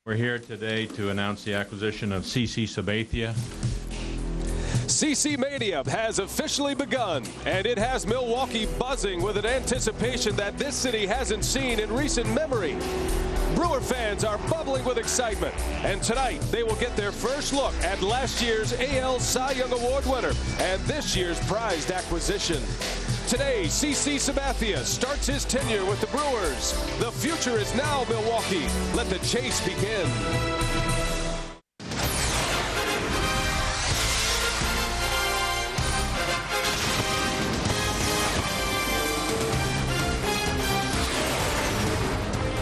We're here today to announce the acquisition of CC Sabathia. CC Mania has officially begun, and it has Milwaukee buzzing with an anticipation that this city hasn't seen in recent memory. Brewer fans are bubbling with excitement, and tonight they will get their first look at last year's AL Cy Young Award winner and this year's prized acquisition. Today, CC Sabathia starts his tenure with the Brewers. The future is now Milwaukee. Let the chase begin.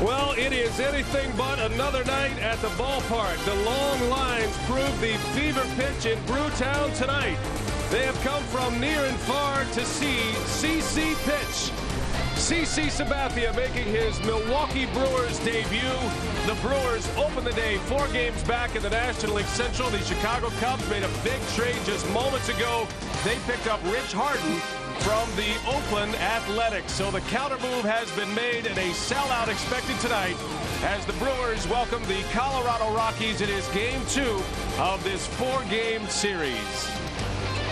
Well, it is anything but another night at the ballpark. The long lines prove the fever pitch in Brewtown tonight. They have come from near and far to see CC pitch. CC Sabathia making his Milwaukee Brewers debut. The Brewers open the day 4 games back in the National League Central. The Chicago Cubs made a big trade just moments ago. They picked up Rich Harden from the Oakland Athletics. So the counter move has been made and a sellout expected tonight as the Brewers welcome the Colorado Rockies. It is game 2 of this 4-game series.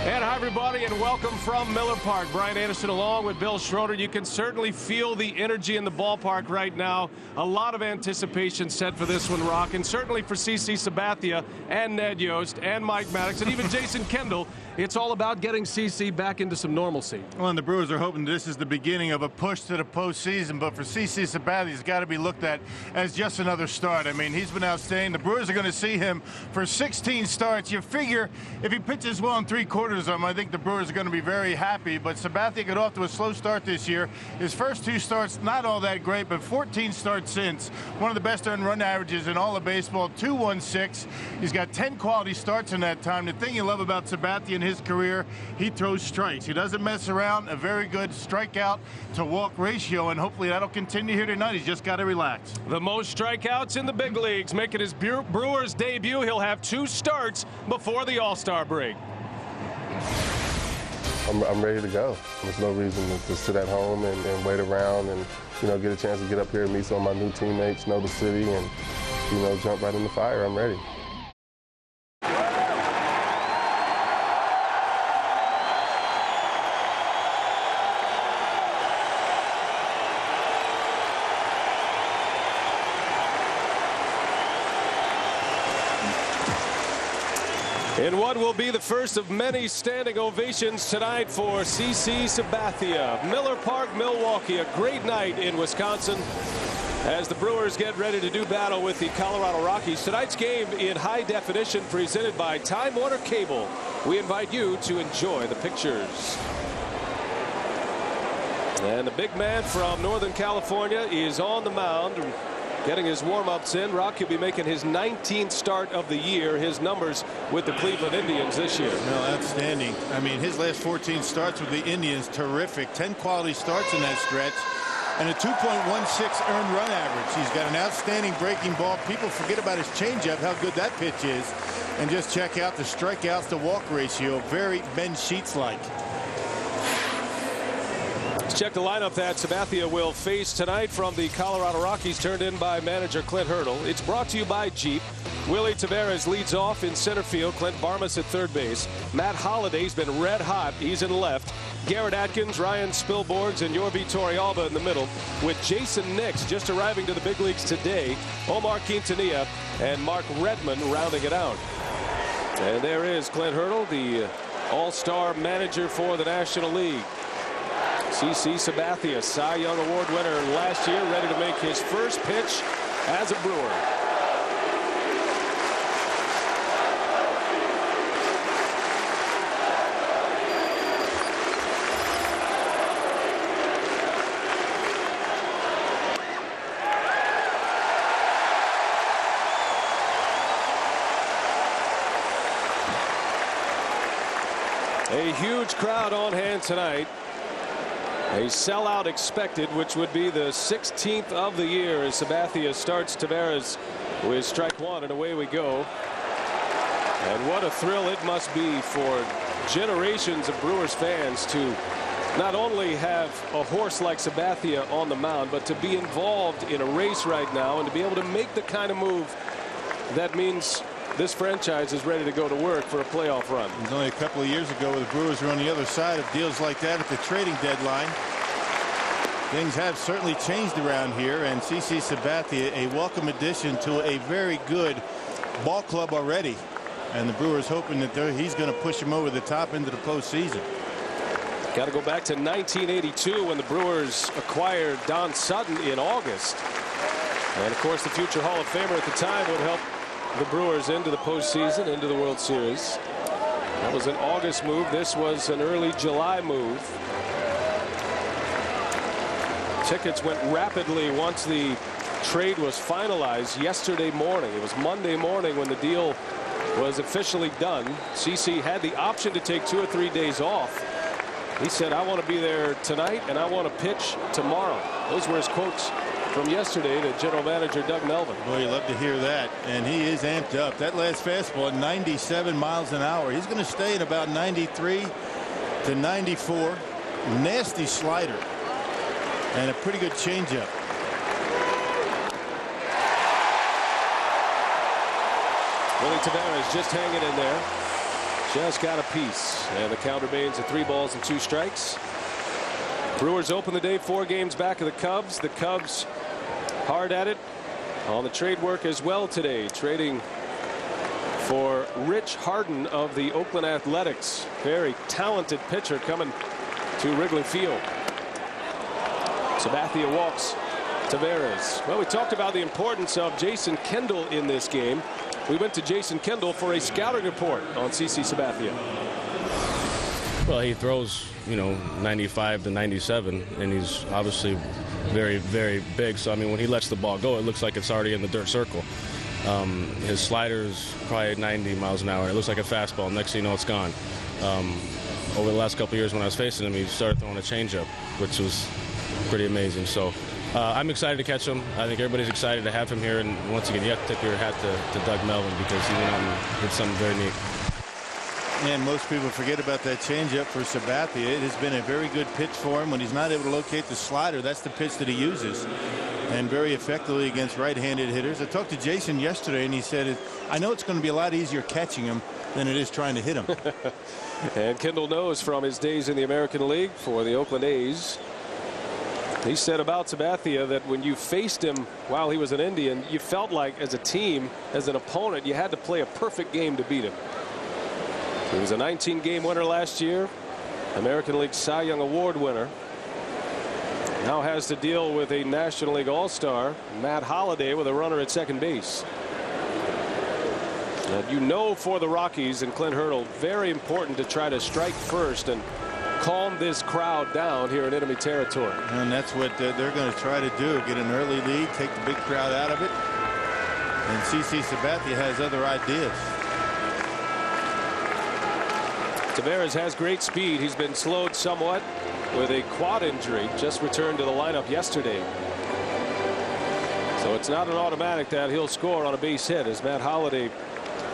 And hi, everybody, and welcome from Miller Park. Brian Anderson along with Bill Schroeder. You can certainly feel the energy in the ballpark right now. A lot of anticipation set for this one, Rock, and certainly for CC Sabathia and Ned Yost and Mike Maddox and even Jason Kendall. It's all about getting CC back into some normalcy. Well, and the Brewers are hoping this is the beginning of a push to the postseason, but for CC Sabathia, he's got to be looked at as just another start. I mean, he's been outstanding. The Brewers are going to see him for 16 starts. You figure if he pitches well in 3 quarters of them, I think the Brewers are going to be very happy, but Sabathia got off to a slow start this year. His first 2 starts, not all that great, but 14 starts since. One of the best earned run averages in all of baseball, 2.16. He's got 10 quality starts in that time. The thing you love about Sabathia in his career, he throws strikes. He doesn't mess around. A very good strikeout to walk ratio, and hopefully that'll continue here tonight. He's just got to relax. The most strikeouts in the big leagues, making his Brewers debut. He'll have 2 starts before the All-Star break. I'm ready to go. There's no reason to sit at home and wait around and, get a chance to get up here and meet some of my new teammates, know the city, and, jump right in the fire. I'm ready. In what will be the first of many standing ovations tonight for CC Sabathia. Miller Park, Milwaukee, a great night in Wisconsin as the Brewers get ready to do battle with the Colorado Rockies. Tonight's game in high definition presented by Time Warner Cable. We invite you to enjoy the pictures. And the big man from Northern California is on the mound, getting his warm-ups in. Rock will be making his 19th start of the year. His numbers with the Cleveland Indians this year. No, outstanding. I mean, his last 14 starts with the Indians, terrific. 10 quality starts in that stretch, and a 2.16 earned run average. He's got an outstanding breaking ball. People forget about his changeup, how good that pitch is. And just check out the strikeouts to walk ratio. Very Ben Sheets-like. Let's check the lineup that Sabathia will face tonight from the Colorado Rockies, turned in by manager Clint Hurdle. It's brought to you by Jeep. Willie Taveras leads off in center field. Clint Barmas at third base. Matt Holliday's been red hot. He's in left. Garrett Atkins, Ryan Spilborghs, and Yorvi Torrealba in the middle, with Jason Nix just arriving to the big leagues today. Omar Quintanilla and Mark Redmond rounding it out. And there is Clint Hurdle, the all-star manager for the National League. CC Sabathia, Cy Young Award winner last year, ready to make his first pitch as a Brewer. A huge crowd on hand tonight. A sellout expected, which would be the 16th of the year as Sabathia starts Taveras with strike 1, and away we go. And what a thrill it must be for generations of Brewers fans to not only have a horse like Sabathia on the mound, but to be involved in a race right now and to be able to make the kind of move that means this franchise is ready to go to work for a playoff run. It was only a couple of years ago where the Brewers were on the other side of deals like that at the trading deadline. Things have certainly changed around here, and CC Sabathia, a welcome addition to a very good ball club already. And the Brewers hoping that he's going to push him over the top into the postseason. Got to go back to 1982 when the Brewers acquired Don Sutton in August. And of course, the future Hall of Famer at the time would help the Brewers into the postseason, into the World Series. That was an August move. This was an early July move. Tickets went rapidly once the trade was finalized yesterday morning. It was Monday morning when the deal was officially done. CC had the option to take 2 or 3 days off. He said, I want to be there tonight and I want to pitch tomorrow. Those were his quotes from yesterday to general manager Doug Melvin. Boy, you love to hear that. And he is amped up. That last fastball at 97 miles an hour. He's going to stay at about 93 to 94. Nasty slider and a pretty good changeup. Willie Taveras just hanging in there. Just got a piece, and the count remains at 3 balls and 2 strikes. Brewers open the day 4 games back of the Cubs. The Cubs hard at it on the trade work as well today, trading for Rich Harden of the Oakland Athletics. Very talented pitcher coming to Wrigley Field. Sabathia walks Taveras. Well, we talked about the importance of Jason Kendall in this game. We went to Jason Kendall for a scouting report on CC Sabathia. Well, he throws, 95 to 97, and he's obviously very, very big. So, I mean, when he lets the ball go, it looks like it's already in the dirt circle. His slider is probably at 90 miles an hour. It looks like a fastball. Next thing you know, it's gone. Over the last couple of years when I was facing him, he started throwing a changeup, which was pretty amazing. So I'm excited to catch him. I think everybody's excited to have him here. And once again, you have to tip your hat to Doug Melvin because he went out and did something very neat. And most people forget about that changeup for Sabathia. It has been a very good pitch for him. When he's not able to locate the slider, that's the pitch that he uses. And very effectively against right-handed hitters. I talked to Jason yesterday, and he said, I know it's going to be a lot easier catching him than it is trying to hit him. And Kendall knows from his days in the American League for the Oakland A's. He said about Sabathia that when you faced him while he was an Indian, you felt like as a team, as an opponent, you had to play a perfect game to beat him. He was a 19-game winner last year, American League Cy Young Award winner. Now has to deal with a National League All-Star, Matt Holliday, with a runner at second base. And for the Rockies and Clint Hurdle, very important to try to strike first and calm this crowd down here in enemy territory. And that's what they're going to try to do, get an early lead, take the big crowd out of it. And CC Sabathia has other ideas. Taveras has great speed. He's been slowed somewhat with a quad injury. Just returned to the lineup yesterday. So it's not an automatic that he'll score on a base hit as Matt Holliday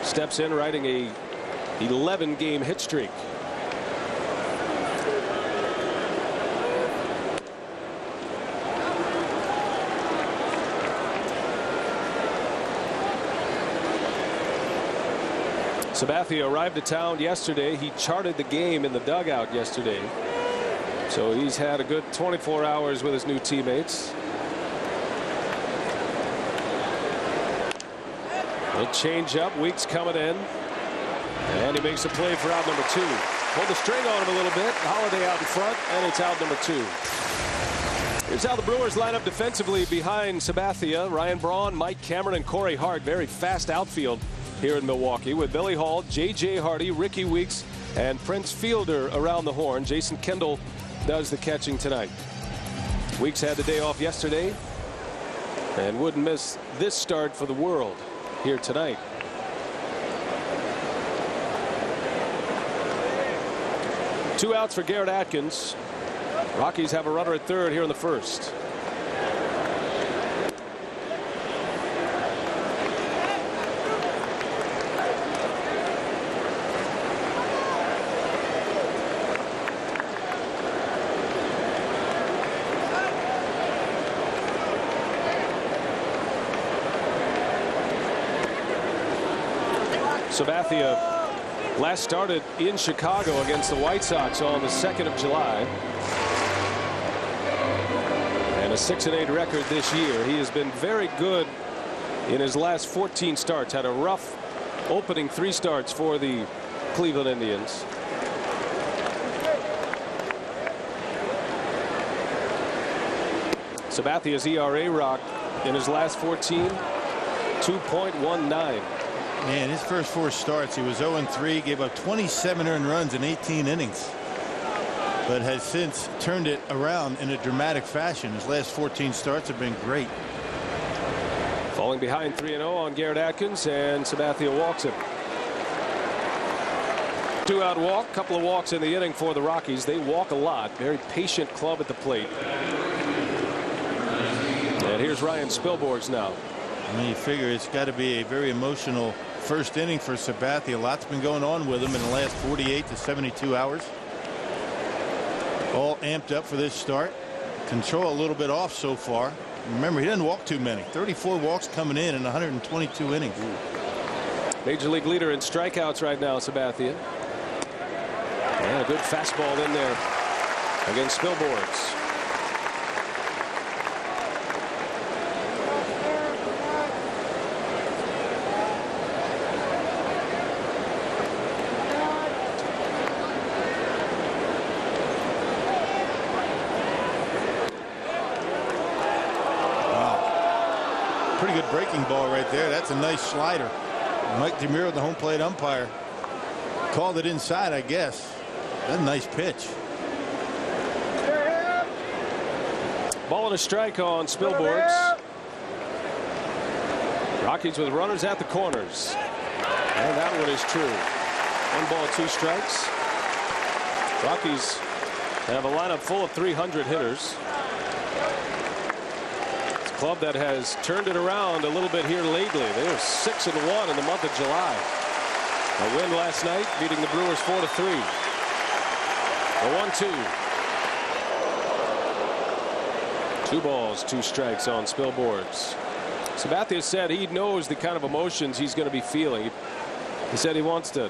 steps in, riding a 11-game hit streak. Sabathia arrived to town yesterday. He charted the game in the dugout yesterday. So he's had a good 24 hours with his new teammates. A change up. Weeks coming in. And he makes a play for out number 2. Pulled the string on him a little bit. Holliday out in front, and it's out number 2. Here's how the Brewers line up defensively behind Sabathia. Ryan Braun, Mike Cameron, and Corey Hart. Very fast outfield here in Milwaukee with Billy Hall, J.J. Hardy, Ricky Weeks, and Prince Fielder around the horn. Jason Kendall does the catching tonight. Weeks had the day off yesterday and wouldn't miss this start for the world here tonight. Two outs for Garrett Atkins. Rockies have a runner at third here in the first. Sabathia last started in Chicago against the White Sox on the 2nd of July. And a 6-8 record this year. He has been very good in his last 14 starts. Had a rough opening 3 starts for the Cleveland Indians. Sabathia's ERA rocked in his last 14, 2.19. Man, his first 4 starts, he was 0-3, gave up 27 earned runs in 18 innings, but has since turned it around in a dramatic fashion. His last 14 starts have been great. Falling behind 3-0 on Garrett Atkins, and Sabathia walks him. 2-out walk, couple of walks in the inning for the Rockies. They walk a lot. Very patient club at the plate. And here's Ryan Spilborghs now. I mean, you figure it's got to be a very emotional first inning for Sabathia. Lots been going on with him in the last 48 to 72 hours. All amped up for this start. Control a little bit off so far. Remember, he doesn't walk too many. 34 walks coming in 122 innings. Major league leader in strikeouts right now, Sabathia. And a good fastball in there against Spilborghs. Pretty good breaking ball right there. That's a nice slider. Mike DeMuro, the home plate umpire, called it inside, I guess. That's a nice pitch. Ball and a strike on Spilborghs. Rockies with runners at the corners. And that one is true. 1 ball, 2 strikes. Rockies have a lineup full of 300 hitters. Club that has turned it around a little bit here lately. They were 6-1 in the month of July. A win last night, beating the Brewers 4-3. A 1-2. 2 balls, 2 strikes on Spilborghs. Sabathia said he knows the kind of emotions he's going to be feeling. He said he wants to,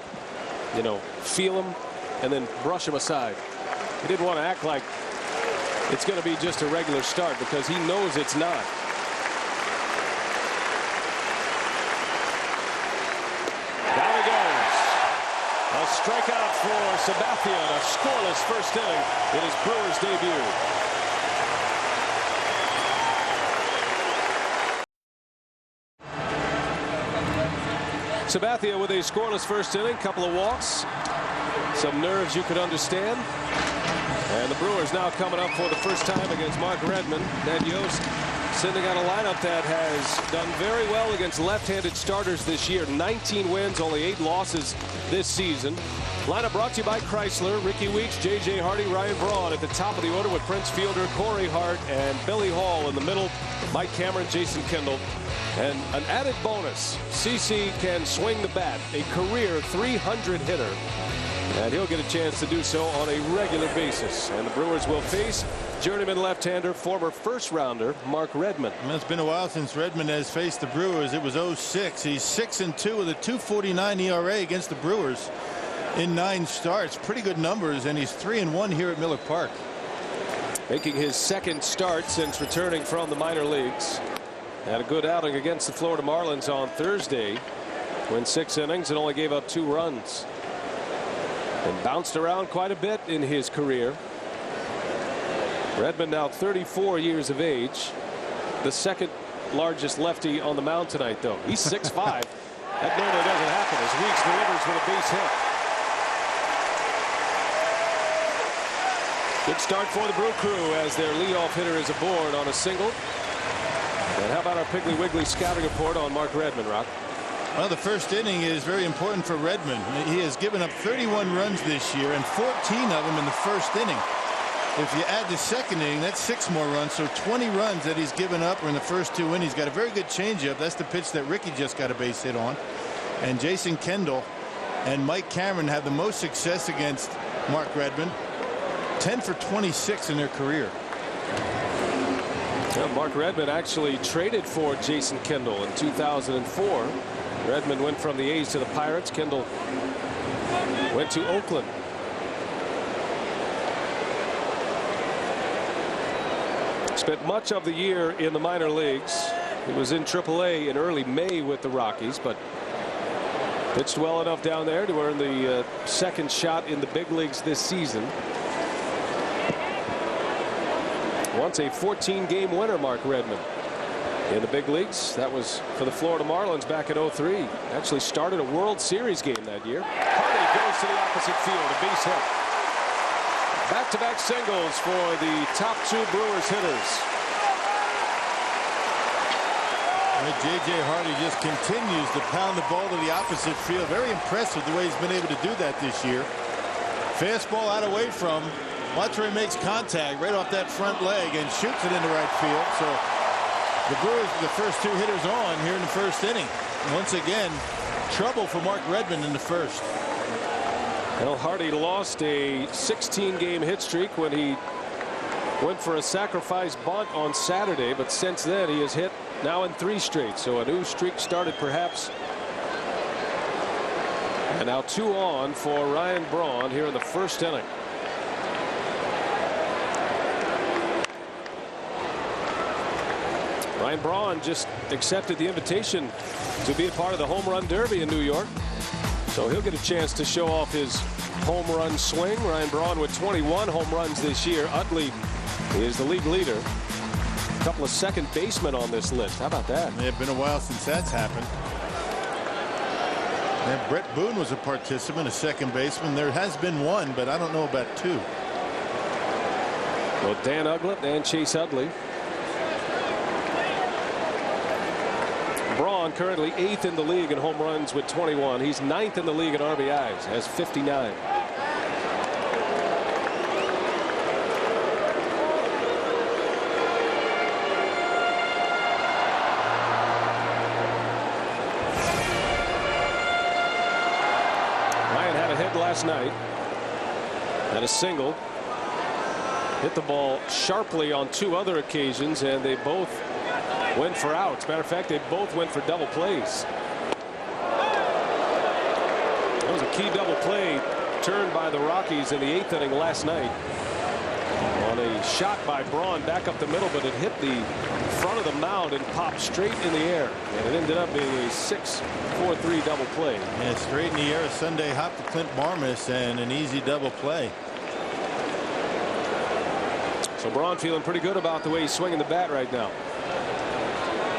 feel them and then brush them aside. He didn't want to act like it's going to be just a regular start because he knows it's not. Down he goes. A strikeout for Sabathia in a scoreless first inning in his Brewers debut. Sabathia with a scoreless first inning, couple of walks, some nerves you could understand. And the Brewers now coming up for the first time against Mark Redmond. Ned Yost sending out a lineup that has done very well against left-handed starters this year. 19 wins, only 8 losses this season. Lineup brought to you by Chrysler. Ricky Weeks, J.J. Hardy, Ryan Braun at the top of the order with Prince Fielder, Corey Hart, and Billy Hall in the middle. Mike Cameron, Jason Kendall. And an added bonus, CC can swing the bat, a career 300 hitter. And he'll get a chance to do so on a regular basis. And the Brewers will face journeyman left-hander, former first-rounder Mark Redmond. It's been a while since Redmond has faced the Brewers. It was 06. He's 6-2 with a 2.49 ERA against the Brewers in 9 starts. Pretty good numbers, and he's 3-1 here at Miller Park. Making his second start since returning from the minor leagues. Had a good outing against the Florida Marlins on Thursday. Went 6 innings and only gave up 2 runs. And bounced around quite a bit in his career. Redmond now 34 years of age. The second largest lefty on the mound tonight, though. He's 6'5". That normally doesn't happen as Weeks delivers with a base hit. Good start for the Brew Crew as their leadoff hitter is aboard on a single. And how about our Piggly Wiggly scouting report on Mark Redmond, Rock? Well, the first inning is very important for Redmond. He has given up 31 runs this year and 14 of them in the first inning. If you add the second inning, that's 6 more runs, so 20 runs that he's given up are in the first 2 innings. He's got a very good changeup. That's the pitch that Ricky just got a base hit on. And Jason Kendall and Mike Cameron have the most success against Mark Redmond. 10 for 26 in their career. Well, Mark Redmond actually traded for Jason Kendall in 2004. Redmond went from the A's to the Pirates. Kendall went to Oakland. Spent much of the year in the minor leagues. He was in AAA in early May with the Rockies, but pitched well enough down there to earn the second shot in the big leagues this season. Once a 14-game winner, Mark Redmond, in the big leagues. That was for the Florida Marlins back in '03. Actually started a World Series game that year. Hardy goes to the opposite field, a base hit. Back-to-back singles for the top two Brewers hitters. J.J. Hardy just continues to pound the ball to the opposite field. Very impressive the way he's been able to do that this year. Fastball out away from. Watch where he makes contact right off that front leg and shoots it into right field. So the Brewers are the first two hitters on here in the first inning. Once again, trouble for Mark Redmond in the first. Well, Hardy lost a 16-game hit streak when he went for a sacrifice bunt on Saturday, but since then he has hit now in 3 straight. So a new streak started perhaps. And now 2 on for Ryan Braun here in the first inning. Ryan Braun just accepted the invitation to be a part of the Home Run Derby in New York. So he'll get a chance to show off his home run swing. Ryan Braun with 21 home runs this year. Utley is the league leader. A couple of second basemen on this list. How about that? It's been a while since that's happened. And Brett Boone was a participant, a second baseman. There has been 1, but I don't know about 2. Well, Dan Ugglet and Chase Utley. Braun currently 8th in the league in home runs with 21. He's 9th in the league in RBIs, has 59. Ryan had a hit last night and a single. Hit the ball sharply on 2 other occasions, and they both went for outs. Matter of fact, they both went for double plays. That was a key double play turned by the Rockies in the 8th inning last night on a shot by Braun back up the middle, but it hit the front of the mound and popped straight in the air, and it ended up being a 6-4-3 double play. Yeah, straight in the air, a Sunday hop to Clint Barmas and an easy double play. So Braun feeling pretty good about the way he's swinging the bat right now.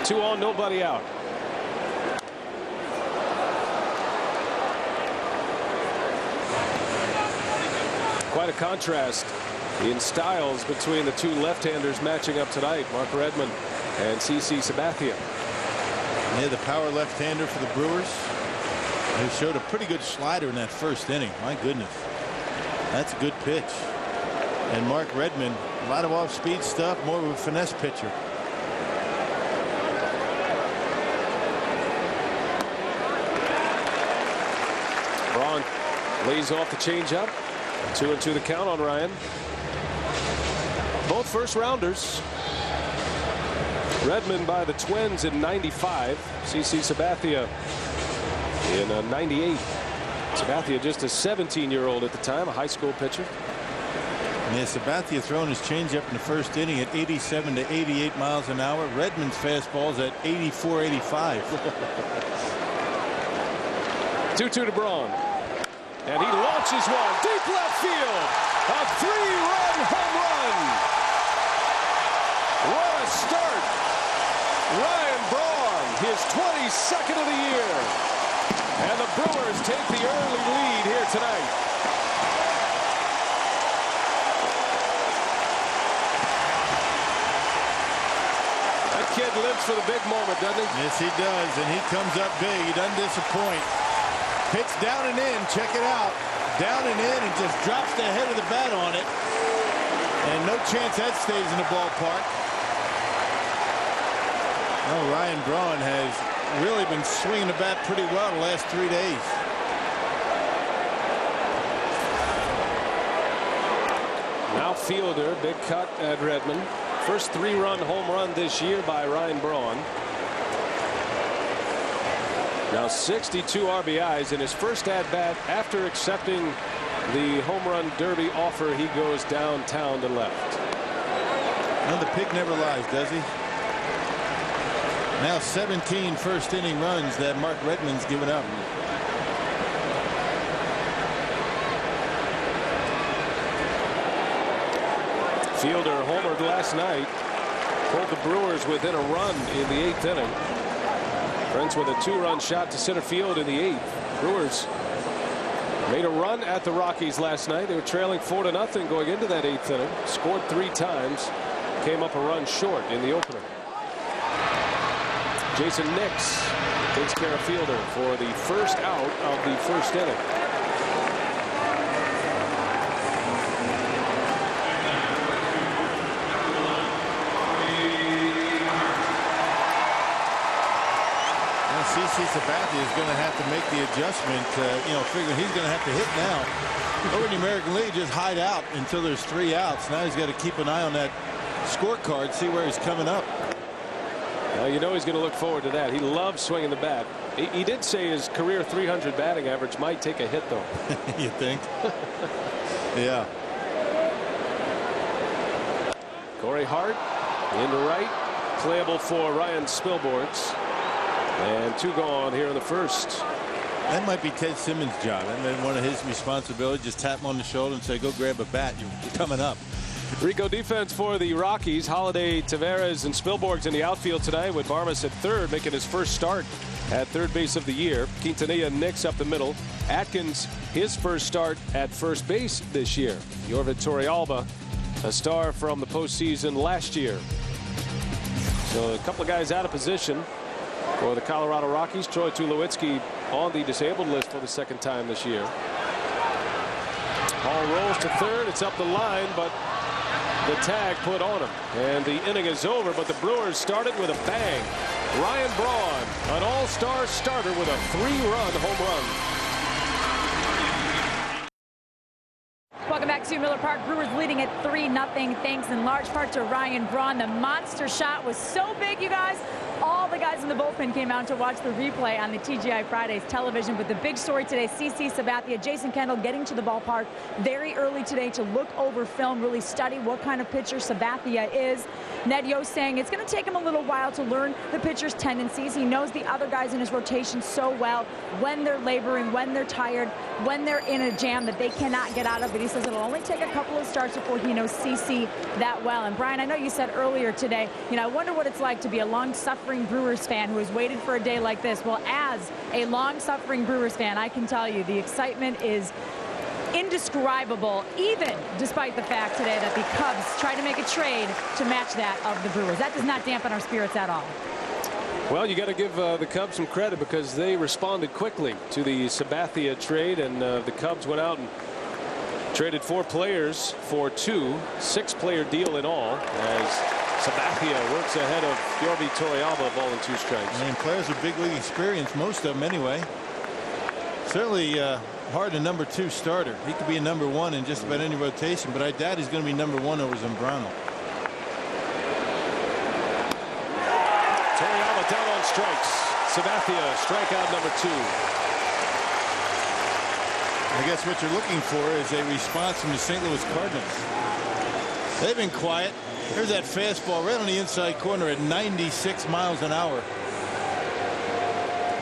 2 on, nobody out. Quite a contrast in styles between the 2 left-handers matching up tonight, Mark Redmond and CC Sabathia. Yeah, the power left-hander for the Brewers, who showed a pretty good slider in that first inning. My goodness, that's a good pitch. And Mark Redmond, a lot of off-speed stuff, more of a finesse pitcher. Braun lays off the changeup. 2-2 the count on Ryan. Both first rounders. Redmond by the Twins in '95. CC Sabathia in '98. Sabathia just a 17-year-old at the time, a high school pitcher. Yeah, Sabathia throwing his changeup in the first inning at 87 to 88 miles an hour. Redmond's fastball's at 84, 85. 2-2 to Braun. And he launches one deep left field. A 3-run home run. What a start. Ryan Braun, his 22nd of the year. And the Brewers take the early lead here tonight. That kid lives for the big moment, doesn't he? Yes, he does, and he comes up big. He doesn't disappoint. Pitch down and in. Check it out. Down and in, and just drops the head of the bat on it. And no chance that stays in the ballpark. Well, Ryan Braun has really been swinging the bat pretty well the last 3 days. Now fielder, big cut at Redmond. First 3-run home run this year by Ryan Braun. Now 62 RBIs in his first at-bat after accepting the home run derby offer. He goes downtown to left. Well, the pig never lies, does he? Now 17 first inning runs that Mark Redmond's given up. Fielder homered last night. Pulled the Brewers within a run in the 8th inning. Brents with a 2-run shot to center field in the 8th. Brewers made a run at the Rockies last night. They were trailing 4-0 going into that 8th inning. Scored 3 times. Came up a run short in the opener. Jason Nix takes care of Fielder for the first out of the first inning. CC Sabathia is going to have to make the adjustment, figuring he's going to have to hit now. Over in the American League, just hide out until there's 3 outs. Now he's got to keep an eye on that scorecard, see where he's coming up. Well, you know he's going to look forward to that. He loves swinging the bat. He did say his career 300 batting average might take a hit, though. You think? Yeah. Corey Hart into right, playable for Ryan Spilborghs. And 2 gone here in the first. That might be Ted Simmons' job. And then one of his responsibilities, just tap him on the shoulder and say, go grab a bat. You're coming up. Rico defense for the Rockies. Holiday, Taveras, and Spilborghs in the outfield tonight, with Barmas at third, making his first start at third base of the year. Quintanilla and Nix up the middle. Atkins, his first start at first base this year. Yorvin Torrealba, a star from the postseason last year. So a couple of guys out of position for the Colorado Rockies. Troy Tulowitzki on the disabled list for the 2nd time this year. Ball rolls to third. It's up the line, but the tag put on him. And the inning is over, but the Brewers started with a bang. Ryan Braun, an all-star starter with a 3-run home run. Welcome back to Miller Park. Brewers leading at 3-0, thanks in large part to Ryan Braun. The monster shot was so big, you guys. All the guys in the bullpen came out to watch the replay on the TGI Fridays television. But the big story today, CC Sabathia, Jason Kendall getting to the ballpark very early today to look over film, really study what kind of pitcher Sabathia is. Ned Yost saying it's going to take him a little while to learn the pitcher's tendencies. He knows the other guys in his rotation so well, when they're laboring, when they're tired, when they're in a jam that they cannot get out of. But he says it'll only take a couple of starts before he knows CC that well. And Brian, I know you said earlier today, I wonder what it's like to be a long-suffering Brewers fan who has waited for a day like this. Well, as a long-suffering Brewers fan, I can tell you the excitement is indescribable, even despite the fact today that the Cubs tried to make a trade to match that of the Brewers. That does not dampen our spirits at all. Well, you got to give the Cubs some credit because they responded quickly to the Sabathia trade, and the Cubs went out and traded 4 players for 2, 6-player deal in all, as Sabathia works ahead of Yorvin Torrealba, ball and 2 strikes. And players with big league experience, most of them anyway. Certainly hard a number 2 starter. He could be a number 1 in just about any rotation, but I doubt he's going to be number 1 over Zambrano. Torrealba down on strikes. Sabathia, strikeout number 2. I guess what you're looking for is a response from the St. Louis Cardinals. They've been quiet. Here's that fastball right on the inside corner at 96 miles an hour.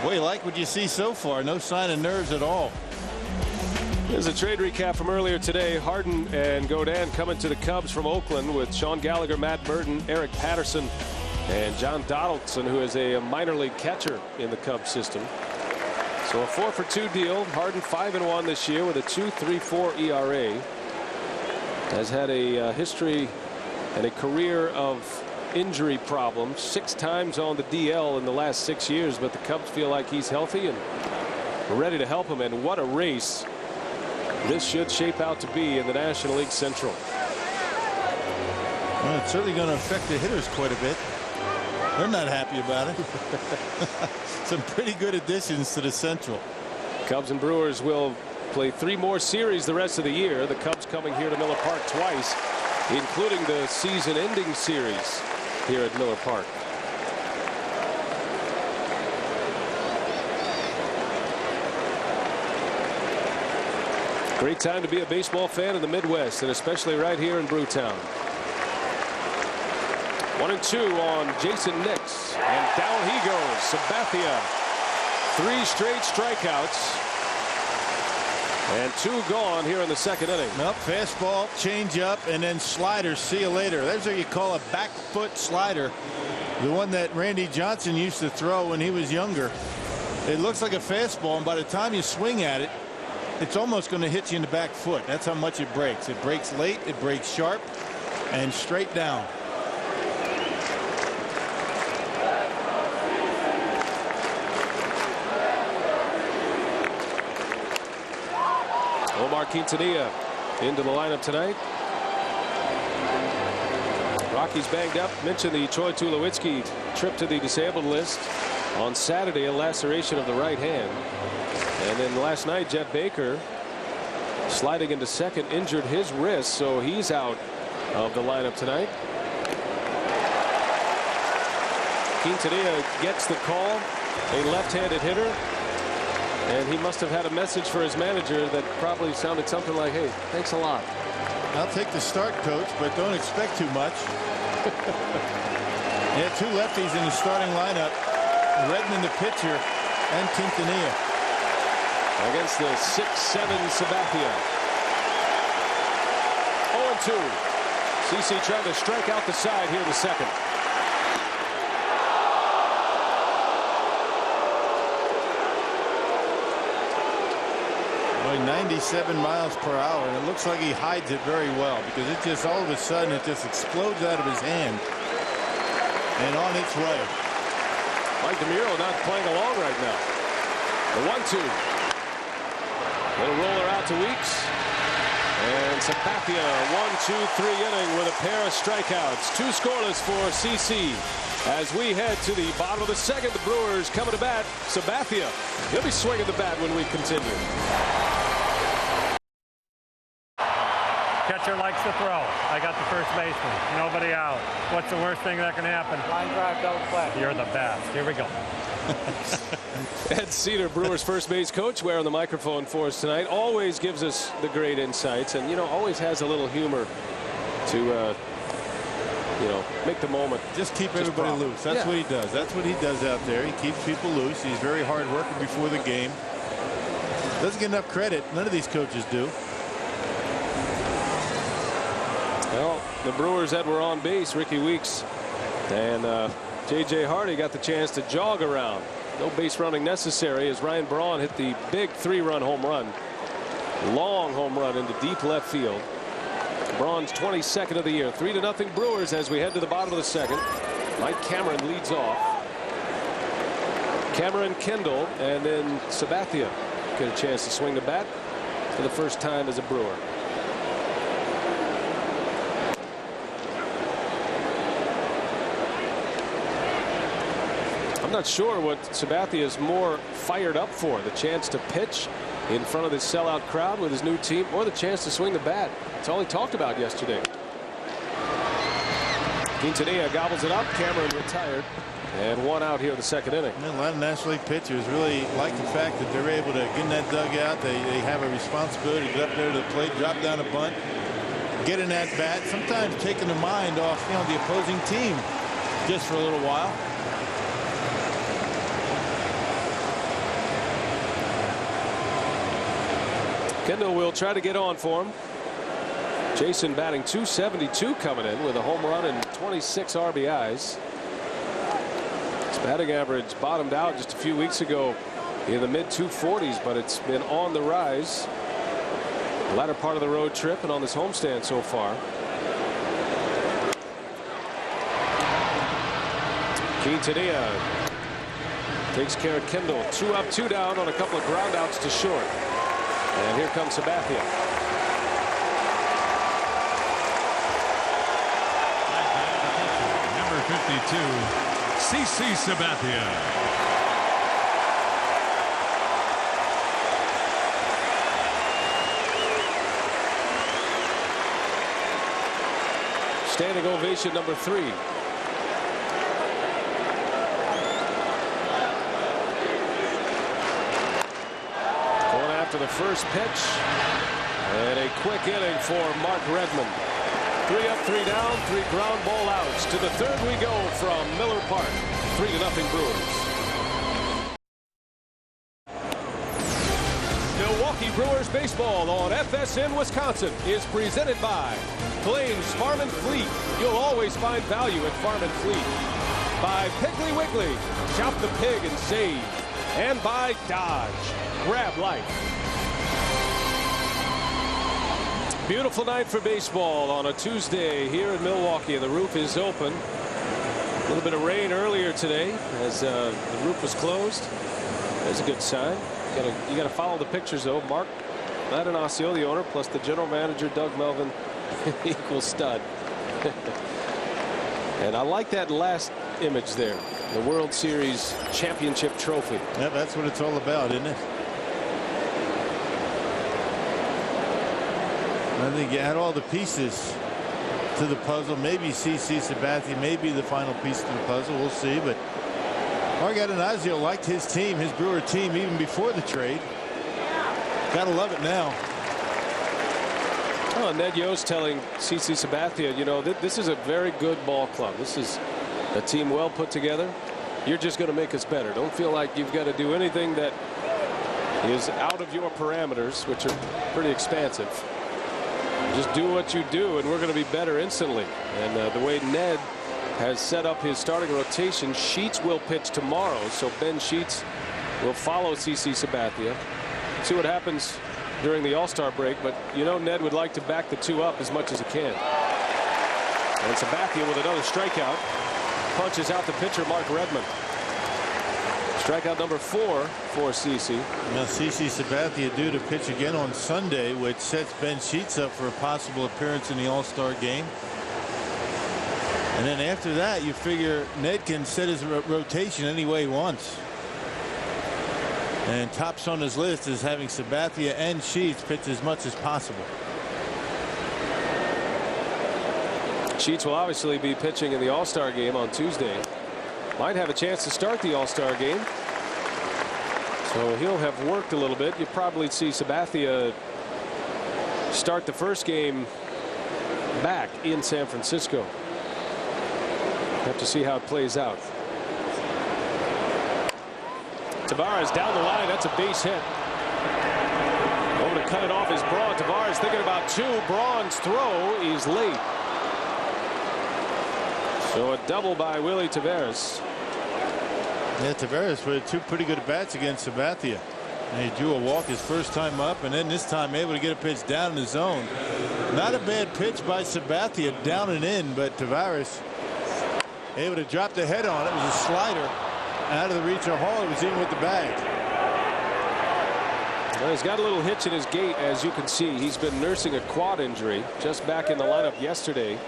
Boy, you like what you see so far. No sign of nerves at all. Here's a trade recap from earlier today. Harden and Godin coming to the Cubs from Oakland with Sean Gallagher, Matt Burton, Eric Patterson, and John Donaldson, who is a minor league catcher in the Cubs system. So a 4-for-2 deal. Harden 5-1 this year with a 2.34 ERA. Has had a history and a career of injury problems. 6 times on the DL in the last 6 years, but the Cubs feel like he's healthy and ready to help him. And what a race this should shape out to be in the National League Central. Well, it's certainly going to affect the hitters quite a bit. They're not happy about it. Some pretty good additions to the Central. Cubs and Brewers will play 3 more series the rest of the year. The Cubs coming here to Miller Park twice, including the season-ending series here at Miller Park. Great time to be a baseball fan in the Midwest, and especially right here in Brewtown. 1-2 on Jason Nix, and down he goes. Sabathia, 3 straight strikeouts, and 2 gone here in the second inning. Well, fastball, change up, and then slider. See you later. That's what you call a back foot slider. The one that Randy Johnson used to throw when he was younger. It looks like a fastball, and by the time you swing at it, it's almost going to hit you in the back foot. That's how much it breaks. It breaks late, it breaks sharp, and straight down. Omar Quintanilla into the lineup tonight. Rockies banged up. Mentioned the Troy Tulowitzki trip to the disabled list on Saturday, a laceration of the right hand. And then last night, Jeff Baker sliding into second, injured his wrist, so he's out of the lineup tonight. Quintanilla gets the call, a left-handed hitter, and he must have had a message for his manager that probably sounded something like, "Hey, thanks a lot." I'll take the start, coach, but don't expect too much. He had 2 lefties in the starting lineup. Redmond, the pitcher, and Quintanilla. Against the 6'7" Sabathia. 0-2. CC trying to strike out the side here in the second. Going 97 miles per hour, and it looks like he hides it very well, because it just all of a sudden it just explodes out of his hand and on its way. Mike DeMuro not playing along right now. The 1-2. Little roller out to Weeks. And Sabathia, 1-2-3 inning with a pair of strikeouts. 2 scoreless for CC. As we head to the bottom of the second, the Brewers coming to bat. Sabathia, he'll be swinging the bat when we continue. Catcher likes to throw. I got the first baseman. Nobody out. What's the worst thing that can happen? Line drive, double play. You're the best. Here we go. Ed Cedar, Brewers first base coach, wearing the microphone for us tonight. Always gives us the great insights, and, you know, always has a little humor to, you know, make the moment. Just keep everybody loose. That's what he does. That's what he does out there. He keeps people loose. He's very hard working before the game. Doesn't get enough credit. None of these coaches do. Well, the Brewers that were on base, Ricky Weeks and J.J. Hardy, got the chance to jog around. No base running necessary as Ryan Braun hit the big 3-run home run. Long home run into deep left field. Braun's 22nd of the year. 3-0 Brewers as we head to the bottom of the second. Mike Cameron leads off. Cameron, Kendall, and then Sabathia get a chance to swing the bat for the first time as a Brewer. I'm not sure what Sabathia is more fired up for, the chance to pitch in front of this sellout crowd with his new team, or the chance to swing the bat. It's all he talked about yesterday. Quintanilla gobbles it up. Cameron retired, and 1 out here in the second inning. And a lot of National League pitchers really like the fact that they're able to get in that dugout. They have a responsibility to get up there to the plate, drop down a bunt, get in that bat, sometimes taking the mind off, you know, the opposing team just for a little while. Kendall will try to get on for him. Jason batting .272 coming in with a home run and 26 RBIs. His batting average bottomed out just a few weeks ago in the mid-240s, but it's been on the rise the latter part of the road trip and on this homestand so far. Quintanilla takes care of Kendall. 2 up, 2 down on a couple of ground outs to short. And here comes Sabathia. Number 52, CC Sabathia. Standing ovation number 3. Going after the first pitch. And a quick inning for Mark Redmond. 3 up, 3 down, 3 ground ball outs. To the third we go from Miller Park. 3-0 Brewers. Milwaukee Brewers baseball on FSN Wisconsin is presented by Plains Farm and Fleet. You'll always find value at Farm and Fleet. By Piggly Wiggly, shop the pig and save. And by Dodge, grab life. Beautiful night for baseball on a Tuesday here in Milwaukee. The roof is open. A little bit of rain earlier today as the roof was closed. There's a good sign. You got to follow the pictures though. Mark Madanasio, the owner, plus the general manager Doug Melvin equals stud. And I like that last image there, the World Series championship trophy. Yeah, that's what it's all about, isn't it? I think you add all the pieces to the puzzle. Maybe CC Sabathia may be the final piece to the puzzle. We'll see. But Mark Madanasio liked his team, his Brewer team, even before the trade. Gotta love it now. Oh, Ned Yost telling CC Sabathia, you know, this is a very good ball club. This is a team well put together. You're just going to make us better. Don't feel like you've got to do anything that is out of your parameters, which are pretty expansive. Just do what you do, and we're going to be better instantly. And the way Ned has set up his starting rotation, Sheets will pitch tomorrow, so Ben Sheets will follow CC Sabathia. See what happens during the All-Star break, but you know Ned would like to back the two up as much as he can. And Sabathia with another strikeout punches out the pitcher Mark Redmond. Strikeout number 4 for CC. Now CC Sabathia due to pitch again on Sunday, which sets Ben Sheets up for a possible appearance in the All-Star game. And then after that, you figure Ned can set his rotation any way he wants. And tops on his list is having Sabathia and Sheets pitch as much as possible. Sheets will obviously be pitching in the All-Star game on Tuesday. Might have a chance to start the All-Star game. So he'll have worked a little bit. You probably see Sabathia start the first game back in San Francisco. Have to see how it plays out. Tavares down the line. That's a base hit. Over to cut it off is Braun. Tavares thinking about 2. Braun's throw is late. So a double by Willie Tavares. Yeah, Tavares with 2 pretty good bats against Sabathia. And he drew a walk his first time up, and then this time able to get a pitch down in the zone. Not a bad pitch by Sabathia down and in, but Tavares able to drop the head on it. It was a slider out of the reach of Hall. It was in with the bag. Well, he's got a little hitch in his gait, as you can see. He's been nursing a quad injury, just back in the lineup yesterday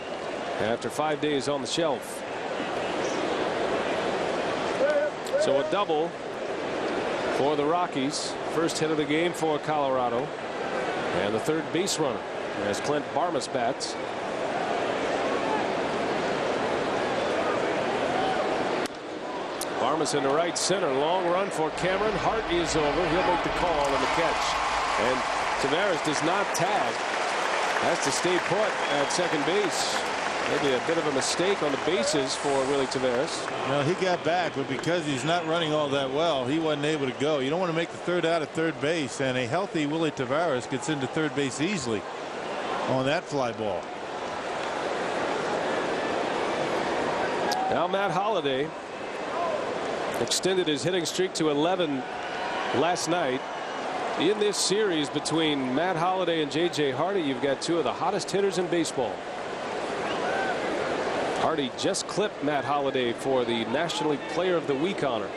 after 5 days on the shelf. So a double for the Rockies. First hit of the game for Colorado. And the third base runner as Clint Barmas bats. Barmas in the right center. Long run for Cameron. Hart is over. He'll make the call on the catch. And Tavares does not tag. Has to stay put at second base. Maybe a bit of a mistake on the bases for Willie Tavares. No, he got back, but because he's not running all that well, he wasn't able to go. You don't want to make the third out at third base, and a healthy Willie Tavares gets into third base easily on that fly ball. Now Matt Holliday extended his hitting streak to 11 last night. In this series between Matt Holliday and J.J. Hardy, you've got 2 of the hottest hitters in baseball. Hardy just clipped Matt Holliday for the National League Player of the Week honor.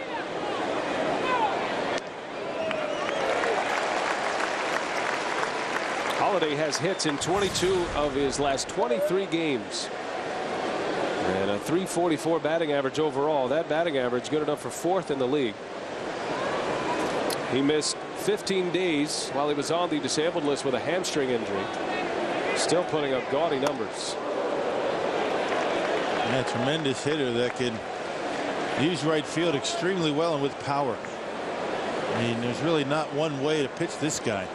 Holliday has hits in 22 of his last 23 games. And a .344 batting average overall. That batting average good enough for 4th in the league. He missed 15 days while he was on the disabled list with a hamstring injury. Still putting up gaudy numbers. And a tremendous hitter that can use right field extremely well and with power. I mean, there's really not one way to pitch this guy.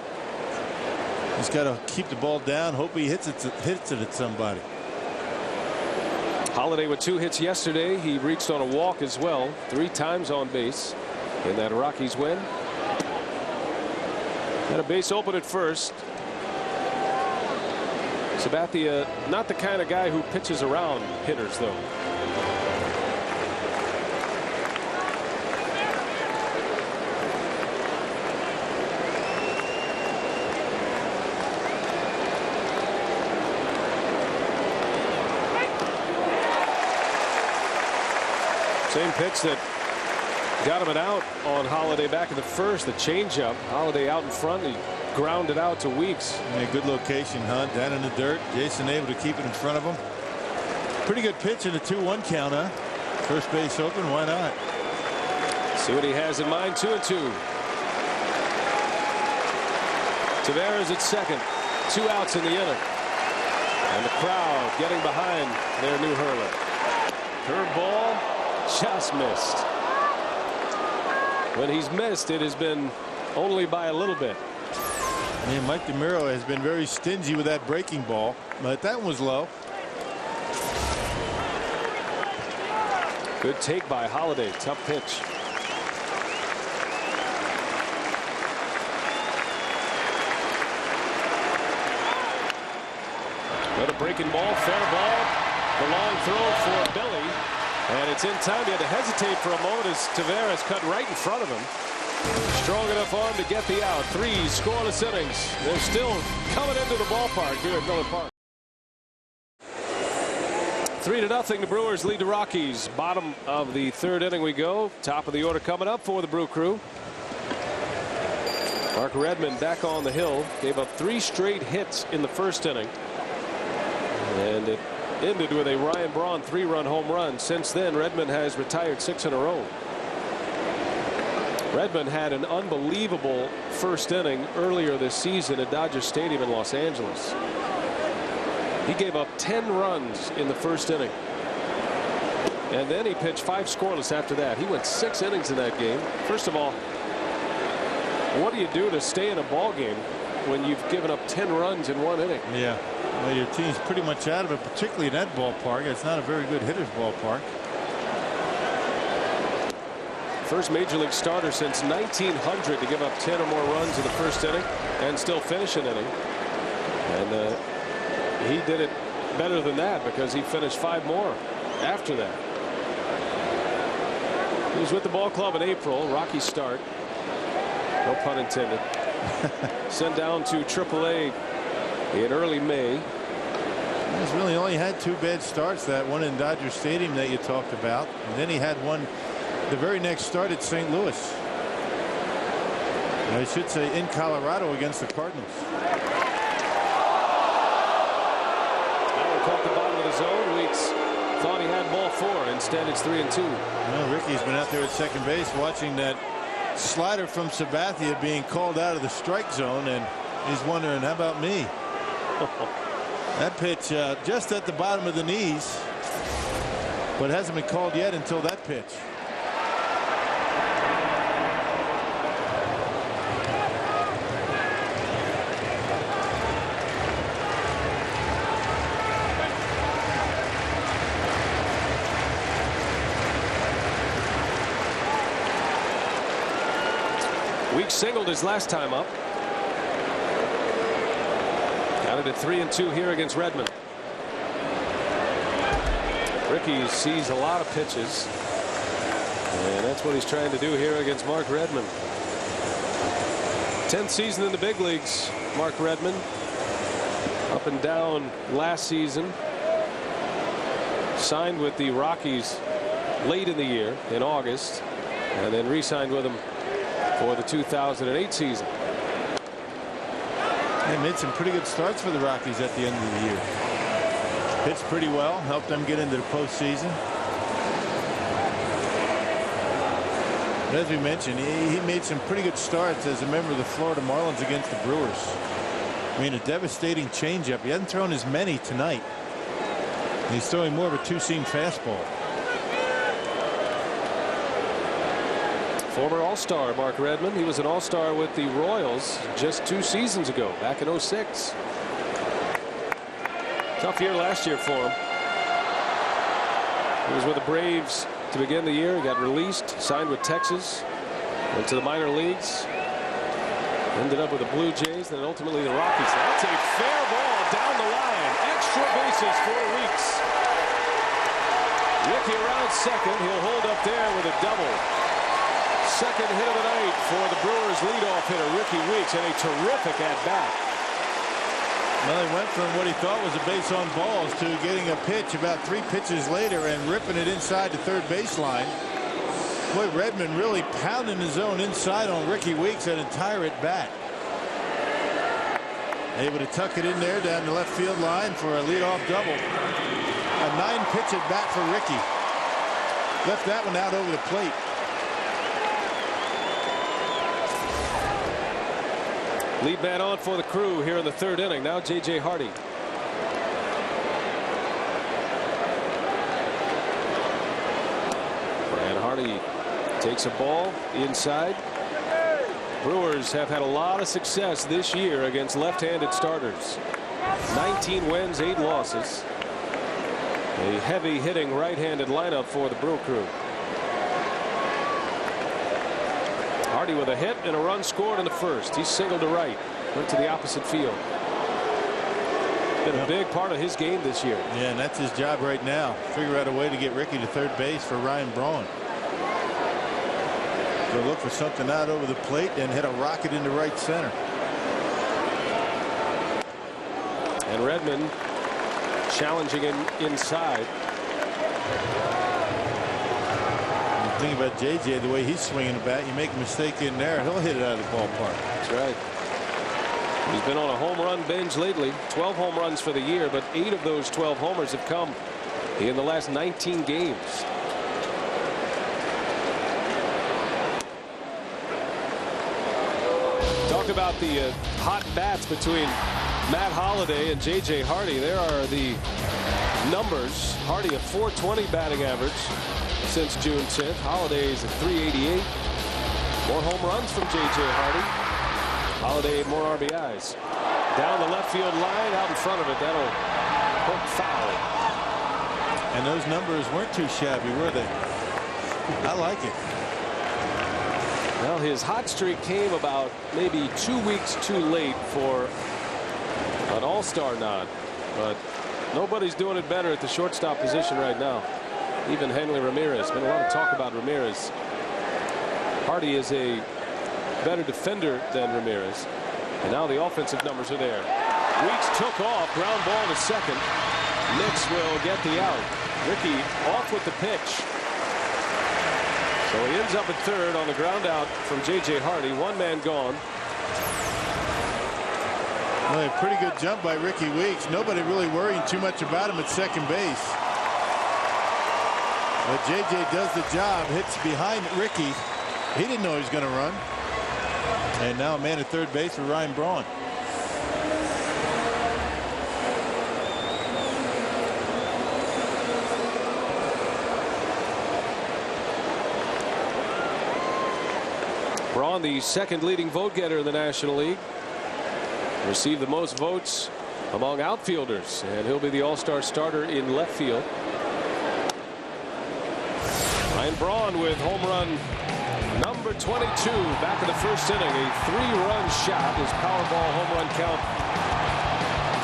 He's got to keep the ball down, hope he hits it at somebody. Holiday with 2 hits yesterday. He reached on a walk as well, 3 times on base in that Rockies win. Had a base open at first. Sabathia, not the kind of guy who pitches around hitters, though. Same pitch that got him an out on Holiday back in the first. The changeup. Holiday out in front. He grounded out to Weeks. Yeah, good location, Hunt. Down in the dirt. Jason able to keep it in front of him. Pretty good pitch in a 2-1 count, huh? First base open. Why not? See what he has in mind. 2-2. Tavares at second. 2 outs in the inning. And the crowd getting behind their new hurler. Curveball. Just missed. When he's missed, it has been only by a little bit. Man, Mike DeMuro has been very stingy with that breaking ball, but that one was low. Good take by Holiday. Tough pitch. Another breaking ball. Fair ball. The long throw for Billy. And it's in time. He had to hesitate for a moment as Tavares cut right in front of him. Strong enough arm to get the out. 3 scoreless innings. They're still coming into the ballpark here at Miller Park. 3-0. The Brewers lead the Rockies. Bottom of the 3rd inning we go. Top of the order coming up for the Brew Crew. Mark Redmond back on the hill. Gave up 3 straight hits in the 1st inning. And it ended with a Ryan Braun 3-run home run. Since then, Redmond has retired 6 in a row. Redmond had an unbelievable 1st inning earlier this season at Dodger Stadium in Los Angeles. He gave up 10 runs in the 1st inning. And then he pitched 5 scoreless after that. He went 6 innings in that game. First of all, what do you do to stay in a ball game when you've given up 10 runs in 1 inning? Yeah. Well, your team's pretty much out of it, particularly in that ballpark. It's not a very good hitter's ballpark. First major league starter since 1900 to give up 10 or more runs in the 1st inning and still finish an inning. And he did it better than that because he finished 5 more after that. He was with the ball club in April. Rocky start. No pun intended. Sent down to AAA in early May. He's really only had 2 bad starts. That one in Dodger Stadium that you talked about, and then he had one the very next start at St. Louis. I should say in Colorado against the Cardinals. Now he caught the bottom of the zone. Weeks thought he had ball 4. Instead, it's 3-2. Well, Ricky's been out there at second base watching that slider from Sabathia being called out of the strike zone, and he's wondering, how about me? That pitch just at the bottom of the knees, but hasn't been called yet until that pitch. Weeks singled his last time up. Counted at 3-2 here against Redmond. Ricky sees a lot of pitches, and that's what he's trying to do here against Mark Redmond. 10th season in the big leagues. Mark Redmond up and down last season. Signed with the Rockies late in the year in August, and then re-signed with them for the 2008 season. They made some pretty good starts for the Rockies at the end of the year. Pitched pretty well, helped them get into the postseason. But as we mentioned, he made some pretty good starts as a member of the Florida Marlins against the Brewers. I mean, a devastating changeup. He hasn't thrown as many tonight. He's throwing more of a 2-seam fastball. Former All-Star Mark Redmond. He was an All-Star with the Royals just 2 seasons ago, back in '06. Tough year last year for him. He was with the Braves to begin the year. He got released, signed with Texas, went to the minor leagues, ended up with the Blue Jays, then ultimately the Rockies. That's a fair ball down the line. Extra bases for Weeks. Ricky around second. He'll hold up there with a double. Second hit of the night for the Brewers leadoff hitter Ricky Weeks, and a terrific at-bat. Well, he went from what he thought was a base on balls to getting a pitch about 3 pitches later and ripping it inside the third baseline. Boy, Redmond really pounding his own inside on Ricky Weeks that entire at bat. Able to tuck it in there down the left field line for a leadoff double. A 9-pitch at bat for Ricky. Left that one out over the plate. Lead man on for the Crew here in the 3rd inning. Now J.J. Hardy. And Hardy takes a ball inside. Brewers have had a lot of success this year against left-handed starters. 19 wins, 8 losses. A heavy hitting right-handed lineup for the Brew Crew. Hardy with a hit and a run scored in the first. He singled to right, went to the opposite field. Been a big part of his game this year. Yeah, and that's his job right now. Figure out a way to get Ricky to third base for Ryan Braun. So look for something out over the plate and hit a rocket into right center. And Redmond challenging him inside. The thing about J.J., the way he's swinging the bat, you make a mistake in there, he'll hit it out of the ballpark. That's right. He's been on a home run binge lately. 12 home runs for the year, but 8 of those 12 homers have come in the last 19 games. Talked about the hot bats between Matt Holliday and J.J. Hardy. There are the numbers. Hardy a .420 batting average since June 10th. Holiday's at .388. More home runs from J.J. Hardy. Holliday more RBIs. Down the left field line, out in front of it. That'll hook foul. And those numbers weren't too shabby, were they? I like it. Well, his hot streak came about maybe 2 weeks too late for an all-star nod, but nobody's doing it better at the shortstop position right now. Even Henley Ramirez. Been a lot of talk about Ramirez. Hardy is a better defender than Ramirez, and now the offensive numbers are there. Weeks took off, ground ball to second. Nix will get the out. Ricky off with the pitch. So he ends up at third on the ground out from J.J. Hardy. 1 man gone. Well, a pretty good jump by Ricky Weeks. Nobody really worrying too much about him at second base. But J.J. does the job, hits behind Ricky. He didn't know he was going to run. And now a man at third base for Ryan Braun. Braun, the second leading vote getter in the National League, received the most votes among outfielders, and he'll be the all-star starter in left field. Ryan Braun with home run number 22 back in the first inning. A 3-run shot. His Powerball home run count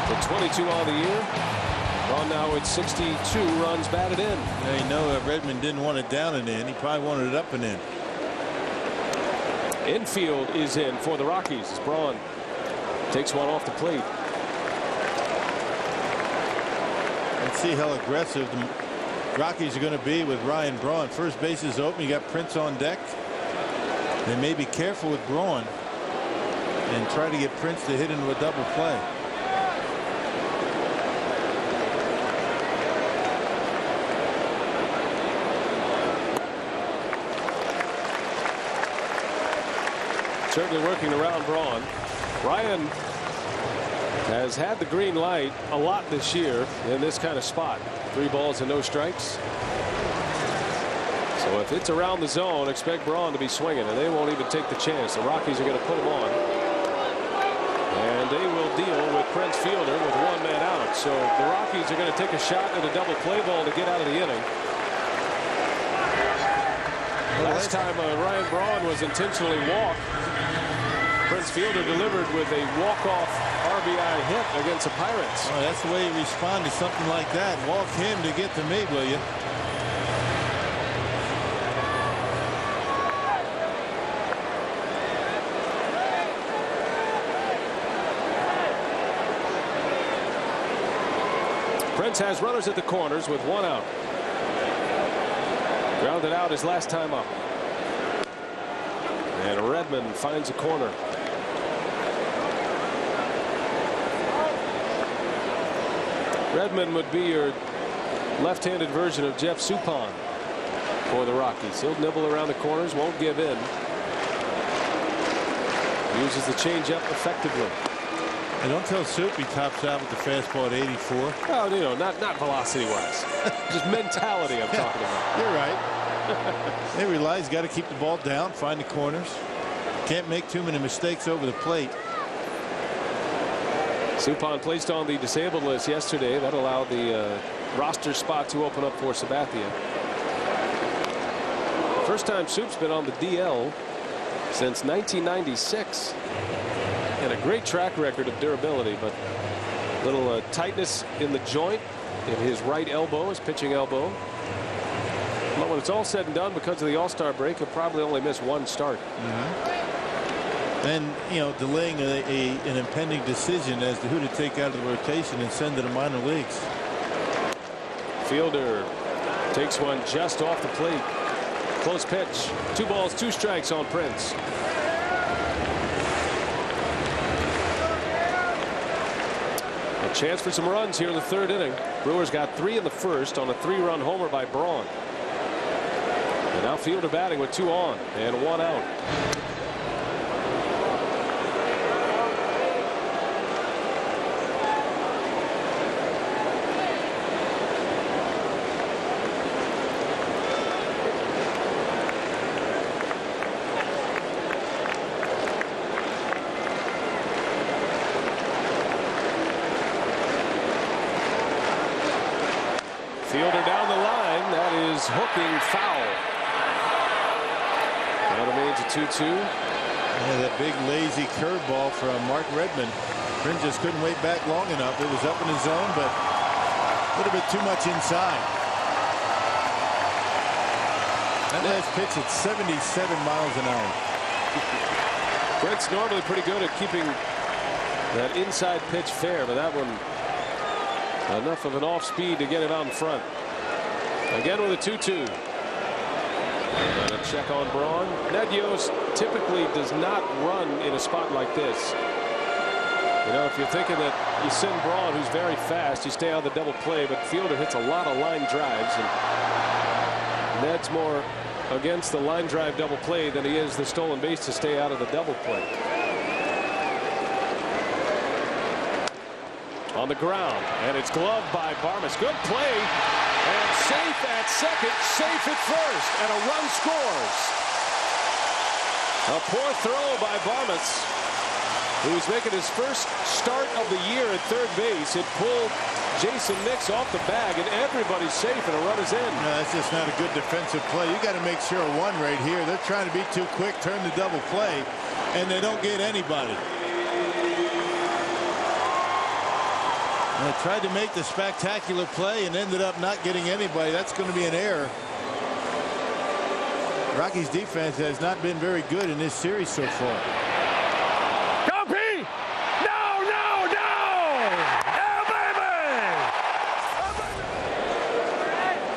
for 22 on the year. Braun now with 62 runs batted in. Now you know Redmond didn't want it down and in. He probably wanted it up and in. Infield is in for the Rockies as Braun takes one off the plate. Let's see how aggressive the Rockies are going to be with Ryan Braun. First base is open. You got Prince on deck. They may be careful with Braun and try to get Prince to hit into a double play. Certainly working around Braun. Ryan has had the green light a lot this year in this kind of spot. 3 balls and no strikes. So So if it's around the zone, expect Braun to be swinging, and they won't even take the chance. The Rockies are going to put him on. And they will deal with Prince Fielder with one man out. So the Rockies are going to take a shot at a double play ball to get out of the inning. Last time Ryan Braun was intentionally walked, Prince Fielder delivered with a walk-off RBI hit against the Pirates. Well, that's the way you respond to something like that. Walk him to get to me, will you? Prince has runners at the corners with one out. Grounded out his last time up. And Redmond finds a corner. Redmond would be your left-handed version of Jeff Suppan for the Rockies. He'll nibble around the corners, won't give in. Uses the changeup effectively. And don't tell Soup he tops out with the fastball at 84. Well, you know, not velocity-wise. Just mentality I'm talking about. You're right. They realize he's got to keep the ball down, find the corners. Can't make too many mistakes over the plate. Suppan placed on the disabled list yesterday. That allowed the roster spot to open up for Sabathia. First time Soup's been on the DL since 1996. And a great track record of durability, but a little tightness in the joint in his right elbow, his pitching elbow. But when it's all said and done, because of the All-Star break, he'll probably only miss one start. Then, you know, delaying an impending decision as to who to take out of the rotation and send to the minor leagues. Fielder takes one just off the plate. Close pitch. 2 balls, 2 strikes on Prince. A chance for some runs here in the 3rd inning. Brewers got 3 in the 1st on a 3-run homer by Braun. And now Fielder batting with 2 on and 1 out. Fielder down the line. That is hooking foul. That remains a 2-2. Yeah, that big lazy curveball from Mark Redmond. Prince just couldn't wait back long enough. It was up in his zone, but a little bit too much inside. That last pitch at 77 miles an hour. Prince normally pretty good at keeping that inside pitch fair, but that one enough of an off speed to get it out in front. Again with a 2-2. And a check on Braun. Ned Yost typically does not run in a spot like this. You know, if you're thinking that you send Braun, who's very fast, you stay on the double play, but Fielder hits a lot of line drives, and Ned's more against the line drive double play than he is the stolen base to stay out of the double play. On the ground, and it's gloved by Barmas. Good play, and safe at second, safe at first, and a run scores. A poor throw by Barmas, who's making his first start of the year at third base. It pulled Jason Nix off the bag, and everybody's safe, and a run is in. No, that's just not a good defensive play. You got to make sure one right here. They're trying to be too quick, turn the double play, and they don't get anybody. They tried to make the spectacular play and ended up not getting anybody. That's going to be an error. Rockies defense has not been very good in this series so far. Go, P! No, no, no! Yeah,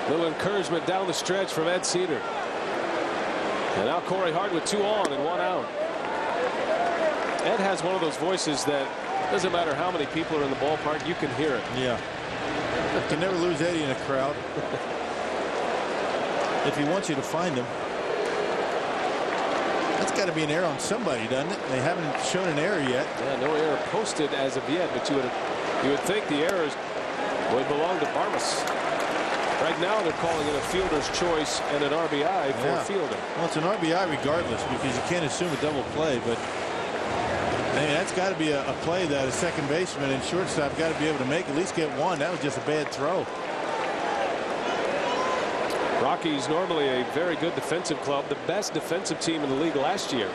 baby! Little encouragement down the stretch from Ed Cedar. And now Corey Hart with 2 on and 1 out. Ed has one of those voices that doesn't matter how many people are in the ballpark, you can hear it. Yeah. You can never lose Eddie in a crowd. If he wants you to find him. That's got to be an error on somebody, doesn't it? They haven't shown an error yet. Yeah, no error posted as of yet, but you would think the errors would belong to Barmas. Right now they're calling it a fielder's choice and an RBI for Fielder. Well, it's an RBI regardless because you can't assume a double play, but I mean, that's got to be a play that a second baseman and shortstop got to be able to make, at least get one. That was just a bad throw. Rockies normally a very good defensive club, the best defensive team in the league last year.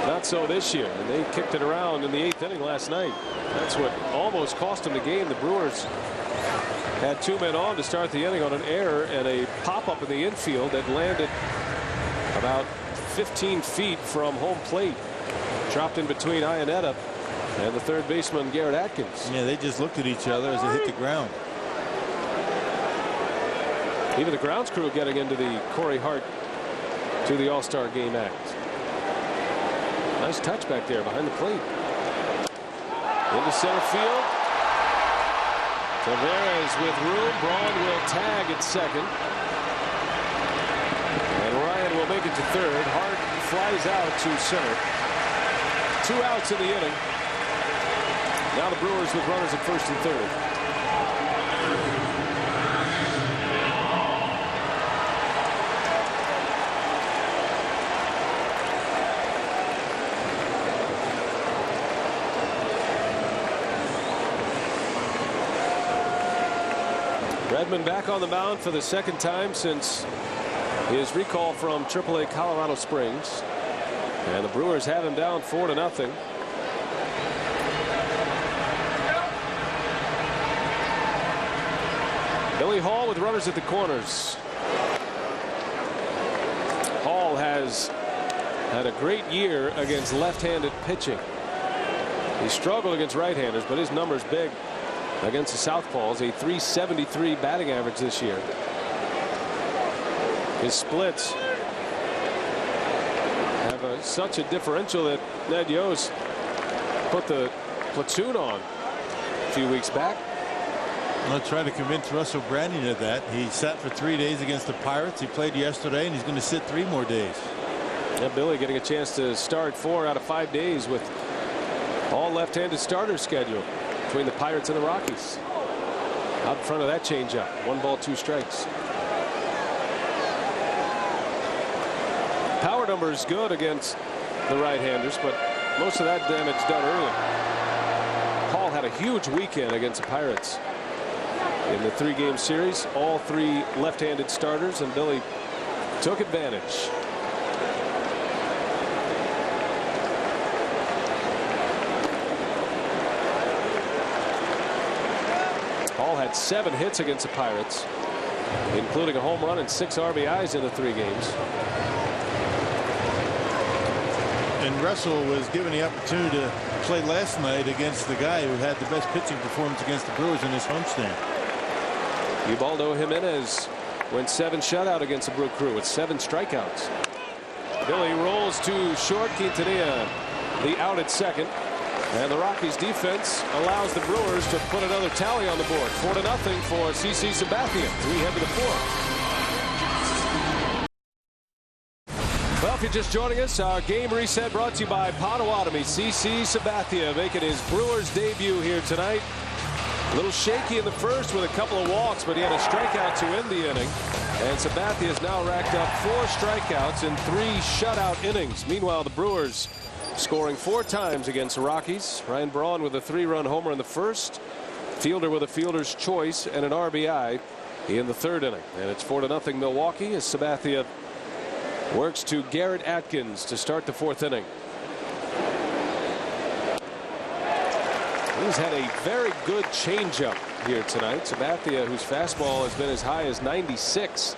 Not so this year, and they kicked it around in the 8th inning last night. That's what almost cost them the game. The Brewers had 2 men on to start the inning on an error and a pop-up in the infield that landed about 15 feet from home plate. Dropped in between Iannetta and the third baseman Garrett Atkins. Yeah, they just looked at each other as they hit the ground. Even the grounds crew getting into the Corey Hart to the All-Star Game act. Nice touch back there behind the plate. Into center field. Tavares with room. Braun will tag at second. And Ryan will make it to third. Hart flies out to center. 2 outs in the inning. Now the Brewers with runners at first and third. Redmond back on the mound for the second time since his recall from AAA Colorado Springs. And the Brewers have him down 4-0. Billy Hall with runners at the corners. Hall has had a great year against left-handed pitching. He struggled against right-handers, but his number's big against the southpaws. A .373 batting average this year. His splits have such a differential that Ned Yost put the platoon on a few weeks back. I'll try to convince Russell Brandon of that. He sat for 3 days against the Pirates. He played yesterday, and he's going to sit 3 more days. Yeah, Billy getting a chance to start 4 out of 5 days with all left-handed starters scheduled between the Pirates and the Rockies. Out in front of that changeup. 1 ball, 2 strikes. Power number is good against the right-handers, but most of that damage done early. Hall had a huge weekend against the Pirates in the 3-game series. All 3 left-handed starters, and Billy took advantage. Hall had 7 hits against the Pirates, including a home run and 6 RBIs in the 3 games. And Russell was given the opportunity to play last night against the guy who had the best pitching performance against the Brewers in his homestand. Ubaldo Jimenez went 7 shutout against the Brew Crew with 7 strikeouts. Billy rolls to short. Quintanilla the out at second. And the Rockies defense allows the Brewers to put another tally on the board. 4-0 for CC Sabathia. 3 head to the 4th. Well, if you're just joining us, our game reset brought to you by Potawatomi. CC Sabathia making his Brewers debut here tonight. A little shaky in the first with a couple of walks, but he had a strikeout to end the inning. And Sabathia has now racked up 4 strikeouts in 3 shutout innings. Meanwhile, the Brewers scoring 4 times against the Rockies. Ryan Braun with a 3-run homer in the first. Fielder with a fielder's choice and an RBI in the 3rd inning. And it's 4-0 Milwaukee as Sabathia works to Garrett Atkins to start the 4th inning. He's had a very good changeup here tonight. Sabathia, whose fastball has been as high as 96,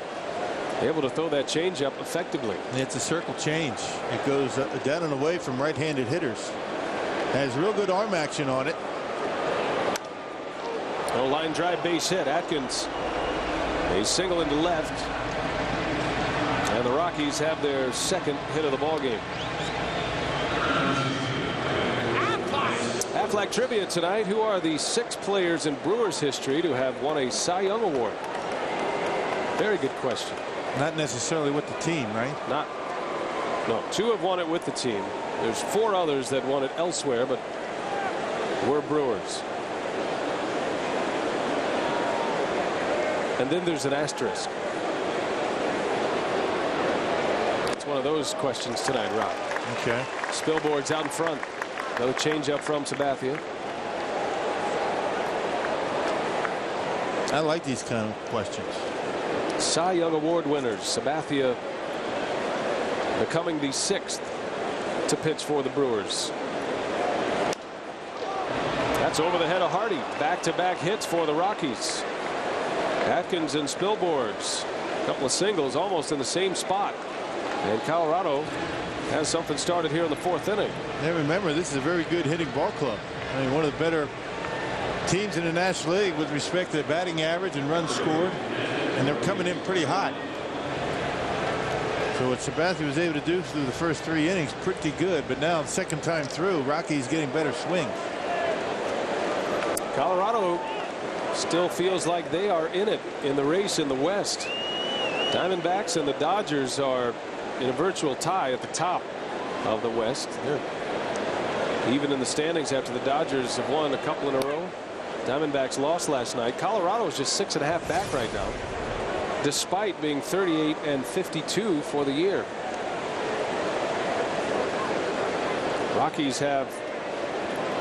able to throw that changeup effectively. It's a circle change. It goes down and away from right-handed hitters. Has real good arm action on it. A line drive base hit. Atkins a single into left. And the Rockies have their 2nd hit of the ball game. Aflac trivia tonight. Who are the 6 players in Brewers history to have won a Cy Young Award? Very good question. Not necessarily with the team, right? No, 2 have won it with the team. There's 4 others that won it elsewhere, but we're Brewers. And then there's an asterisk. It's one of those questions tonight, Rob. Okay. Spilborgh's out in front. Another changeup from Sabathia. I like these kind of questions. Cy Young Award winners. Sabathia becoming the 6th to pitch for the Brewers. That's over the head of Hardy. Back-to-back hits for the Rockies. Atkins and Spilborghs. A couple of singles almost in the same spot. And Colorado has something started here in the 4th inning. And remember, this is a very good hitting ball club. I mean, one of the better teams in the National League with respect to batting average and runs scored. And they're coming in pretty hot. So what Sabathia was able to do through the first 3 innings, pretty good. But now, the second time through, Rockies getting better swing. Colorado still feels like they are in it in the race in the West. Diamondbacks and the Dodgers are in a virtual tie at the top of the West. They're even in the standings after the Dodgers have won a couple in a row. Diamondbacks lost last night. Colorado is just 6.5 back right now, despite being 38-52 for the year. Rockies have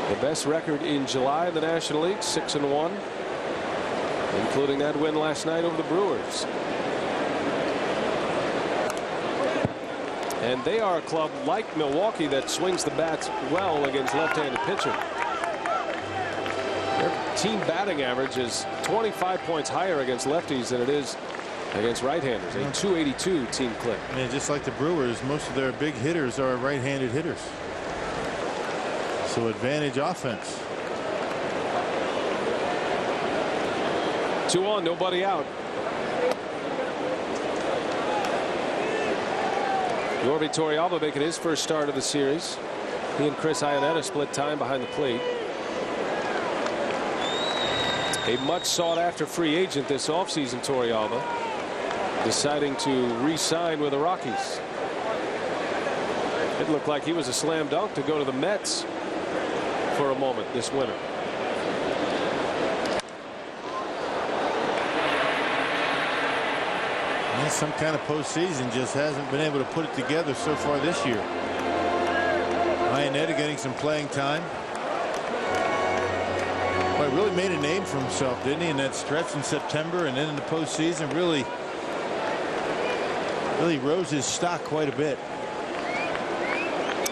the best record in July in the National League, 6-1, including that win last night over the Brewers. And they are a club like Milwaukee that swings the bats well against left-handed pitching. Their team batting average is 25 points higher against lefties than it is against right-handers. A .282 team clip. And just like the Brewers, most of their big hitters are right-handed hitters. So advantage offense. 2 on, nobody out. Yorvi Torrealba making his first start of the series. He and Chris Ionetta split time behind the plate. A much sought after free agent this offseason, Torrealba deciding to re-sign with the Rockies. It looked like he was a slam dunk to go to the Mets for a moment this winter. And some kind of postseason just hasn't been able to put it together so far this year. Ionetta getting some playing time. Well, he really made a name for himself, didn't he, in that stretch in September, and then in the postseason really rose his stock quite a bit.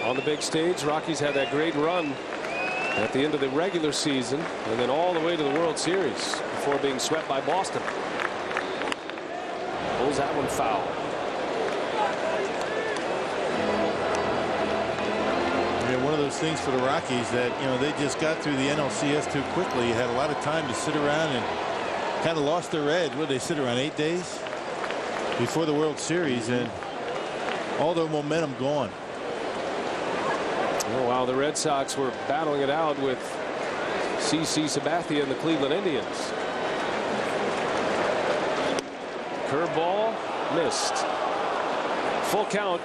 On the big stage, Rockies had that great run at the end of the regular season and then all the way to the World Series before being swept by Boston. Pulls that one foul. Yeah, one of those things for the Rockies that, you know, they just got through the NLCS too quickly. Had a lot of time to sit around and kind of lost their edge. What did they sit around 8 days before the World Series, and all their momentum gone. Oh, while the Red Sox were battling it out with CC Sabathia and the Cleveland Indians. Curveball missed. Full count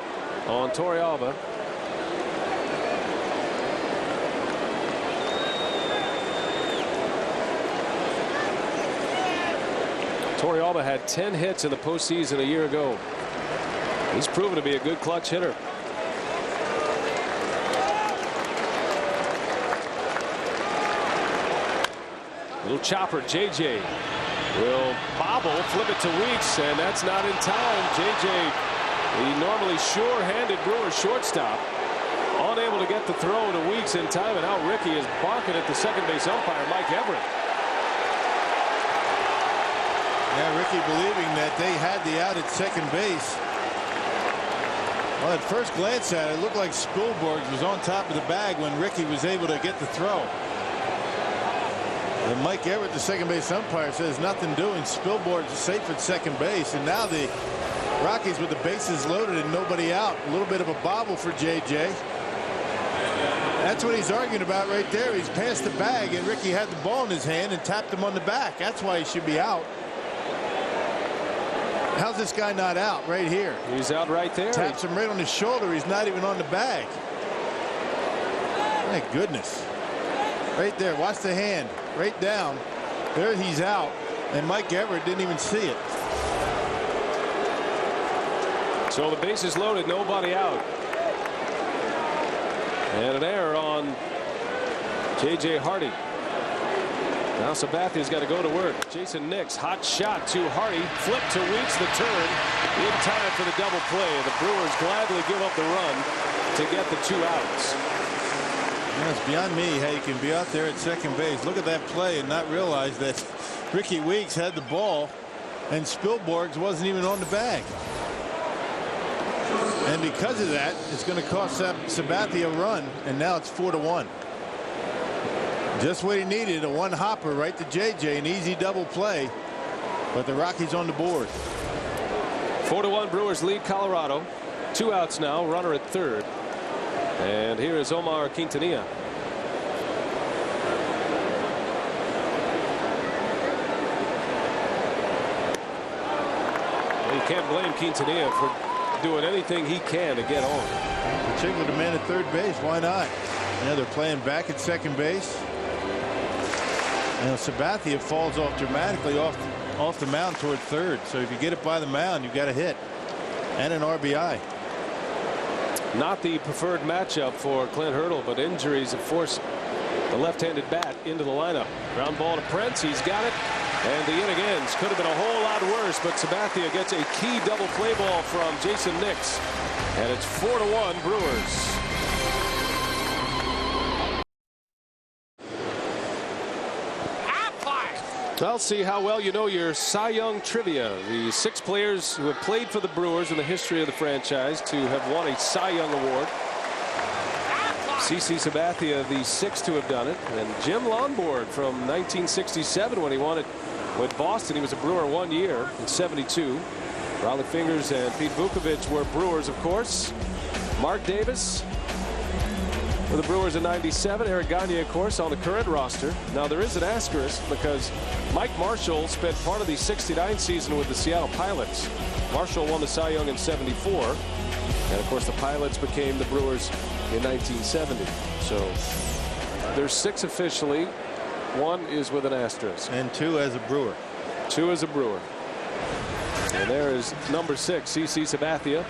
on Torrealba. Torrealba had 10 hits in the postseason a year ago. He's proven to be a good clutch hitter. Little chopper. JJ will bobble, flip it to Weeks, and that's not in time. JJ, the normally sure-handed Brewers shortstop, unable to get the throw to Weeks in time, and now Ricky is barking at the second base umpire, Mike Everett. Yeah, Ricky believing that they had the out at second base. Well, at first glance at it, it looked like Spilborghs was on top of the bag when Ricky was able to get the throw. And Mike Everett, the second base umpire, says nothing doing. Spilborghs is safe at second base. And now the Rockies with the bases loaded and nobody out. A little bit of a bobble for JJ. That's what he's arguing about right there. He's past the bag and Ricky had the ball in his hand and tapped him on the back. That's why he should be out. How's this guy not out right here? He's out right there. Taps him right on his shoulder. He's not even on the bag. My goodness. Right there. Watch the hand. Right down. There he's out. and Mike Everett didn't even see it. So the base is loaded, nobody out. And an error on J.J. Hardy. Now Sabathia's got to go to work. Jason Nix, hot shot to Hardy. Flip to Weeks, the turn. In time for the double play. The Brewers gladly give up the run to get the 2 outs. It's beyond me how you can be out there at second base. Look at that play and not realize that Ricky Weeks had the ball and Spielborgs wasn't even on the bag. And because of that, it's going to cost Sabathia a run, and now it's 4-1. Just what he needed, a one hopper right to JJ, an easy double play, but the Rockies on the board. 4-1 Brewers lead Colorado. 2 outs now, runner at third. And here is Omar Quintanilla. Well, you can't blame Quintanilla for doing anything he can to get on. Particularly the man at third base. Why not? Yeah, they're playing back at second base. You know, Sabathia falls off dramatically off the mound toward third. So if you get it by the mound, you've got a hit and an RBI. Not the preferred matchup for Clint Hurdle, but injuries have forced the left-handed bat into the lineup. Ground ball to Prince. He's got it. And the inning ends. Could have been a whole lot worse, but Sabathia gets a key double play ball from Jason Nix. And it's 4-1 Brewers. I'll see how well you know your Cy Young trivia. The 6 players who have played for the Brewers in the history of the franchise to have won a Cy Young award. CC Sabathia, the 6th to have done it, and Jim Lonborg from 1967 when he won it with Boston. He was a Brewer 1 year in '72. Raleigh Fingers and Pete Vukovich were Brewers, of course. Mark Davis for the Brewers in '97. Eric Gagne, of course, on the current roster. Now there is an asterisk because Mike Marshall spent part of the '69 season with the Seattle Pilots. Marshall won the Cy Young in '74, and of course the Pilots became the Brewers in 1970. So there's 6 officially. 1 is with an asterisk. And 2 as a Brewer. 2 as a Brewer. And there is number 6, CC Sabathia.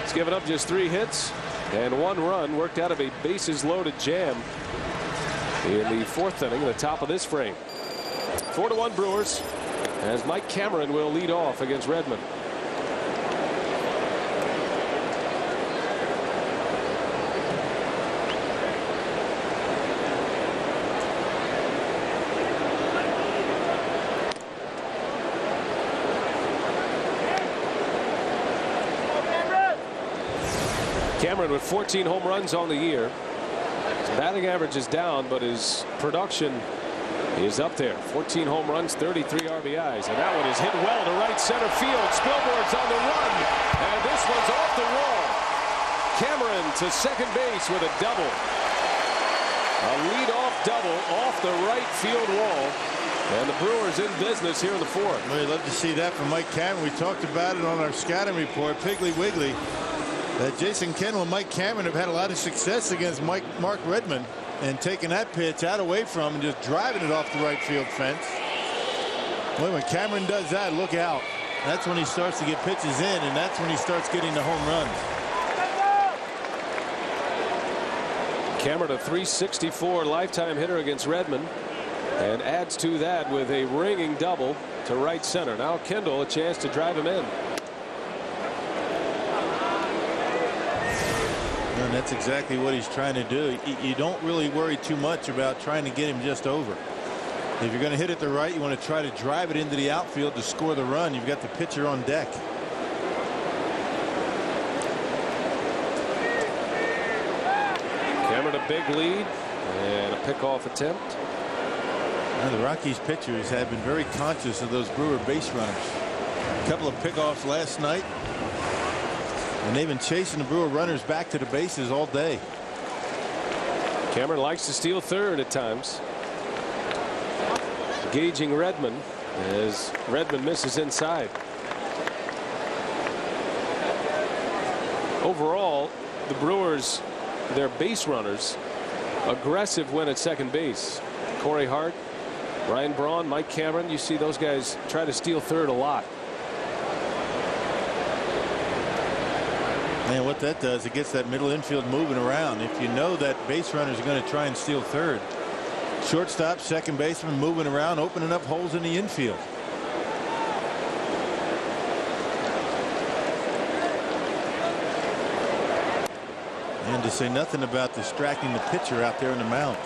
He's given up just 3 hits and 1 run, worked out of a bases loaded jam in the 4th inning, the top of this frame. 4-1 Brewers, as Mike Cameron will lead off against Redmond. Cameron with 14 home runs on the year. His batting average is down, but his production is up there. 14 home runs, 33 RBIs, and that one is hit well to right center field. Spielborg's on the run, and this one's off the wall. Cameron to second base with a double. A leadoff double off the right field wall. And the Brewers in business here in the 4th. Well, you'd love to see that from Mike Cameron. We talked about it on our scouting report, Piggly Wiggly. Jason Kendall and Mike Cameron have had a lot of success against Mark Redmond and taking that pitch out away from and just driving it off the right field fence. Well, when Cameron does that, look out. That's when he starts to get pitches in, and that's when he starts getting the home runs. Cameron, a .364 lifetime hitter against Redmond, and adds to that with a ringing double to right center. Now Kendall a chance to drive him in. And that's exactly what he's trying to do. You don't really worry too much about trying to get him just over. If you're going to hit it the right, you want to try to drive it into the outfield to score the run. You've got the pitcher on deck. Cameron a big lead and a pickoff attempt. Now the Rockies pitchers have been very conscious of those Brewer base runners. A couple of pickoffs last night. And they've been chasing the Brewer runners back to the bases all day. Cameron likes to steal third at times. Gauging Redmond as Redmond misses inside. Overall, the Brewers, their base runners, aggressive when at second base. Corey Hart, Ryan Braun, Mike Cameron, you see those guys try to steal third a lot. And what that does, it gets that middle infield moving around. If you know that base runners are going to try and steal third, shortstop, second baseman moving around, opening up holes in the infield. And to say nothing about distracting the pitcher out there in the mound.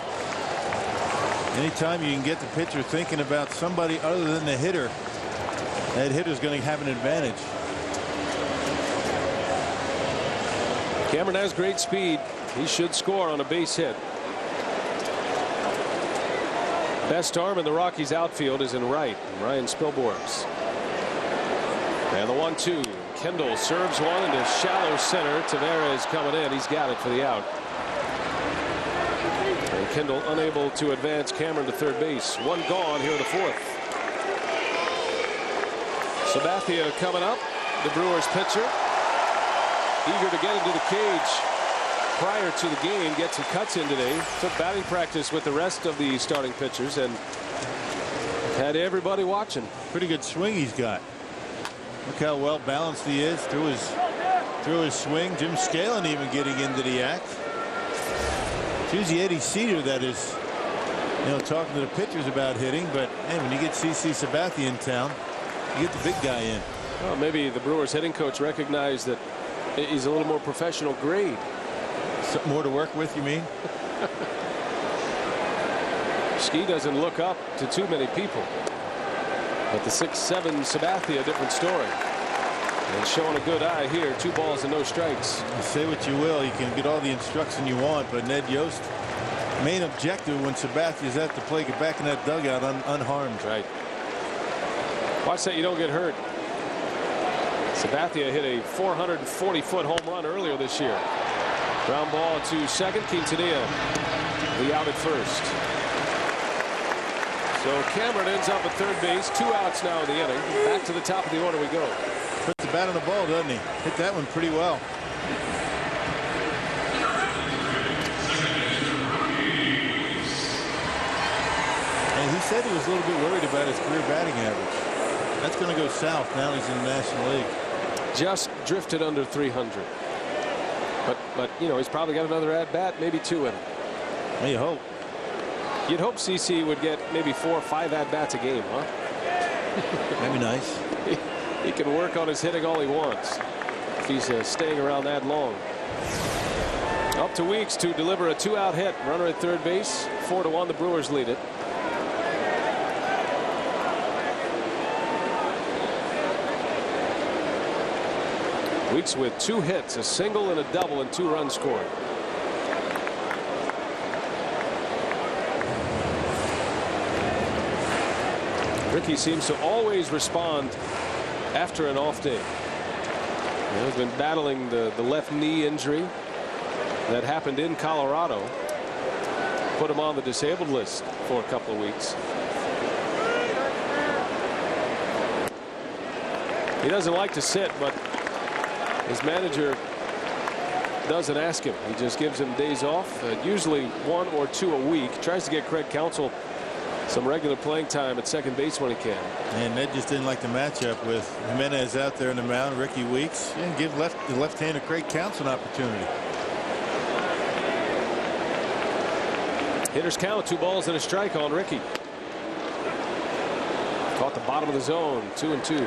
Anytime you can get the pitcher thinking about somebody other than the hitter, that hitter's going to have an advantage. Cameron has great speed. He should score on a base hit. Best arm in the Rockies outfield is in right, Ryan Spilborghs. And the 1-2. Kendall serves one into shallow center. Tavares coming in. He's got it for the out. And Kendall unable to advance Cameron to third base. One gone here in the fourth. Sabathia coming up. The Brewers pitcher. Eager to get into the cage prior to the game. Gets some cuts in today. Took batting practice with the rest of the starting pitchers and had everybody watching. Pretty good swing he's got. Look how well balanced he is through his swing. Jim Scalen even getting into the act. It's usually Eddie Cedar that is, talking to the pitchers about hitting. But man, when you get CC Sabathia in town, you get the big guy in. Well, maybe the Brewers hitting coach recognized that he's a little more professional grade. Something more to work with, you mean? Ski doesn't look up to too many people. But the 6'7" Sabathia, a different story. And showing a good eye here. 2 balls and no strikes. Say what you will, you can get all the instruction you want, but Ned Yost, main objective when Sabathia's at the plate, get back in that dugout unharmed. Right. Watch that you don't get hurt. Sabathia hit a 440-foot home run earlier this year. Ground ball to second. Quintanilla, the out at first. So Cameron ends up at third base. 2 outs now in the inning. Back to the top of the order we go. Puts the bat on the ball, doesn't he? Hit that one pretty well. And he said he was a little bit worried about his career batting average. That's going to go south now he's in the National League. Just drifted under 300. But he's probably got another at bat, maybe 2 in him. Well, you hope. You'd hope CC would get maybe 4 or 5 at bats a game, huh? That'd be nice. He can work on his hitting all he wants if he's staying around that long. Up to Weeks to deliver a 2-out hit. Runner at third base. 4-1. The Brewers lead it. Weeks with 2 hits, a single and a double, and 2 runs scored. Ricky seems to always respond after an off day. He's been battling the left knee injury that happened in Colorado. Put him on the disabled list for a couple of weeks. He doesn't like to sit, but his manager doesn't ask him. He just gives him days off, usually 1 or 2 a week. Tries to get Craig Counsell some regular playing time at second base when he can. And Ned just didn't like the matchup with Jimenez out there in the mound, Ricky Weeks, and give the left-hander Craig Counsell an opportunity. Hitters count, 2 balls and a strike on Ricky. Caught the bottom of the zone, 2-2.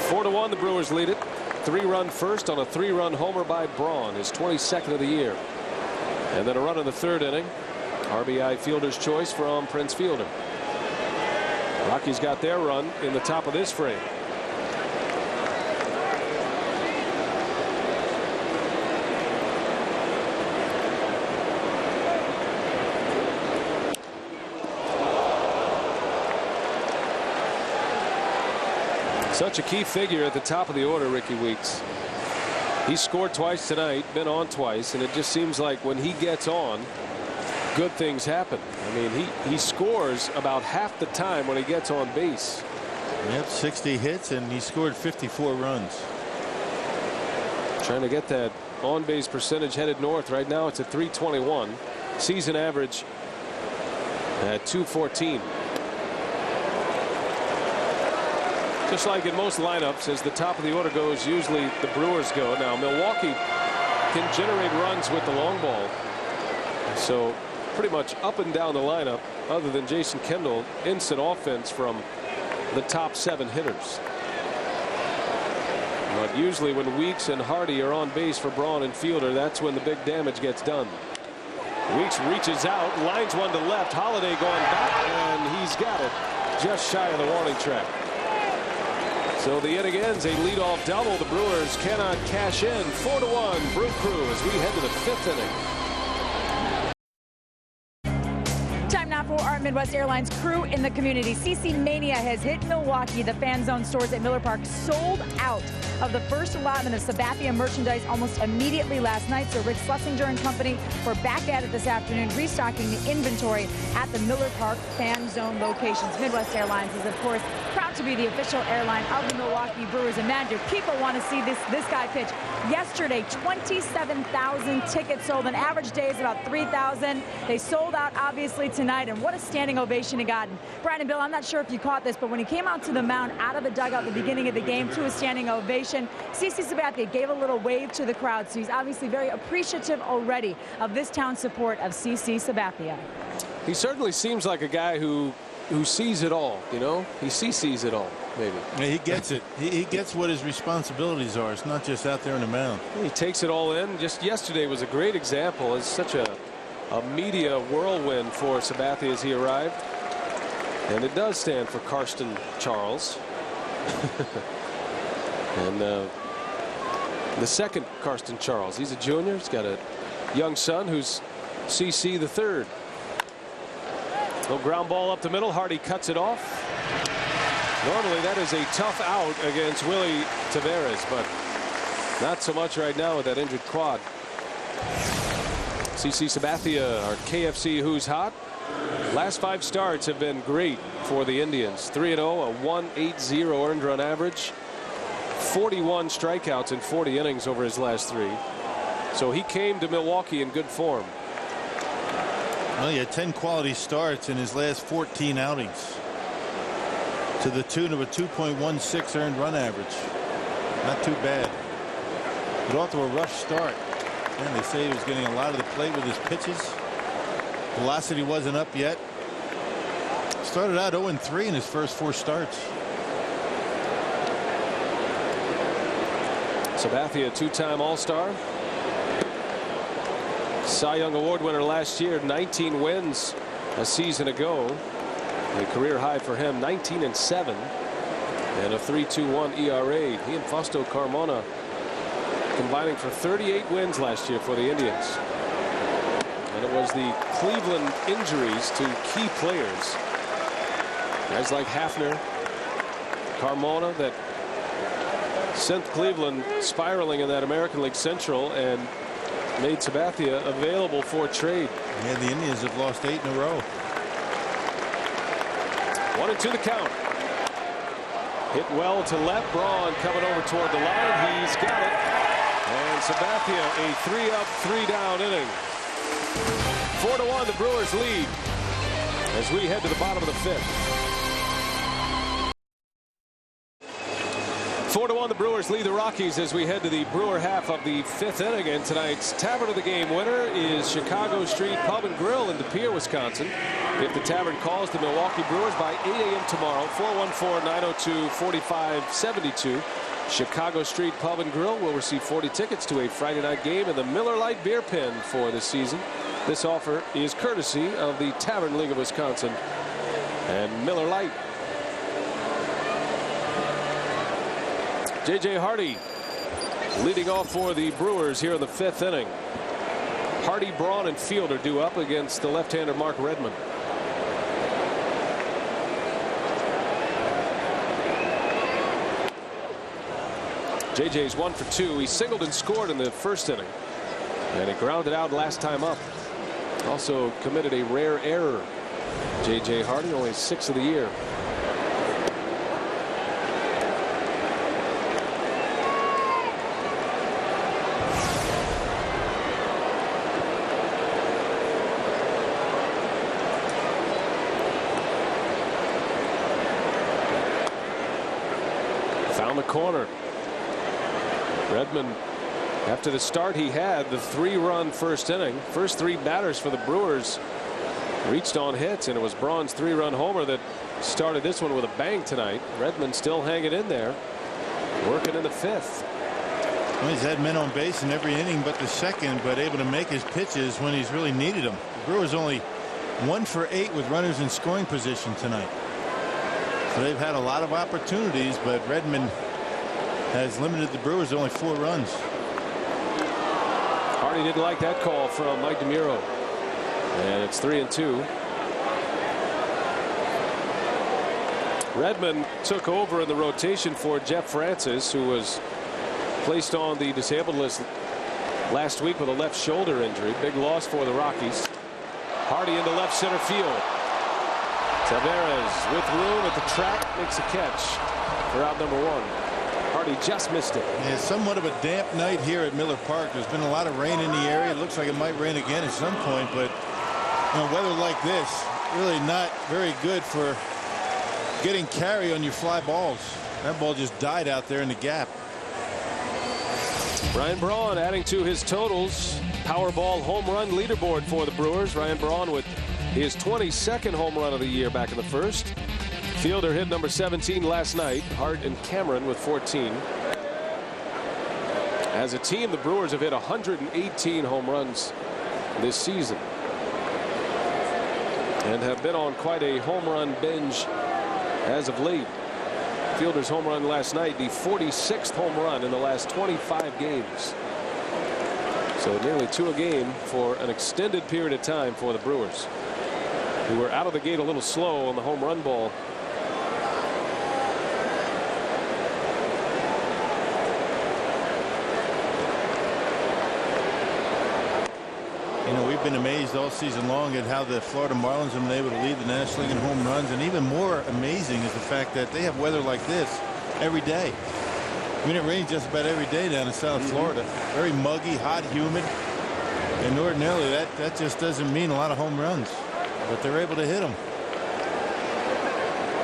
4-1, the Brewers lead it. 3-run first on a 3-run homer by Braun, his 22nd of the year. And then a run in the 3rd inning. RBI fielder's choice from Prince Fielder. Rockies got their run in the top of this frame. Such a key figure at the top of the order, Ricky Weeks. He scored twice tonight, been on twice, and it just seems like when he gets on, good things happen. I mean, he scores about half the time when he gets on base. Yep, 60 hits, and he scored 54 runs. Trying to get that on base percentage headed north. Right now it's at 321. season average at .214. Just like in most lineups, as the top of the order goes, usually the Brewers go. Now Milwaukee can generate runs with the long ball, so pretty much up and down the lineup, other than Jason Kendall, instant offense from the top 7 hitters. But usually when Weeks and Hardy are on base for Braun and Fielder, that's when the big damage gets done. Weeks reaches out, lines one to left. Holiday going back, and he's got it just shy of the warning track. So the inning ends a leadoff double. The Brewers cannot cash in. 4-1 Brew Crew as we head to the 5th inning. Time now for our Midwest Airlines crew in the community. CC Mania has hit Milwaukee. The Fan Zone stores at Miller Park sold out of the first allotment of Sabathia merchandise almost immediately last night. So Rick Schlesinger and company were back at it this afternoon, restocking the inventory at the Miller Park Fan Zone locations. Midwest Airlines is, of course, proud to be the official airline of the Milwaukee Brewers. And man, do people want to see this guy pitch. Yesterday, 27,000 tickets sold. An average day is about 3,000. They sold out, obviously, tonight. And what a standing ovation he got. And Brian and Bill, I'm not sure if you caught this, but when he came out to the mound, out of the dugout at the beginning of the game, to a standing ovation, CC Sabathia gave a little wave to the crowd. So he's obviously very appreciative already of this town's support of CC Sabathia. He certainly seems like a guy who sees it all, you know? He sees it all, maybe. Yeah, he gets it. He gets what his responsibilities are. It's not just out there on the mound. He takes it all in. Just yesterday was a great example. It's such a media whirlwind for Sabathia as he arrived. And it does stand for Karsten Charles. And the second Karsten Charles. He's a junior. He's got a young son who's CC the third. Little ground ball up the middle. Hardy cuts it off. Normally that is a tough out against Willie Taveras, but not so much right now with that injured quad. CC Sabathia, our KFC Who's Hot. Last 5 starts have been great for the Indians. 3-0, a 1.80 earned run average. 41 strikeouts in 40 innings over his last 3. So he came to Milwaukee in good form. Well, he had 10 quality starts in his last 14 outings, to the tune of a 2.16 earned run average. Not too bad. But off to a rough start. And they say he was getting a lot of the plate with his pitches. Velocity wasn't up yet. Started out 0-3 in his first 4 starts. Sabathia, 2-time All-Star. Cy Young Award winner last year, 19 wins a season ago. A career high for him, 19-7 and a 3.21 ERA. He and Fausto Carmona combining for 38 wins last year for the Indians. And it was the Cleveland injuries to key players, guys like Hafner, Carmona, that sent Cleveland spiraling in that American League Central and made Sabathia available for trade. Yeah, the Indians have lost 8 in a row. 1-2 the count. Hit well to left. Braun coming over toward the line. He's got it. And Sabathia, a 3-up, 3-down inning. 4-1 the Brewers lead as we head to the bottom of the 5th. 4-1 the Brewers lead the Rockies as we head to the Brewer half of the 5th inning. And tonight's Tavern of the Game winner is Chicago Street Pub and Grill in De Pere, Wisconsin. If the Tavern calls the Milwaukee Brewers by 8 a.m. tomorrow, 414-902-4572. Chicago Street Pub and Grill will receive 40 tickets to a Friday night game in the Miller Lite Beer Pen for this season. This offer is courtesy of the Tavern League of Wisconsin and Miller Lite. J.J. Hardy leading off for the Brewers here in the 5th inning. Hardy, Braun, and Fielder due up against the left-hander Mark Redmond. J.J.'s 1 for 2. He singled and scored in the first inning, and he grounded out last time up. Also committed a rare error. J.J. Hardy, only 6th of the year. corner. Redmond, after the start he had, the 3-run first inning, first 3 batters for the Brewers reached on hits, and it was Braun's 3-run homer that started this one with a bang tonight. Redmond still hanging in there, working in the 5th. Well, he's had men on base in every inning but the second, but able to make his pitches when he's really needed them. The Brewers only 1 for 8 with runners in scoring position tonight. So they've had a lot of opportunities, but Redmond has limited the Brewers to only 4 runs. Hardy didn't like that call from Mike DeMuro. And it's 3-2. Redmond took over in the rotation for Jeff Francis, who was placed on the disabled list last week with a left shoulder injury. Big loss for the Rockies. Hardy into left center field. Taveras with room at the track makes a catch for out number 1. Hardy just missed it. It's somewhat of a damp night here at Miller Park. There's been a lot of rain in the area. It looks like it might rain again at some point, but weather like this really not very good for getting carry on your fly balls. That ball just died out there in the gap. Ryan Braun adding to his totals. Powerball home run leaderboard for the Brewers. Ryan Braun with his 22nd home run of the year back in the 1st. Fielder hit number 17 last night. Hart and Cameron with 14. As a team, the Brewers have hit 118 home runs this season and have been on quite a home run binge as of late. Fielder's home run last night, the 46th home run in the last 25 games. So nearly 2 a game for an extended period of time for the Brewers, who were out of the gate a little slow on the home run ball. We've been amazed all season long at how the Florida Marlins have been able to lead the National League in home runs, and even more amazing is the fact that they have weather like this every day. I mean, it rains just about every day down in South Florida. Very muggy, hot, humid, and ordinarily that just doesn't mean a lot of home runs, but they're able to hit them.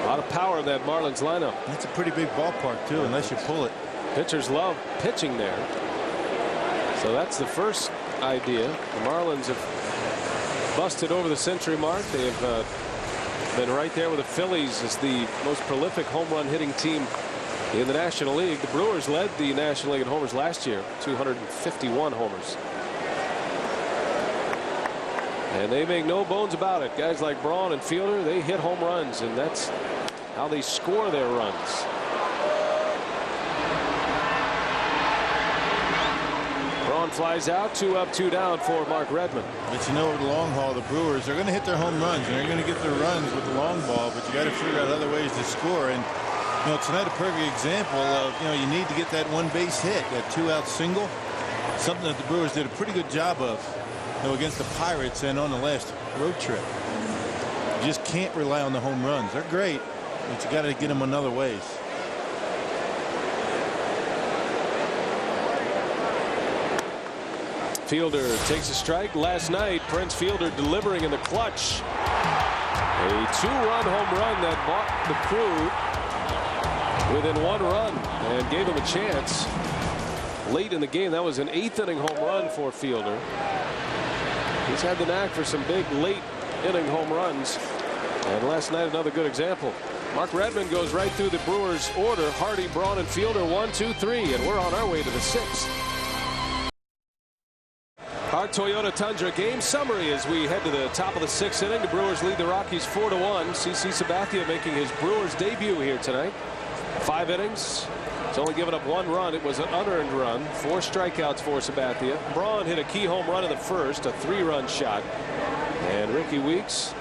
A lot of power in that Marlins lineup. That's a pretty big ballpark too, unless you pull it. Pitchers love pitching there. So that's the first idea. The Marlins have busted over the century mark. They have been right there with the Phillies as the most prolific home run hitting team in the National League. The Brewers led the National League in homers last year, 251 homers. And they make no bones about it. Guys like Braun and Fielder, they hit home runs, and that's how they score their runs. Braun flies out, 2 up, 2 down for Mark Redmond. But over the long haul, the Brewers are going to hit their home runs, and they're going to get their runs with the long ball, but you got to figure out other ways to score. And tonight a perfect example of you need to get that 1 base hit, that 2-out single, something that the Brewers did a pretty good job of against the Pirates and on the last road trip. You just can't rely on the home runs. They're great, but you got to get them in other ways. Fielder takes a strike last night. Prince Fielder delivering in the clutch. A 2-run home run that bought the Crew within 1 run and gave him a chance late in the game. That was an 8th inning home run for Fielder. He's had the knack for some big late inning home runs, and last night another good example. Mark Redmond goes right through the Brewers order. Hardy, Braun, and Fielder 1, 2, 3, and we're on our way to the 6th. Our Toyota Tundra game summary as we head to the top of the 6th inning. The Brewers lead the Rockies 4-1. CC Sabathia making his Brewers debut here tonight. 5 innings. He's only given up 1 run. It was an unearned run. 4 strikeouts for Sabathia. Braun hit a key home run in the 1st, a 3-run shot. And Ricky Weeks,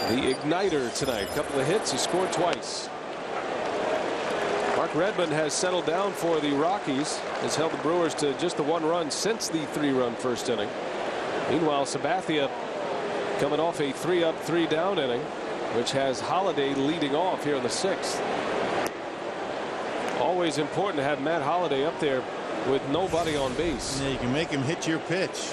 the igniter tonight. Couple of hits. He scored twice. Mark Redmond has settled down for the Rockies, has held the Brewers to just the 1 run since the 3-run first inning. Meanwhile, Sabathia coming off a 3-up, 3-down inning, which has Holliday leading off here in the 6th. Always important to have Matt Holliday up there with nobody on base. Yeah, you can make him hit your pitch.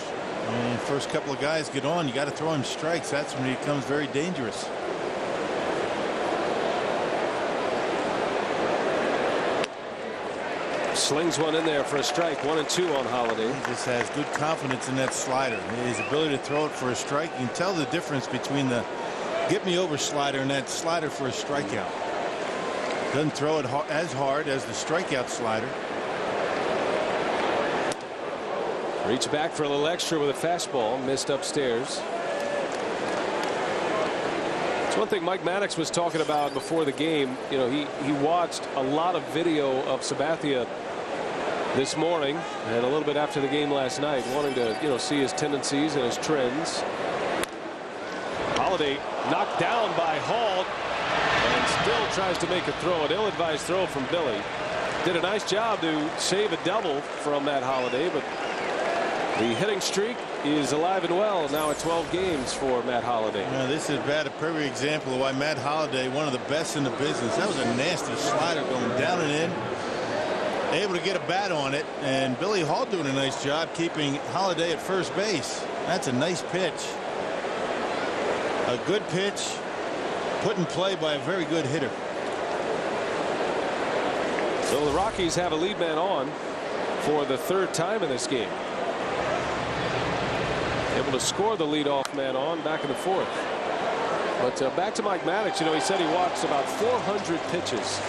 And first couple of guys get on, you got to throw him strikes. That's when he becomes very dangerous. Slings one in there for a strike. 1-2 on Holiday. He just has good confidence in that slider. His ability to throw it for a strike. You can tell the difference between the get me over slider and that slider for a strikeout. Doesn't throw it as hard as the strikeout slider. Reach back for a little extra with a fastball. Missed upstairs. It's one thing Mike Maddox was talking about before the game. You know, he watched a lot of video of Sabathia this morning and a little bit after the game last night, wanting to see his tendencies and his trends. Holiday knocked down by Hall and still tries to make a throw. An ill-advised throw from Billy. Did a nice job to save a double from Matt Holiday, but the hitting streak is alive and well now at 12 games for Matt Holiday. Now, this is a perfect example of why Matt Holiday, one of the best in the business. That was a nasty slider going down and in. Able to get a bat on it, and Billy Hall doing a nice job keeping Holiday at first base. That's a nice pitch. A good pitch put in play by a very good hitter. So the Rockies have a lead man on for the third time in this game. Able to score the leadoff man on back in the fourth. But back to Mike Maddox. He said he watched about 400 pitches.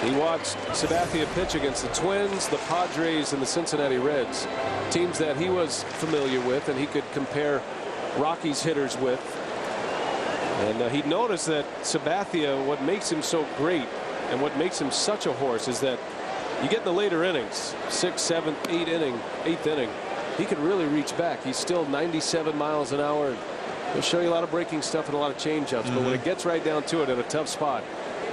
He watched Sabathia pitch against the Twins, the Padres, and the Cincinnati Reds, teams that he was familiar with and he could compare Rockies hitters with. And he noticed that Sabathia, what makes him so great and what makes him such a horse is that you get in the later innings, 6th, 7th, 8th inning, he can really reach back. He's still 97 miles an hour. He'll show you a lot of breaking stuff and a lot of change-ups, but when it gets right down to it in a tough spot,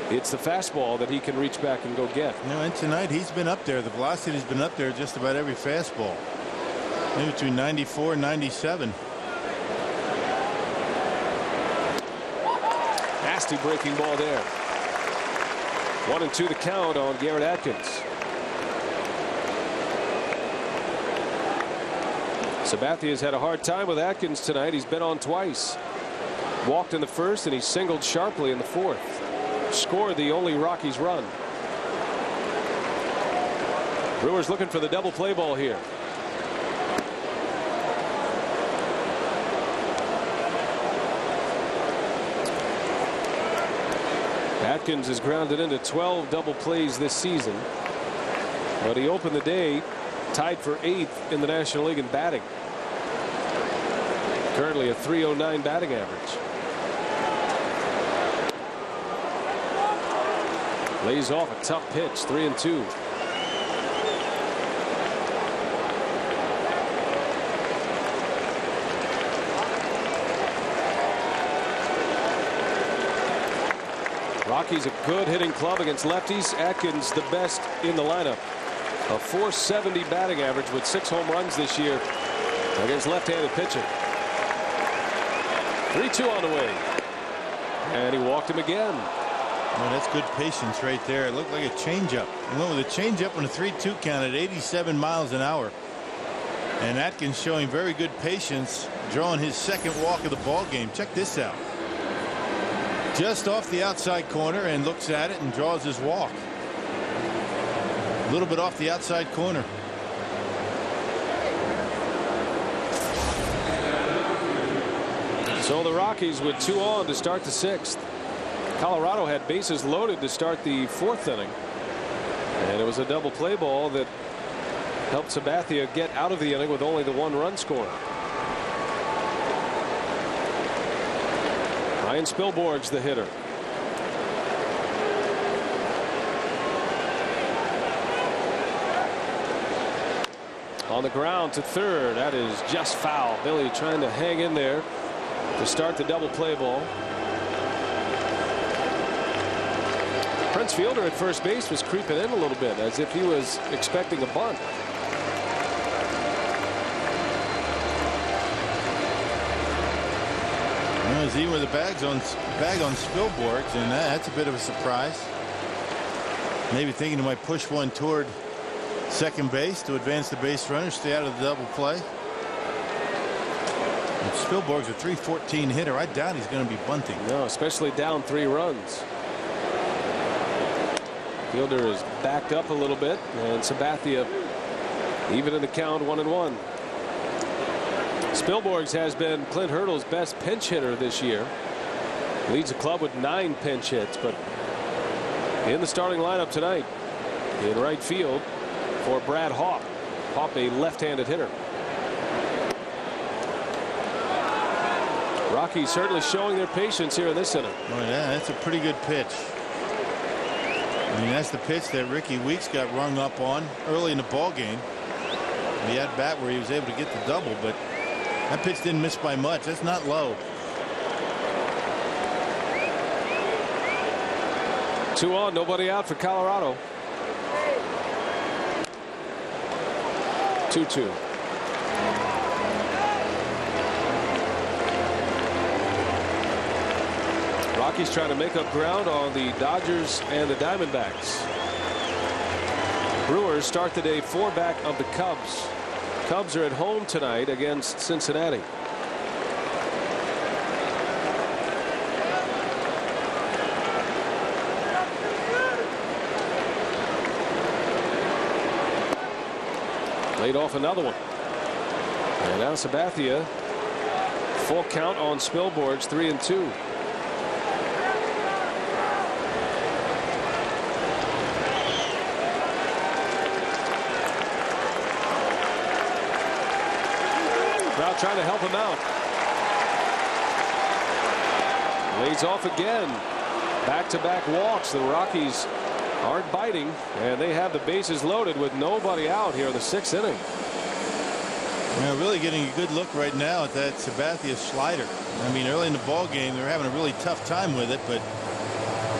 it's the fastball that he can reach back and go get. And tonight he's been up there. The velocity's been up there just about every fastball. Maybe between 94 and 97. Nasty breaking ball there. 1-2 the count on Garrett Atkins. Sabathia's had a hard time with Atkins tonight. He's been on twice. Walked in the first and he singled sharply in the fourth. Scored the only Rockies run. Brewers looking for the double play ball here. Atkins has grounded into 12 double plays this season, but he opened the day tied for 8th in the National League in batting. Currently a .309 batting average. Lays off a tough pitch. 3-2. Rockies a good hitting club against lefties. Atkins the best in the lineup. A .470 batting average with 6 home runs this year against left-handed pitching. 3-2 on the way. And he walked him again. Well, that's good patience right there. It looked like a changeup. He went with a changeup on a 3-2 count at 87 miles an hour. And Atkins showing very good patience, drawing his second walk of the ball game. Check this out. Just off the outside corner and looks at it and draws his walk. A little bit off the outside corner. So the Rockies with 2 on to start the 6th. Colorado had bases loaded to start the 4th inning. And it was a double play ball that helped Sabathia get out of the inning with only the 1 run score. Ryan Spilborgh's the hitter. On the ground to third. That is just foul. Billy trying to hang in there to start the double play ball. Prince Fielder at first base was creeping in a little bit as if he was expecting a bunt. Well, even with the bag on Spilborgh's, and that's a bit of a surprise. Maybe thinking he might push one toward second base to advance the base runner, stay out of the double play. If Spilborgh's a .314 hitter, I doubt he's going to be bunting. No, especially down 3 runs. Fielder is backed up a little bit, and Sabathia even in the count, 1-1. Spilborghs has been Clint Hurdle's best pinch hitter this year. Leads the club with 9 pinch hits, but in the starting lineup tonight in right field for Brad Hawpe. Hawpe, a left-handed hitter. Rockies certainly showing their patience here in this inning. Oh, yeah, that's a pretty good pitch. I mean, that's the pitch that Ricky Weeks got rung up on early in the ball game. He had bat where he was able to get the double, but that pitch didn't miss by much. That's not low. 2 on, nobody out for Colorado. 2-2. Rockies trying to make up ground on the Dodgers and the Diamondbacks. Brewers start the day 4 back of the Cubs. Cubs are at home tonight against Cincinnati. Laid off another one. And now Sabathia. Full count on Spilborghs, 3-2. Now trying to help him out. Lays off again. Back-to-back walks. The Rockies aren't biting, and they have the bases loaded with nobody out here in the 6th inning. Yeah, really getting a good look right now at that Sabathia slider. I mean, early in the ball game, they're having a really tough time with it, but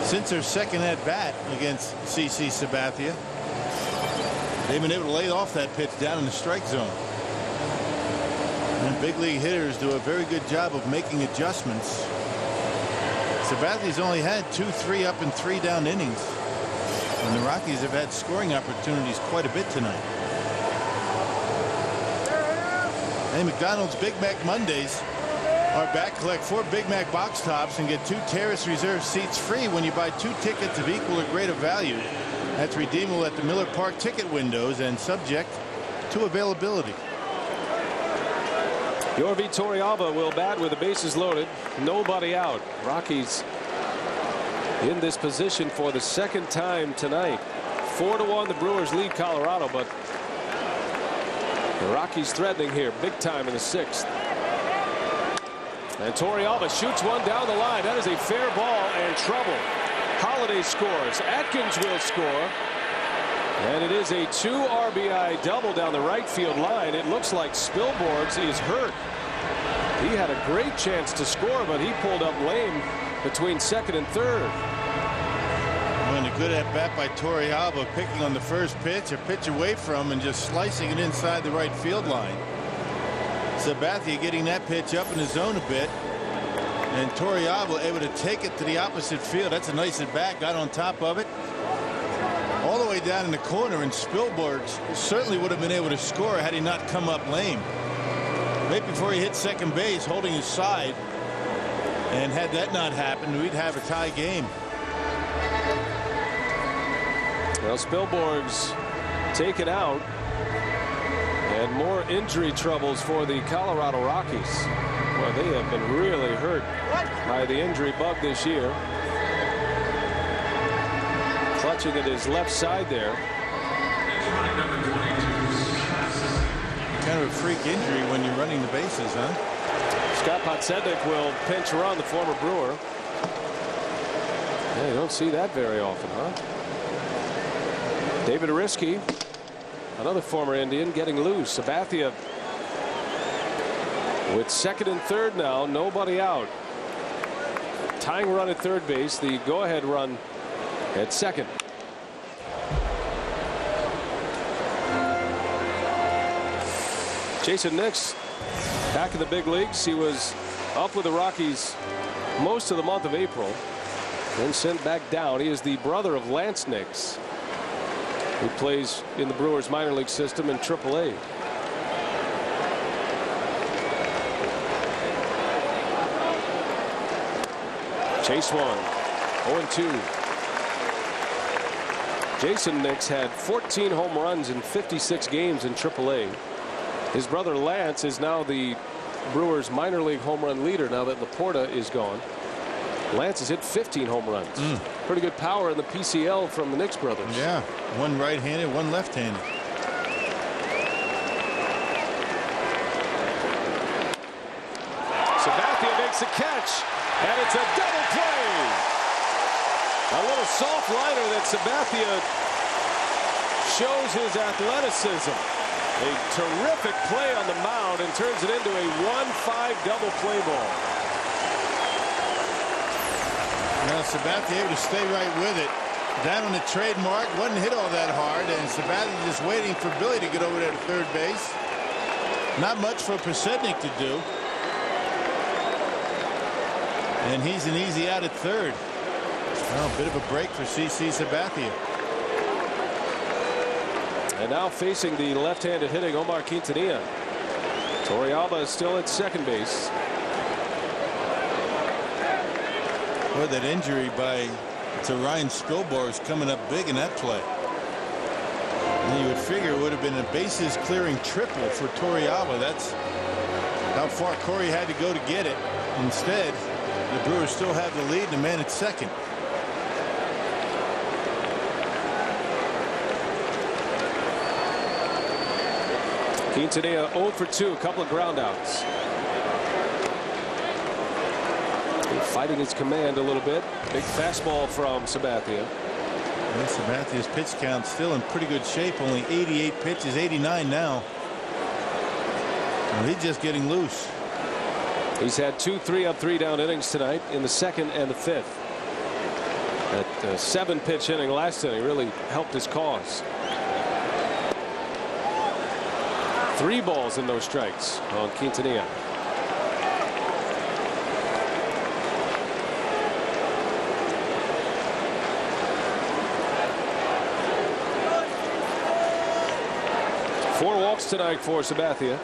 since their second at bat against CC Sabathia, they've been able to lay off that pitch down in the strike zone. And big league hitters do a very good job of making adjustments. Sabathia's only had 2 3-up and 3 down innings, and the Rockies have had scoring opportunities quite a bit tonight. Hey, McDonald's Big Mac Mondays are back. Collect 4 Big Mac box tops and get 2 Terrace Reserve seats free when you buy 2 tickets of equal or greater value. That's redeemable at the Miller Park ticket windows and subject to availability. Yorvi Torrealba will bat with the bases loaded, nobody out. Rockies in this position for the 2nd time tonight. 4-1 the Brewers lead Colorado, but the Rockies threatening here big time in the 6th. And Torrealba shoots one down the line. That is a fair ball and trouble. Holiday scores. Atkins will score. And it is a 2 RBI double down the right field line. It looks like Spilborghs is hurt. He had a great chance to score, but he pulled up lame between 2nd and 3rd. And a good at bat by Torrealba, picking on the first pitch, a pitch away from, and just slicing it inside the right field line. Sabathia getting that pitch up in the zone a bit, and Torrealba able to take it to the opposite field. That's a nice at bat. Got on top of it, all the way down in the corner, and Spilborghs certainly would have been able to score had he not come up lame. Right before he hit second base, holding his side, and had that not happened, we'd have a tie game. Well, Spilborghs taken out, and more injury troubles for the Colorado Rockies. Well, they have been really hurt by the injury bug this year. Clutching at his left side there. Kind of a freak injury when you're running the bases, huh? Scott Podsednik will pinch run, the former Brewer. Yeah, you don't see that very often, huh? David Ariski, another former Indian, getting loose. Sabathia with 2nd and 3rd now, nobody out. Tying run at 3rd base, the go-ahead run at 2nd. Jason Nix back in the big leagues. He was up with the Rockies most of the month of April, then sent back down. He is the brother of Lance Nix, who plays in the Brewers minor league system in AAA. Chase one. 0-2. Jason Nix had 14 home runs in 56 games in AAA. His brother Lance is now the Brewers minor league home run leader now that Laporta is gone. Lance has hit 15 home runs. Pretty good power in the PCL from the Nix brothers. Yeah, one right-handed, one left-handed. Sabathia makes a catch, and it's a double play. A little soft liner that Sabathia shows his athleticism. A terrific play on the mound and turns it into a 1-5 double play ball. Now Sabathia able to stay right with it. Down on the trademark, wasn't hit all that hard, and Sabathia just waiting for Billy to get over there to third base. Not much for Pasednik to do. And he's an easy out at third. Well, a bit of a break for CC Sabathia. And now facing the left-handed hitting Omar Quintanilla. Torrealba is still at second base. Boy, that injury to Ryan Spilborghs is coming up big in that play. And you would figure it would have been a bases clearing triple for Torrealba. That's how far Corey had to go to get it. Instead, the Brewers still have the lead and the man at second. Quintanilla 0 for 2, a couple of ground outs. Fighting his command a little bit. Big fastball from Sabathia. Well, Sabathia's pitch count still in pretty good shape. Only 88 pitches, 89 now. Well, he's just getting loose. He's had 2 3-up 3-down innings tonight in the second and the fifth. That 7-pitch inning last inning really helped his cause. 3 balls and no strikes on Quintanilla. Four walks tonight for Sabathia.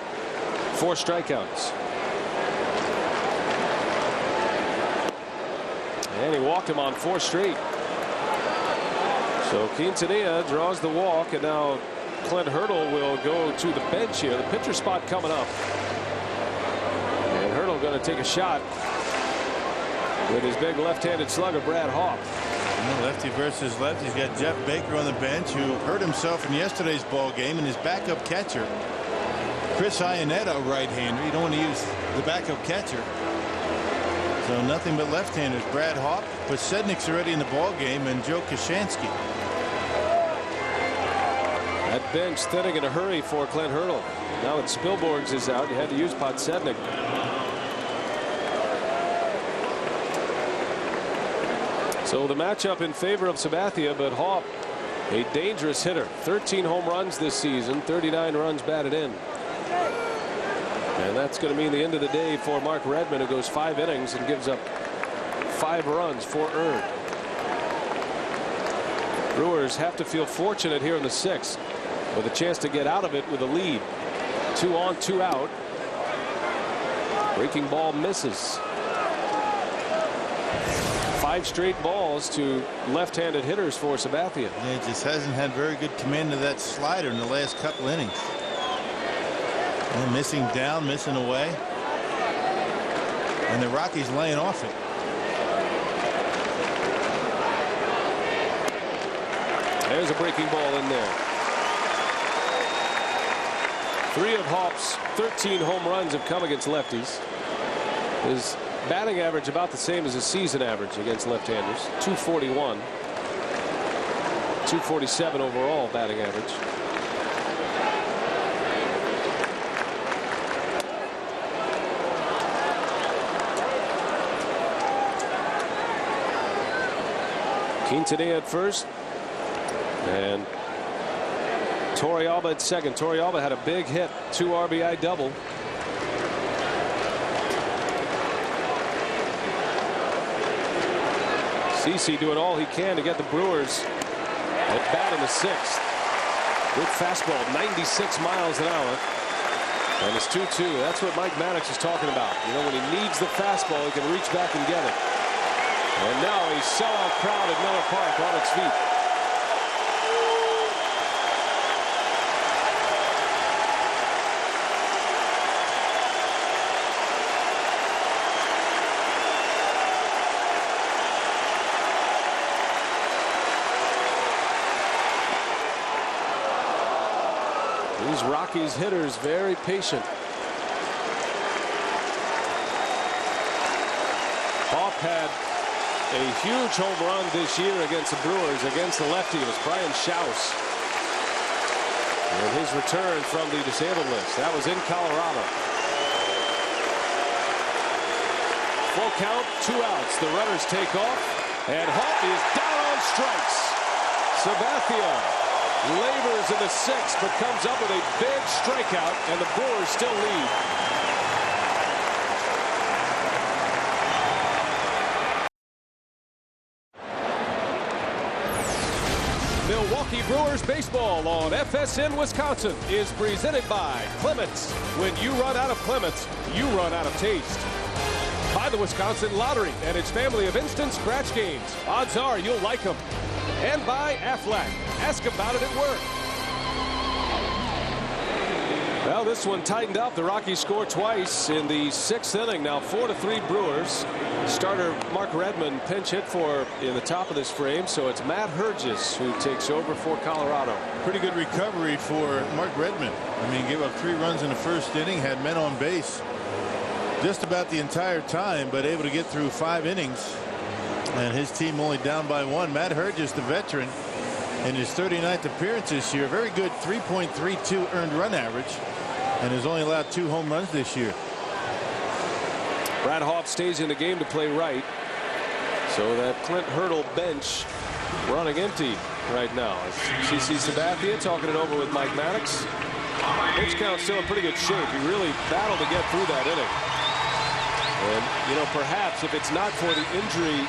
4 strikeouts. And he walked him on 4 straight. So Quintanilla draws the walk, and now Clint Hurdle will go to the bench here. The pitcher spot coming up. And Hurdle going to take a shot with his big left-handed slugger, Brad Hawk. Lefty versus lefty. He's got Jeff Baker on the bench, who hurt himself in yesterday's ball game, and his backup catcher, Chris Iannetta, right-hander. You don't want to use the backup catcher. So nothing but left-handers. Brad Hawk, Pasednik's already in the ball game, and Joe Kashansky. That bench thinning in a hurry for Clint Hurdle. Now that Spilborghs is out, you had to use Podsednik. So the matchup in favor of Sabathia, but Hawk, a dangerous hitter. 13 home runs this season, 39 runs batted in. And that's going to mean the end of the day for Mark Redmond, who goes 5 innings and gives up 5 runs, 4 earned. Brewers have to feel fortunate here in the 6th with a chance to get out of it with a lead. 2 on, 2 out. Breaking ball misses. 5 straight balls to left-handed hitters for Sabathia. Yeah, he just hasn't had very good command of that slider in the last couple innings. And missing down, missing away. And the Rockies laying off it. There's a breaking ball in there. 3 of Hawk's 13 home runs have come against lefties. His batting average about the same as his season average against left-handers. 241. 247 overall batting average. Quintanilla at first. And Torrealba at second. Torrealba had a big hit, 2 RBI double. CC doing all he can to get the Brewers at bat in the 6th. Good fastball, 96 miles an hour. And it's 2-2. That's what Mike Maddox is talking about. You know, when he needs the fastball, he can reach back and get it. And now a sellout crowd at Miller Park on its feet. These Rockies hitters very patient. Hoff had a huge home run this year against the Brewers against the lefty. It was Brian Schaus. And his return from the disabled list. That was in Colorado. Full count, 2 outs. The runners take off, and Hoff is down on strikes. Sabathia labors in the 6th, but comes up with a big strikeout, and the Brewers still lead. Milwaukee Brewers baseball on FSN Wisconsin is presented by Clements. When you run out of Clements, you run out of taste. By the Wisconsin Lottery and its family of instant scratch games. Odds are you'll like them. And by Aflac. Ask about it at work. Well, this one tightened up. The Rockies score twice in the 6th inning. Now 4-3 Brewers. Starter Mark Redmond pinch hit for in the top of this frame. So it's Matt Hergis who takes over for Colorado. Pretty good recovery for Mark Redmond. I mean, gave up 3 runs in the 1st inning, had men on base just about the entire time, but able to get through 5 innings. And his team only down by 1. Matt Hergis, the veteran, in his 39th appearance this year. Very good 3.32 earned run average, and has only allowed 2 home runs this year. Brad Hoff stays in the game to play right. So that Clint Hurdle bench running empty right now. CC Sabathia talking it over with Mike Maddox. Pitch count still in pretty good shape. He really battled to get through that inning. And, you know, perhaps if it's not for the injury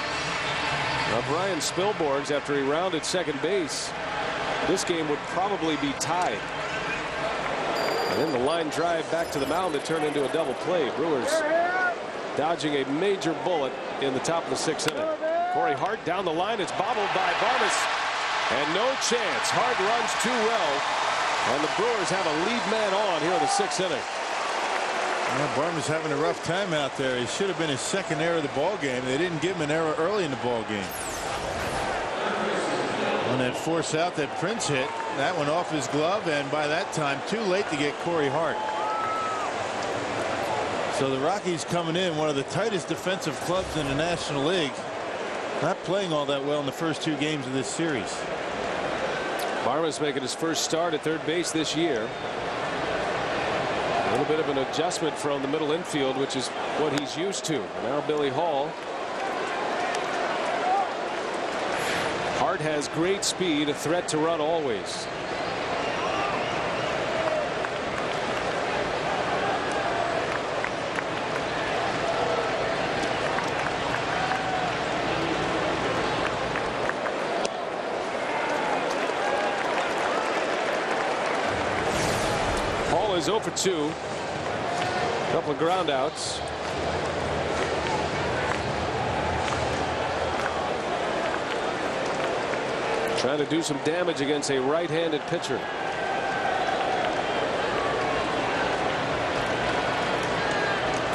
of Ryan Spilborghs after he rounded second base, this game would probably be tied. And then the line drive back to the mound that turned into a double play. Brewers dodging a major bullet in the top of the 6th inning. Corey Hart down the line. It's bobbled by Barmes. And no chance. Hart runs too well. And the Brewers have a lead man on here in the 6th inning. Well, Barmes having a rough time out there. He should have been his 2nd error of the ball game. They didn't give him an error early in the ball game. On that force out that Prince hit, that one off his glove, and by that time too late to get Corey Hart. So the Rockies coming in, one of the tightest defensive clubs in the National League, not playing all that well in the first 2 games of this series. Barmes making his first start at third base this year. A little bit of an adjustment from the middle infield, which is what he's used to. Now Billy Hall. Hart has great speed, a threat to run always. Hall is 0 for 2. Couple of ground outs. Trying to do some damage against a right-handed pitcher.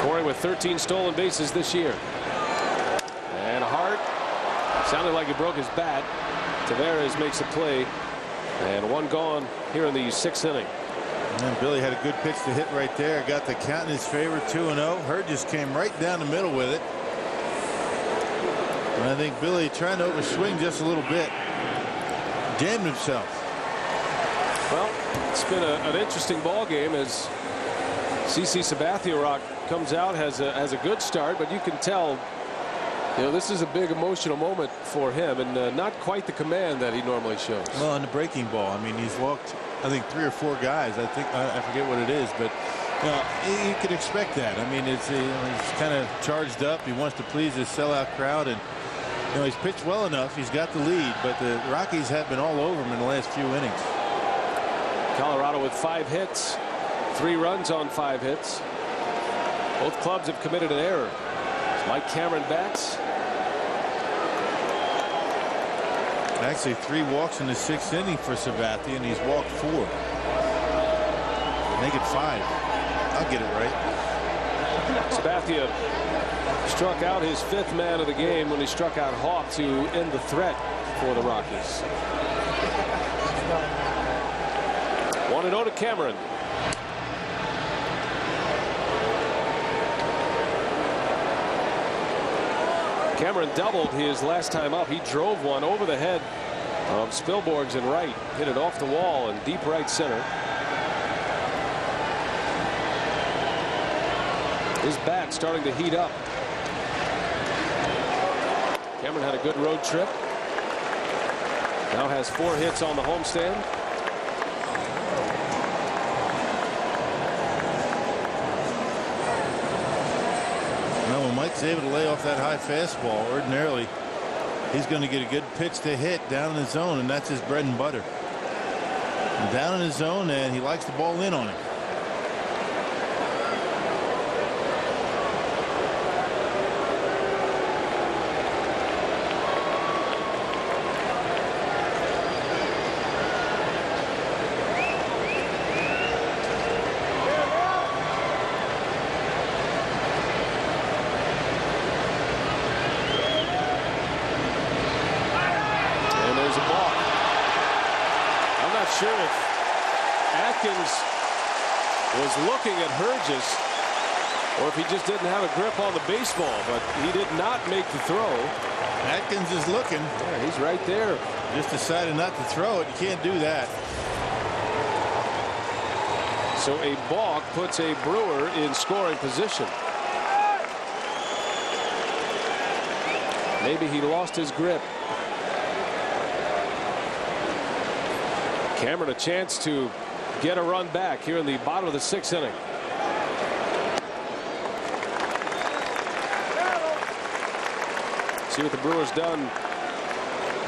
Corey with 13 stolen bases this year. And Hart sounded like he broke his bat. Taveras makes a play. And 1 gone here in the 6th inning. And Billy had a good pitch to hit right there. Got the count in his favor, 2-0. Hergis came right down the middle with it. And I think Billy trying to overswing just a little bit. Jammed himself. Well, it's been an interesting ball game as CC Sabathia comes out, has a good start, but you can tell, you know, this is a big emotional moment for him, and not quite the command that he normally shows. Well, on the breaking ball, I mean, he's walked, I think, 3 or 4 guys. I think I forget what it is, but you know, you could expect that. I mean, he's kind of charged up. He wants to please his sellout crowd, and you know, he's pitched well enough. He's got the lead, but the Rockies have been all over him in the last few innings. Colorado with 5 hits, 3 runs on 5 hits. Both clubs have committed an error. Mike Cameron bats. Actually 3 walks in the 6th inning for Sabathia, and he's walked 4. Make it 5. I'll get it right. Sabathia struck out his 5th man of the game when he struck out Hoff to end the threat for the Rockies. 1 1-0 to Cameron. Cameron doubled his last time up. He drove one over the head of Spilborghs in right, hit it off the wall in deep right center. His bat starting to heat up. Cameron had a good road trip. Now has 4 hits on the homestand. Now, when Mike's able to lay off that high fastball, ordinarily he's going to get a good pitch to hit down in the zone, and that's his bread and butter. Down in his zone, and he likes the ball in on him. Sure if Atkins was looking at Herges or if he just didn't have a grip on the baseball, but he did not make the throw. Atkins is looking. Yeah, he's right there. Just decided not to throw it. You can't do that. So a balk puts a Brewer in scoring position. Maybe he lost his grip. Cameron a chance to get a run back here in the bottom of the 6th inning. See what the Brewers done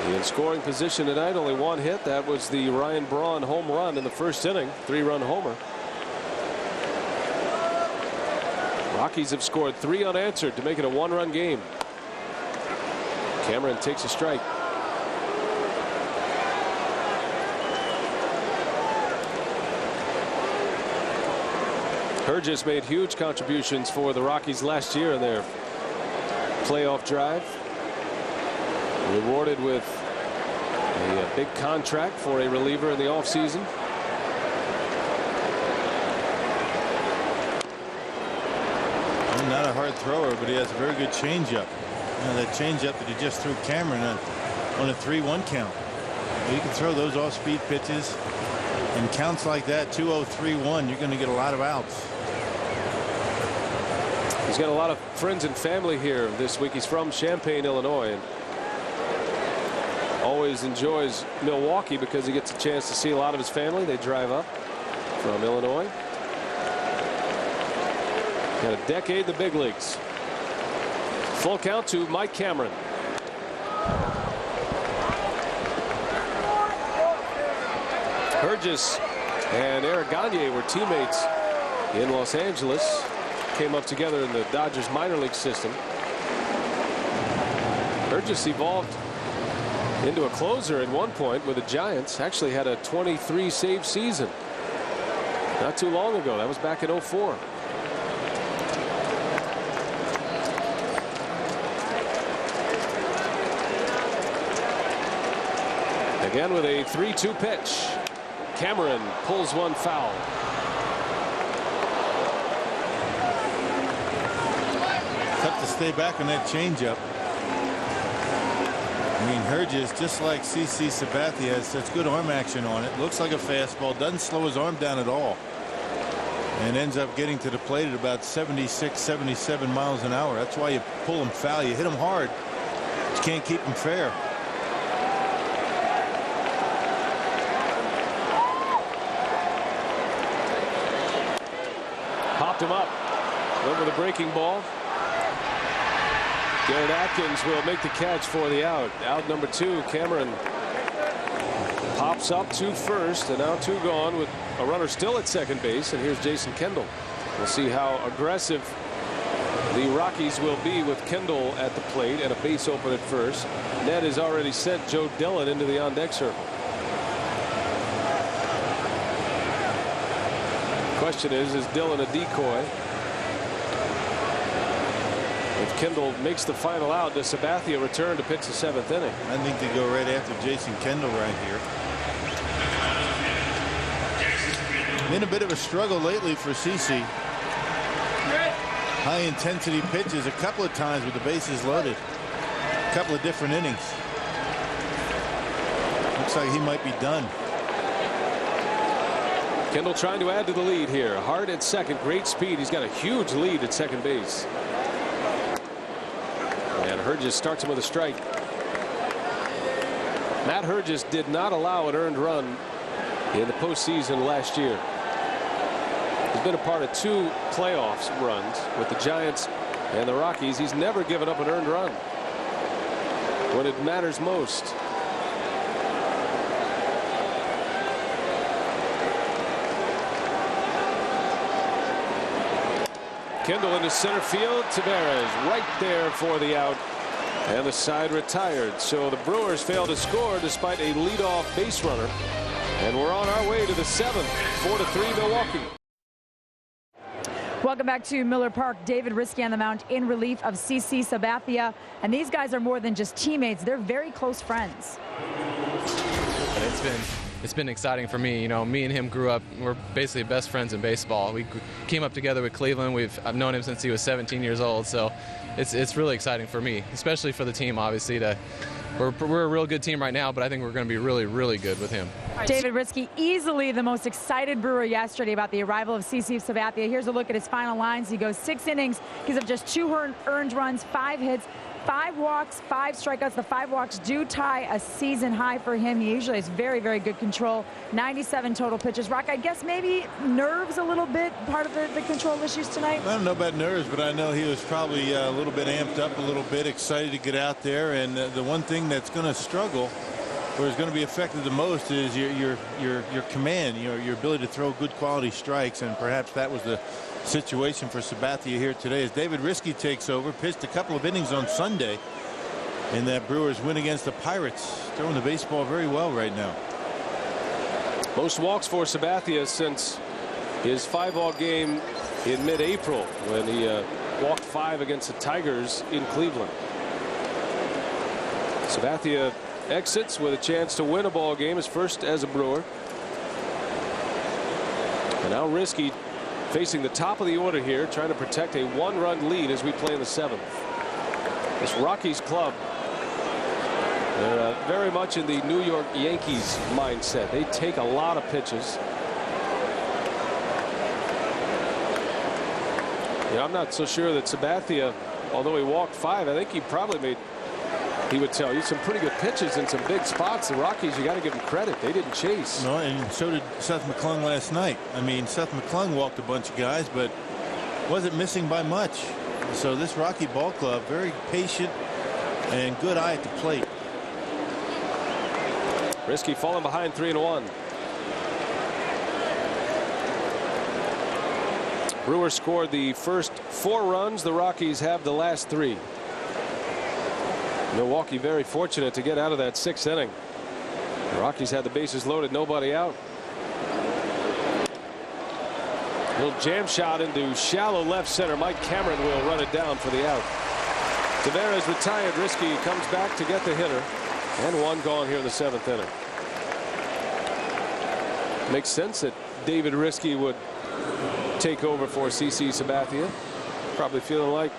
in scoring position tonight. Only 1 hit. That was the Ryan Braun home run in the 1st inning. 3-run homer. Rockies have scored 3 unanswered to make it a 1-run game. Cameron takes a strike. Herges made huge contributions for the Rockies last year in their playoff drive. Rewarded with a big contract for a reliever in the offseason. Not a hard thrower, but he has a very good changeup. You know, that changeup that he just threw Cameron on a 3-1 count. You can throw those off-speed pitches in counts like that, 2-0, 3-1. You're going to get a lot of outs. He's got a lot of friends and family here this week. He's from Champaign, Illinois, and always enjoys Milwaukee because he gets a chance to see a lot of his family. They drive up from Illinois. Got a decade in the big leagues. Full count to Mike Cameron. Herges and Eric Gagne were teammates in Los Angeles. Came up together in the Dodgers minor league system. Herges evolved into a closer at one point with the Giants. Actually had a 23 save season not too long ago. That was back in 04. Again with a 3-2 pitch. Cameron pulls one foul. Tough to stay back on that changeup. I mean, Herges, just like CC Sabathia, has such good arm action on it. Looks like a fastball. Doesn't slow his arm down at all. And ends up getting to the plate at about 76, 77 miles an hour. That's why you pull him foul. You hit him hard. You can't keep him fair. Popped him up over the breaking ball. Garrett Atkins will make the catch for the out. Out number 2. Cameron pops up to first, and now 2 gone with a runner still at second base. And here's Jason Kendall. We'll see how aggressive the Rockies will be with Kendall at the plate and a base open at first. Ned has already sent Joe Dillon into the on-deck circle. Question is Dillon a decoy? If Kendall makes the final out, does Sabathia return to pitch the 7th inning? I think they go right after Jason Kendall right here. Been a bit of a struggle lately for CC. High intensity pitches a couple of times with the bases loaded. A couple of different innings. Looks like he might be done. Kendall trying to add to the lead here. Hard at second. Great speed. He's got a huge lead at second base. And Hurgis starts him with a strike. Matt Hurgis did not allow an earned run in the postseason last year. He's been a part of 2 playoffs runs with the Giants and the Rockies. He's never given up an earned run when it matters most. Kendall into center field. Taveras right there for the out. And the side retired. So the Brewers failed to score despite a leadoff base runner. And we're on our way to the 7th. 4-3 Milwaukee. Welcome back to Miller Park. David Riske on the mound in relief of CC Sabathia. And these guys are more than just teammates. They're very close friends. It's been exciting for me. You know, me and him grew up. We're basically best friends in baseball. We came up together with Cleveland. I've known him since he was 17 years old. So it's really exciting for me, especially for the team, obviously. We're a real good team right now, but I think we're going to be really, really good with him. David Riske, easily the most excited Brewer yesterday about the arrival of CC Sabathia. Here's a look at his final lines. He goes 6 innings. He's of just 2 earned runs, 5 hits, 5 walks, 5 strikeouts. The 5 walks do tie a season high for him. He usually has very, very good control. 97 total pitches. Rock, I guess maybe nerves a little bit, part of the control issues tonight? I don't know about nerves, but I know he was probably a little bit amped up, a little bit excited to get out there. And the one thing that's going to struggle, where it's going to be affected the most, is your command, your ability to throw good quality strikes. And perhaps that was the situation for Sabathia here today as David Riske takes over. Pitched a couple of innings on Sunday in that Brewers win against the Pirates. Throwing the baseball very well right now. Most walks for Sabathia since his 5-all game in mid-April when he walked 5 against the Tigers in Cleveland. Sabathia exits with a chance to win a ball game, his first as a Brewer. And now Riske facing the top of the order here, trying to protect a 1-run lead as we play in the 7th. This Rockies club, they're very much in the New York Yankees mindset. They take a lot of pitches. Yeah, I'm not so sure that Sabathia, although he walked 5, I think he probably made, he would tell you, some pretty good pitches in some big spots. The Rockies, you got to give them credit. They didn't chase. No, and so did Seth McClung last night. I mean, Seth McClung walked a bunch of guys, but wasn't missing by much. So this Rocky ball club, very patient and good eye at the plate. Riske falling behind 3-1. Brewers scored the first 4 runs. The Rockies have the last 3. Milwaukee very fortunate to get out of that 6th inning. The Rockies had the bases loaded, nobody out. Little jam shot into shallow left center. Mike Cameron will run it down for the out. Taveras retired. Riske comes back to get the hitter, and 1 gone here in the 7th inning. Makes sense that David Riske would take over for CC Sabathia. Probably feeling like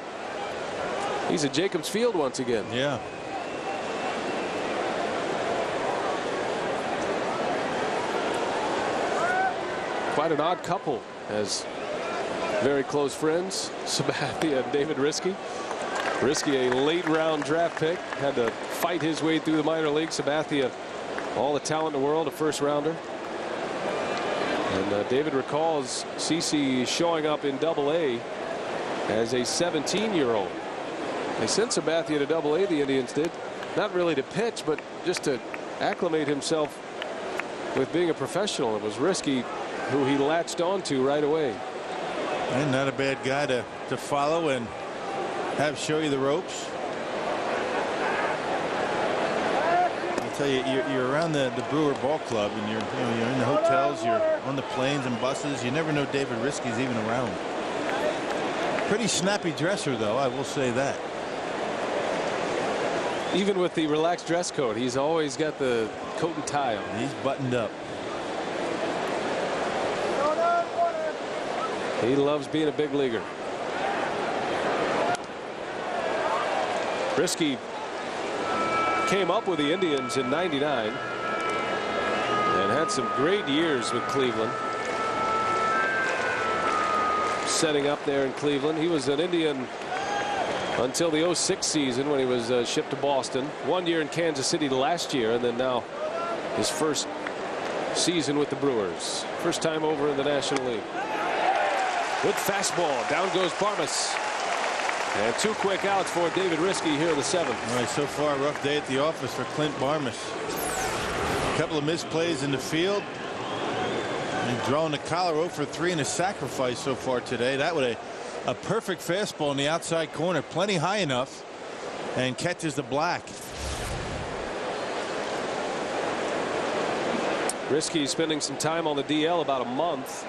he's at Jacobs Field once again. Yeah. Quite an odd couple as very close friends, Sabathia and David Riske. Riske, a late round draft pick, had to fight his way through the minor leagues. Sabathia, all the talent in the world, a first rounder. And David recalls CC showing up in Double-A as a 17-year-old. They sent Sabathia to Double-A, the Indians did, not really to pitch, but just to acclimate himself with being a professional. It was Riske who he latched onto right away. And not a bad guy to follow and have show you the ropes. I'll tell you, you're around the Brewer ball club, and you're in the hotels, you're on the planes and buses. You never know David Riske's even around. Pretty snappy dresser, though, I will say that. Even with the relaxed dress code, he's always got the coat and tie on. He's buttoned up. He loves being a big leaguer. Risky came up with the Indians in '99 and had some great years with Cleveland. Setting up there in Cleveland. He was an Indian until the '06 season when he was shipped to Boston. 1 year in Kansas City last year, and then now his first season with the Brewers. First time over in the National League. Good fastball. Down goes Barmas. And 2 quick outs for David Risky here in the 7th. All right, so far a rough day at the office for Clint Barmas. A couple of misplays in the field. And drawing the collar 0 for 3 in a sacrifice so far today. That would a perfect fastball in the outside corner, plenty high enough, and catches the black. Risky spending some time on the DL, about a month.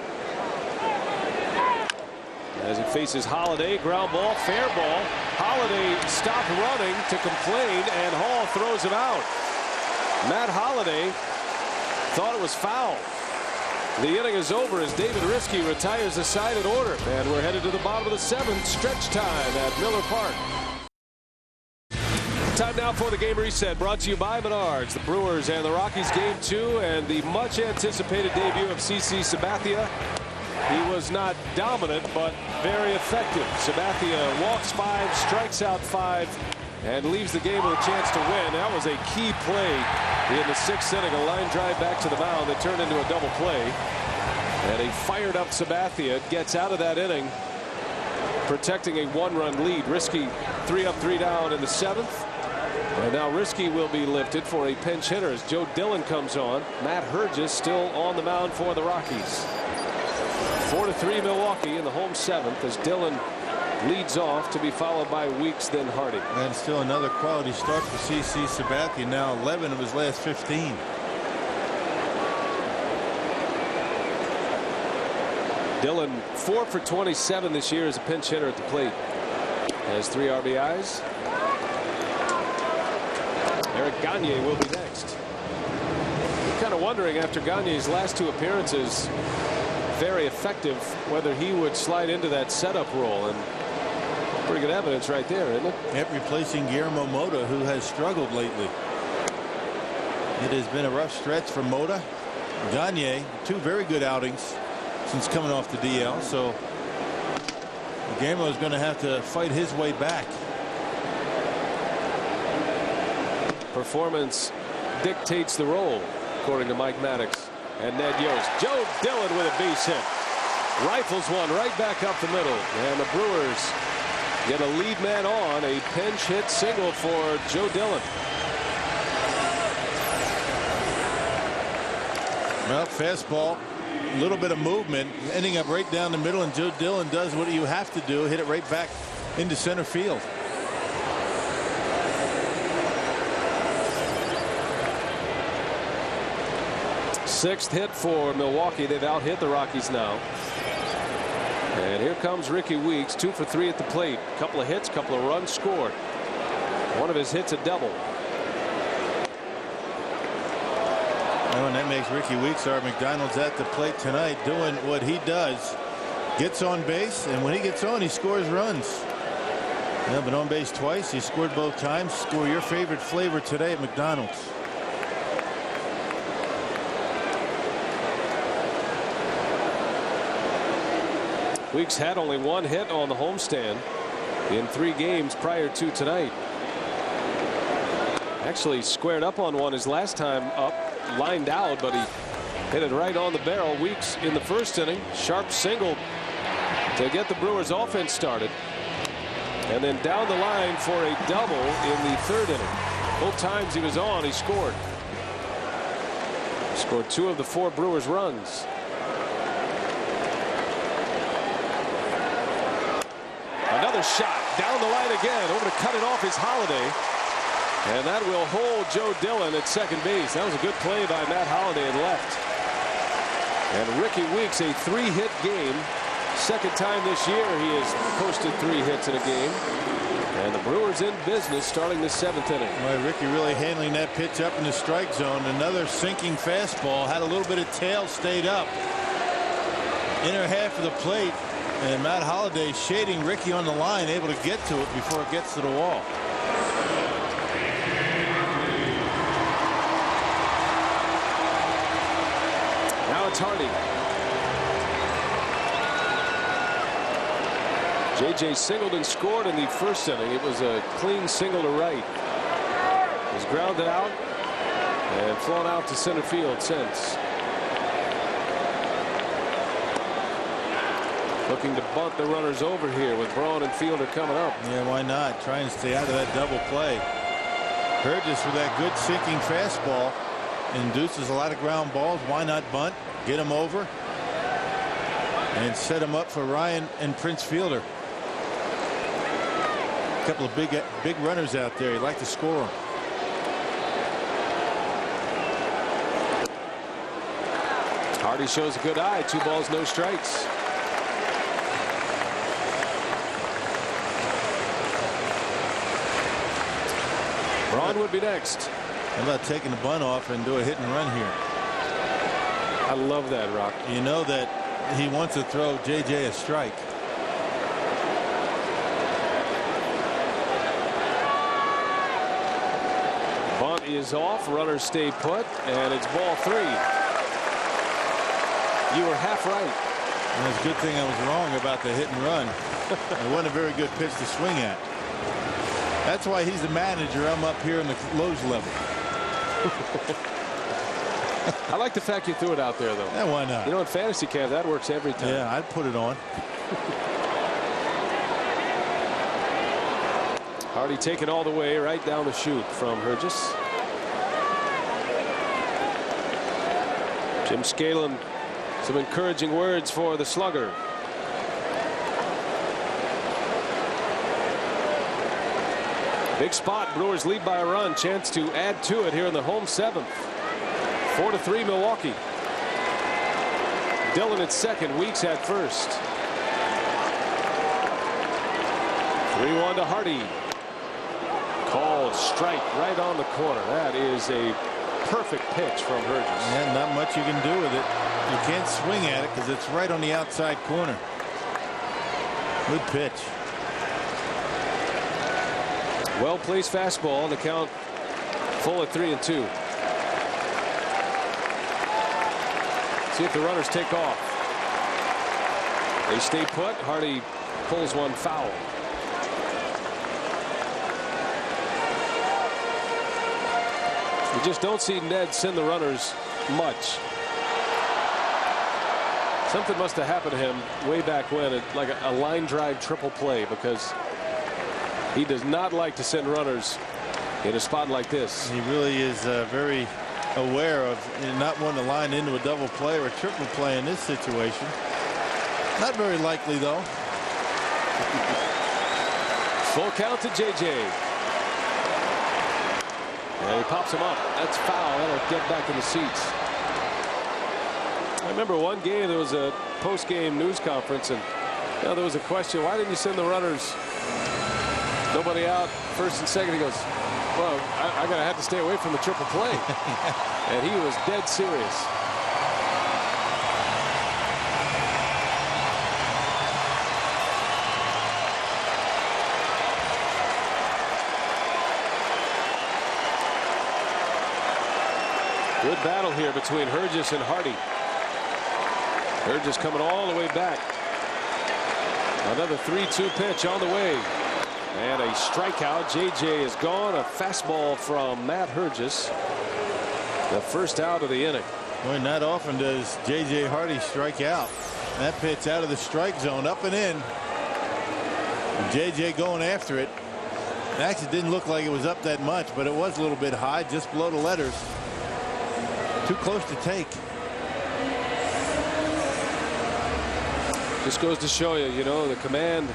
As he faces Holiday, ground ball, fair ball. Holiday stopped running to complain, and Hall throws him out. Matt Holiday thought it was foul. The inning is over as David Risky retires the side in order, and we're headed to the bottom of the 7th. Stretch time at Miller Park. Time now for the game reset, brought to you by Menards. The Brewers and the Rockies game 2, and the much anticipated debut of CC Sabathia. He was not dominant, but very effective. Sabathia walks 5, strikes out 5, and leaves the game with a chance to win. That was a key play in the 6th inning, a line drive back to the mound that turned into a double play. And a fired up Sabathia gets out of that inning, protecting a 1-run lead. Risky 3 up, 3 down in the 7th. And now Risky will be lifted for a pinch hitter as Joe Dillon comes on. Matt Herges still on the mound for the Rockies. 4-3 Milwaukee in the home 7th as Dillon leads off, to be followed by Weeks, then Hardy. And still another quality start for CC Sabathia, now 11 of his last 15. Dillon 4 for 27 this year as a pinch hitter at the plate. Has 3 RBIs. Eric Gagne will be next. I'm kind of wondering, after Gagne's last 2 appearances, very effective, whether he would slide into that setup role. And pretty good evidence right there, isn't it? Yep, replacing Guillermo Mota, who has struggled lately. It has been a rough stretch for Mota. Gagne, 2 very good outings since coming off the DL, so Guillermo is going to have to fight his way back. Performance dictates the role, according to Mike Maddox and Ned Yost. Joe Dillon with a base hit. Rifles one right back up the middle. And the Brewers get a lead man on. A pinch hit single for Joe Dillon. Well, fastball, a little bit of movement, ending up right down the middle, and Joe Dillon does what you have to do, hit it right back into center field. Sixth hit for Milwaukee. They've out-hit the Rockies now. And here comes Ricky Weeks, 2 for 3 at the plate. Couple of hits, couple of runs scored. One of his hits a double. Oh, and that makes Ricky Weeks our McDonald's at the plate tonight, doing what he does. Gets on base, and when he gets on, he scores runs. Yeah, been on base twice. He scored both times. Score your favorite flavor today at McDonald's. Weeks had only 1 hit on the homestand in 3 games prior to tonight. Actually squared up on one his last time up, lined out, but he hit it right on the barrel. Weeks in the 1st inning, sharp single to get the Brewers offense started, and then down the line for a double in the 3rd inning. Both times he was on, he scored. Scored 2 of the 4 Brewers runs. Another shot down the line again. Over to cut it off is Holiday. And that will hold Joe Dillon at second base. That was a good play by Matt Holiday at left. And Ricky Weeks, a 3-hit game. Second time this year he has posted 3 hits in a game. And the Brewers in business starting the 7th inning. Well, Ricky really handling that pitch up in the strike zone. Another sinking fastball. Had a little bit of tail, stayed up. inner half of the plate, and Matt Holliday shading Ricky on the line, able to get to it before it gets to the wall. Now it's Hardy. J.J. singled and scored in the first inning. It was a clean single to right. It was grounded out and flown out to center field since. Looking to bunt the runners over here with Braun and Fielder coming up. Yeah, why not? Trying to stay out of that double play. Burgess with that good sinking fastball induces a lot of ground balls. Why not bunt? Get him over and set him up for Ryan and Prince Fielder. A couple of big runners out there. You'd like to score them. Hardy shows a good eye. 2 balls, no strikes. Braun would be next. How about taking the bunt off and do a hit and run here? I love that, Rock. You know that he wants to throw J.J. a strike. Bunt is off. Runners stay put, and it's ball 3. You were half right. And it's a good thing I was wrong about the hit and run. It wasn't a very good pitch to swing at. That's why he's the manager. I'm up here in the Lowe's level. I like the fact you threw it out there, though. Yeah, why not? You know, in fantasy camp, that works every time. Yeah, I'd put it on. Hardy taken all the way right down the chute from Burgess. Jim Scanlon, some encouraging words for the slugger. Big spot. Brewers lead by a run. Chance to add to it here in the home 7th. 4-3 Milwaukee. Dillon at second. Weeks at first. 3-1 to Hardy. Called strike right on the corner. That is a perfect pitch from Burgess. Yeah, not much you can do with it. You can't swing at it because it's right on the outside corner. Good pitch. Well-placed fastball. The count full at 3-2. See if the runners take off. They stay put. Hardy pulls one foul. You just don't see Ned send the runners much. Something must have happened to him way back when, like a line drive triple play, because he does not like to send runners in a spot like this. He really is very aware of not wanting to line into a double play or a triple play in this situation. Not very likely, though. Full count to J.J. And he pops him up. That's foul. That'll get back in the seats. I remember one game, there was a post-game news conference, and there was a question, why didn't you send the runners? Nobody out, first and second. He goes, well, I gotta have to stay away from the triple play. And he was dead serious. Good battle here between Burgess and Hardy. Burgess coming all the way back. Another 3-2 pitch on the way. And a strikeout. J.J. is gone. A fastball from Matt Burgess. The first out of the inning. Boy, not often does J.J. Hardy strike out. That pitch out of the strike zone, up and in. J.J. going after it. It actually didn't look like it was up that much, but it was a little bit high, just below the letters. Too close to take. Just goes to show you, the command,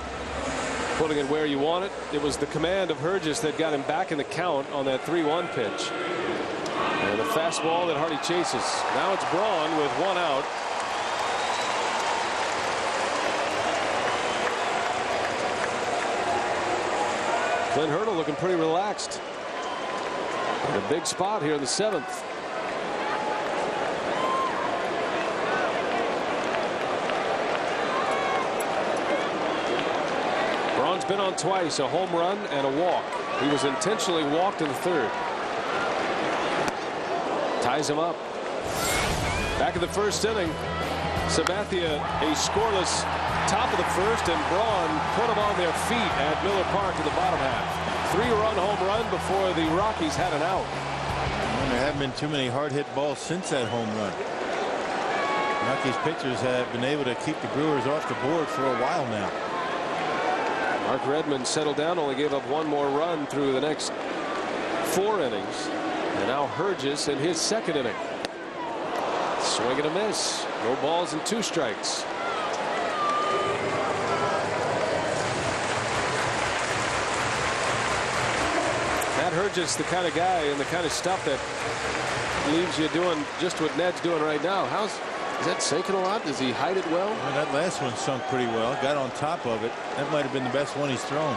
putting it where you want it. It was the command of Burgess that got him back in the count on that 3-1 pitch. And the fastball that Hardy chases. Now it's Braun with one out. Clint Hurdle looking pretty relaxed. In a big spot here in the 7th. Braun's been on twice, a home run and a walk. He was intentionally walked in the third. Ties him up. Back in the first inning, Sabathia a scoreless top of the first, and Braun put them on their feet at Miller Park in the bottom half. 3-run home run before the Rockies had an out. And there haven't been too many hard hit balls since that home run. Rockies pitchers have been able to keep the Brewers off the board for a while now. Mark Redmond settled down, only gave up one more run through the next 4 innings. And now Herges in his second inning. Swing and a miss. No balls and 2 strikes. Matt Herges, the kind of guy and the kind of stuff that leaves you doing just what Ned's doing right now. Is that sinking a lot? Does he hide it well? Well, that last one sunk pretty well. Got on top of it. That might have been the best one he's thrown.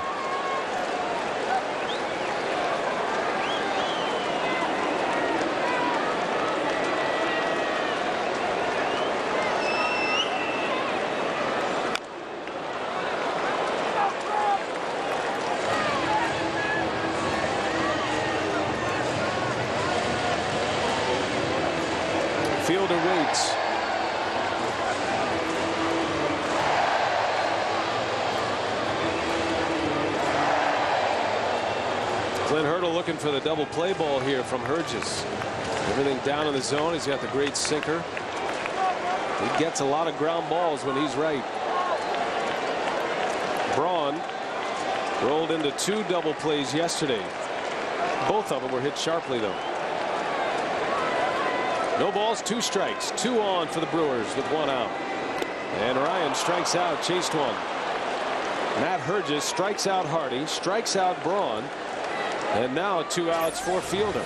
Fielder waits. Clint Hurdle looking for the double play ball here from Herges. Everything down in the zone. He's got the great sinker. He gets a lot of ground balls when he's right. Braun rolled into 2 double plays yesterday. Both of them were hit sharply, though. No balls, 2 strikes. 2 on for the Brewers with 1 out. And Ryan strikes out, chased 1. Matt Herges strikes out Hardy, strikes out Braun, and now 2 outs for Fielder.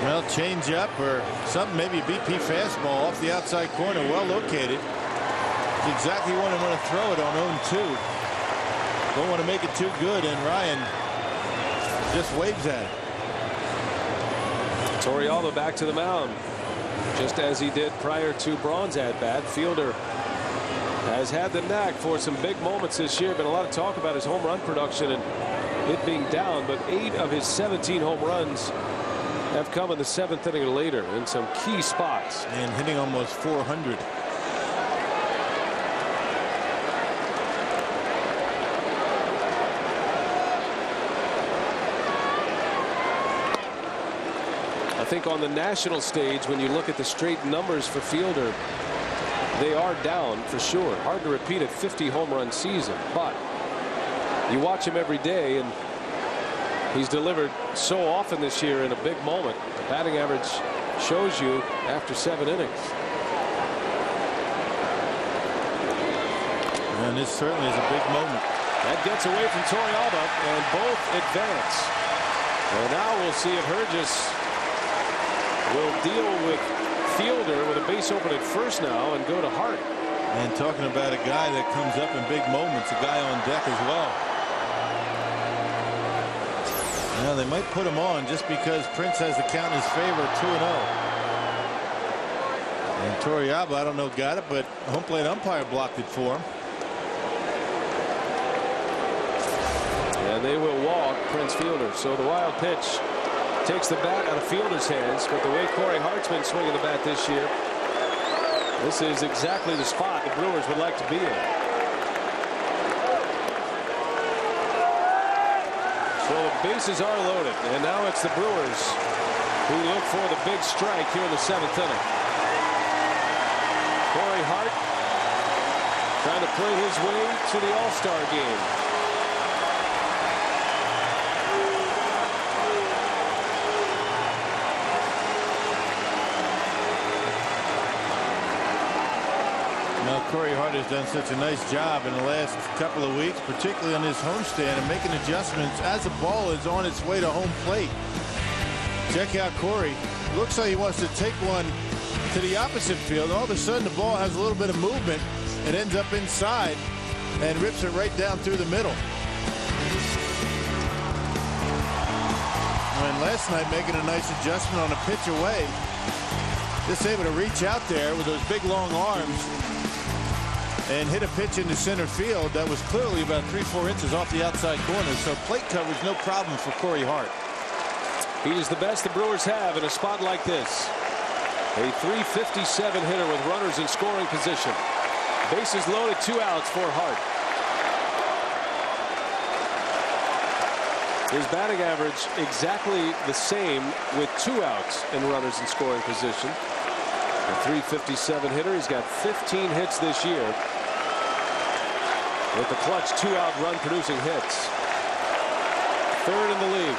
Well, change up or something, maybe a BP fastball off the outside corner, well located. It's exactly when I want to throw it on 0-2. Don't want to make it too good, and Ryan just waves at it. Torrealba back to the mound, just as he did prior to Braun's at-bat. Fielder has had the knack for some big moments this year. Been a lot of talk about his home run production and it being down, but 8 of his 17 home runs have come in the 7th inning or later in some key spots. And hitting almost 400. I think on the national stage, when you look at the straight numbers for Fielder, they are down for sure. Hard to repeat a 50 home run season, but you watch him every day and he's delivered so often this year in a big moment. The batting average shows you after 7 innings. And this certainly is a big moment. That gets away from Torrealba and both advance. And now we'll see if Herges will deal with Fielder with a base open at first now and go to Hart. And talking about a guy that comes up in big moments, a guy on deck as well. Now they might put him on just because Prince has the count in his favor, 2-0. And Torrealba, I don't know, got it, but home plate umpire blocked it for him. And they will walk Prince Fielder. So the wild pitch takes the bat out of Fielder's hands, but the way Corey Hart's been swinging the bat this year, this is exactly the spot the Brewers would like to be in. So the bases are loaded, and now it's the Brewers who look for the big strike here in the 7th inning. Corey Hart trying to play his way to the All-Star game. Now, Corey Hart has done such a nice job in the last couple of weeks, particularly on his homestand, and making adjustments as the ball is on its way to home plate. Check out Corey. Looks like he wants to take one to the opposite field. All of a sudden, the ball has a little bit of movement. It ends up inside and rips it right down through the middle. And last night, making a nice adjustment on a pitch away. Just able to reach out there with those big, long arms and hit a pitch into center field that was clearly about 3-4 inches off the outside corner. So plate coverage, no problem for Corey Hart. He is the best the Brewers have in a spot like this. A .357 hitter with runners in scoring position. Bases loaded, 2 outs for Hart. His batting average exactly the same with 2 outs and runners in scoring position. A .357 hitter. He's got 15 hits this year with the clutch 2-out run producing hits. 3rd in the league.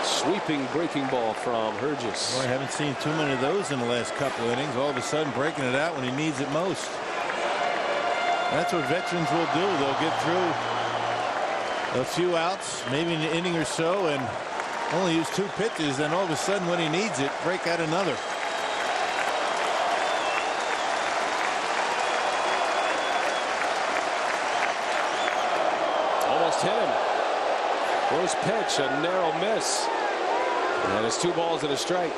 Sweeping breaking ball from Hergis. Boy, I haven't seen too many of those in the last couple innings. All of a sudden breaking it out when he needs it most. That's what veterans will do. They'll get through a few outs, maybe an inning or so, and only use 2 pitches. Then all of a sudden when he needs it, break out another. Almost hit him. First pitch, a narrow miss. And it's 2 balls and a strike.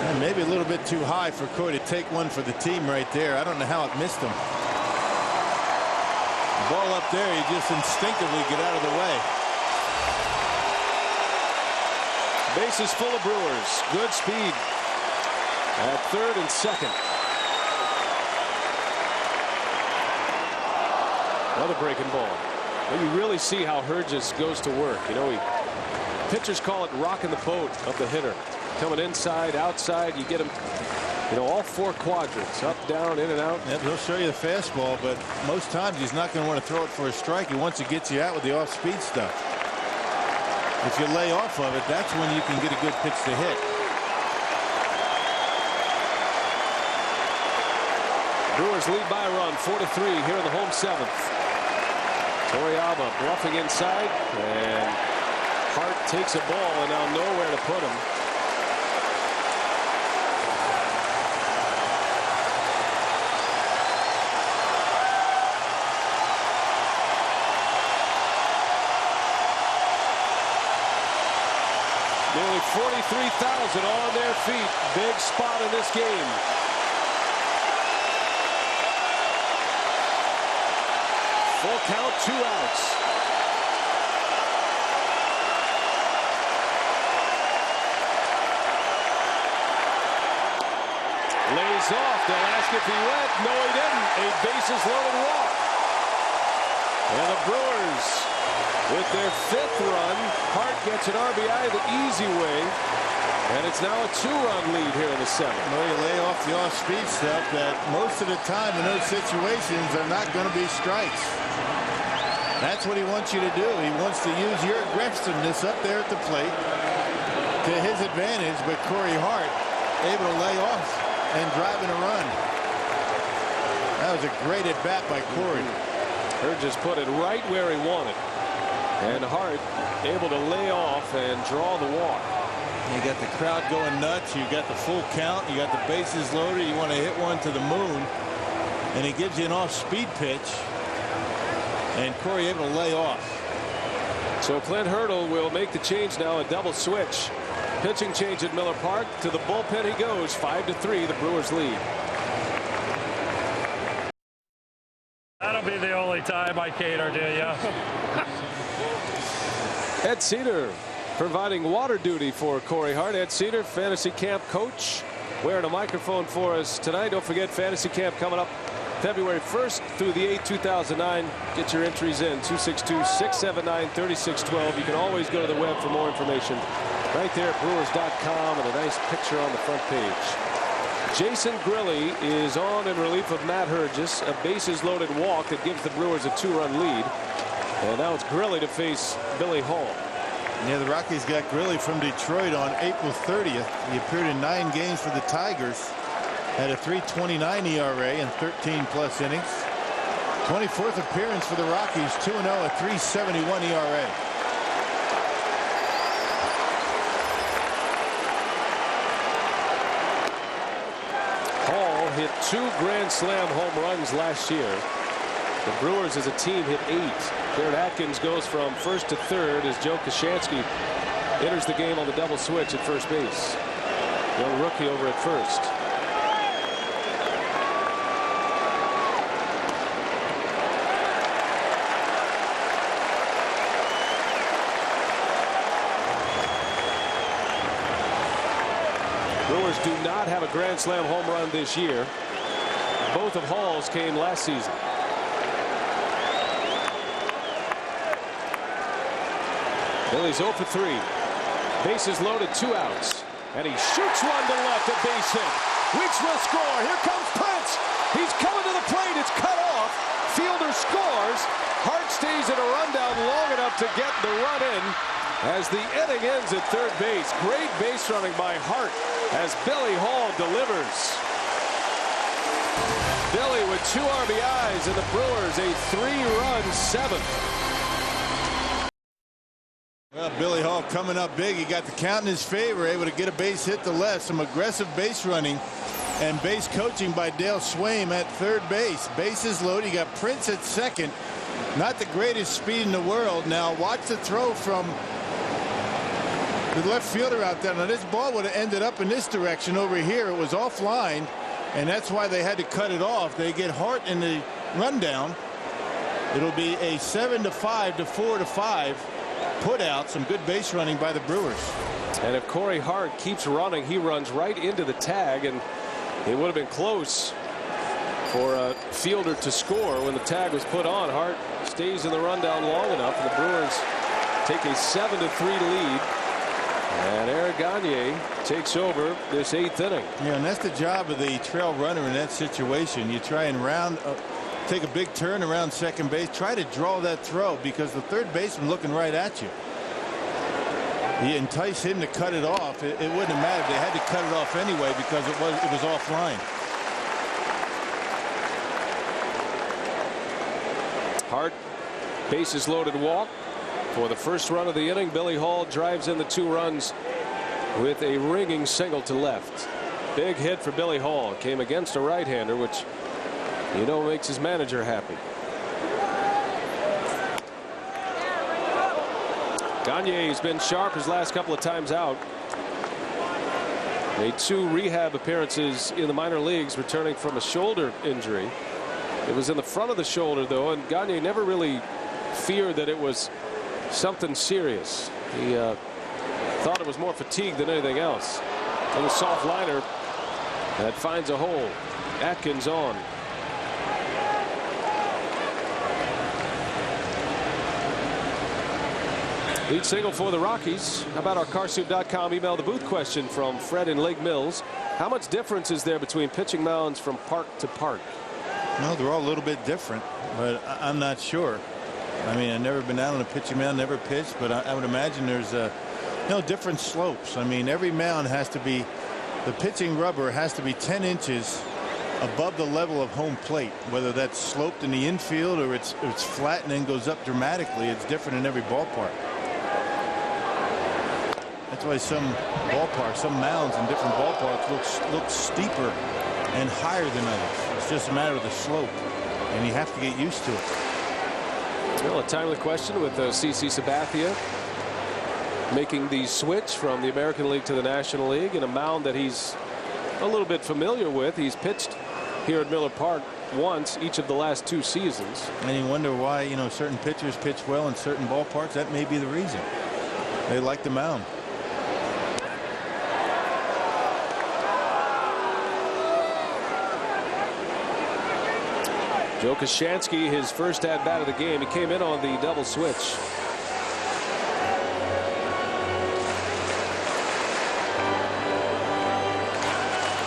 And maybe a little bit too high for Corey to take one for the team right there. I don't know how it missed him. The ball up there, you just instinctively get out of the way. Bases full of Brewers. Good speed at 3rd and 2nd. Another breaking ball. Well, you really see how Hergis goes to work. You know, pitchers call it rocking the boat of the hitter. Coming inside, outside, you get him, you know, all 4 quadrants, up, down, in and out. Yep, he'll show you the fastball, but most times he's not going to want to throw it for a strike. He wants to get you out with the off-speed stuff. If you lay off of it, that's when you can get a good pitch to hit. Brewers lead by a run, 4-3 here in the home 7th. Toriyama bluffing inside, and Hart takes a ball and now nowhere to put him. Nearly 43,000 on their feet. Big spot in this game. Full count, 2 outs. Lays off. They'll ask if he went. No, he didn't. A bases loaded walk. And the Brewers, with their 5th run, Hart gets an RBI the easy way. And it's now a 2-run lead here in the 7th. Well, you lay off the off-speed stuff that most of the time in those situations are not going to be strikes. That's what he wants you to do. He wants to use your aggressiveness up there at the plate to his advantage, but Corey Hart able to lay off and driving a run. That was a great at-bat by Corey. Hergis put it right where he wanted. And Hart able to lay off and draw the walk. You got the crowd going nuts. You got the full count. You got the bases loaded. You want to hit one to the moon. And he gives you an off-speed pitch. And Corey able to lay off. So Clint Hurdle will make the change now, a double switch. Pitching change at Miller Park. To the bullpen he goes. 5-3, the Brewers lead. That'll be the only time I cater to you. Ed Cedar providing water duty for Corey Hart. Ed Cedar, fantasy camp coach, wearing a microphone for us tonight. Don't forget, fantasy camp coming up February 1st through the 8th, 2009. Get your entries in, 262-679-3612. You can always go to the web for more information right there at Brewers.com, and a nice picture on the front page. Jason Grilli is on in relief of Matt Hergis, a bases loaded walk that gives the Brewers a 2-run lead. And now it's Grilli to face Billy Hall. Yeah, the Rockies got Grilli from Detroit on April 30th. He appeared in 9 games for the Tigers. Had a .329 ERA in 13+ innings. 24th appearance for the Rockies, 2-0, a .371 ERA. Hall hit 2 Grand Slam home runs last year. The Brewers as a team hit 8. Garrett Atkins goes from 1st to 3rd as Joe Kashansky enters the game on the double switch at first base. Young rookie over at first. Brewers do not have a grand slam home run this year. Both of Hall's came last season. Billy's 0 for 3. Bases loaded, 2 outs. And he shoots one to left, a base hit. Weeks will score. Here comes Prince. He's coming to the plate. It's cut off. Fielder scores. Hart stays in a rundown long enough to get the run in as the inning ends at third base. Great base running by Hart as Billy Hall delivers. Billy with 2 RBIs and the Brewers a 3-run 7th. Well, Billy Hall coming up big. He got the count in his favor, able to get a base hit to left. Some aggressive base running and base coaching by Dale Swaim at third base. Bases loaded. You got Prince at second. Not the greatest speed in the world. Now watch the throw from the left fielder out there. Now this ball would have ended up in this direction over here. It was offline, and that's why they had to cut it off. They get Hart in the rundown. It'll be a 7-5 to 4-5. Put out. Some good base running by the Brewers. And if Corey Hart keeps running, he runs right into the tag, and it would have been close for a fielder to score when the tag was put on. Hart stays in the rundown long enough, and the Brewers take a 7-3 lead. And Eric Gagne takes over this 8th inning. Yeah, and that's the job of the trail runner in that situation. You try and take a big turn around second base. Try to draw that throw because the third baseman looking right at you. You entice him to cut it off. It wouldn't have mattered. They had to cut it off anyway because it was offline. Hart, bases loaded walk for the first run of the inning. Billy Hall drives in the 2 runs with a ringing single to left. Big hit for Billy Hall. Came against a right-hander, which makes his manager happy. Gagne's been sharp his last couple of times out. Made 2 rehab appearances in the minor leagues, returning from a shoulder injury. It was in the front of the shoulder, though, and Gagne never really feared that it was something serious. He thought it was more fatigue than anything else. A little soft liner that finds a hole. Atkins on. Lead single for the Rockies. How about our carsoup.com email the booth question from Fred in Lake Mills? How much difference is there between pitching mounds from park to park? No, they're all a little bit different, but I'm not sure. I mean, I've never been out on a pitching mound, never pitched, but I would imagine there's different slopes. I mean, every mound has to be, the pitching rubber has to be 10 inches above the level of home plate, whether that's sloped in the infield or it's flat and then goes up dramatically. It's different in every ballpark. That's why some ballparks, some mounds in different ballparks look steeper and higher than others. It's just a matter of the slope, and you have to get used to it. Well, a timely question with CC Sabathia making the switch from the American League to the National League in a mound that he's a little bit familiar with. He's pitched here at Miller Park once each of the last 2 seasons. And you wonder why certain pitchers pitch well in certain ballparks. That may be the reason. They like the mound. Joe Koshansky, his first at bat of the game. He came in on the double switch.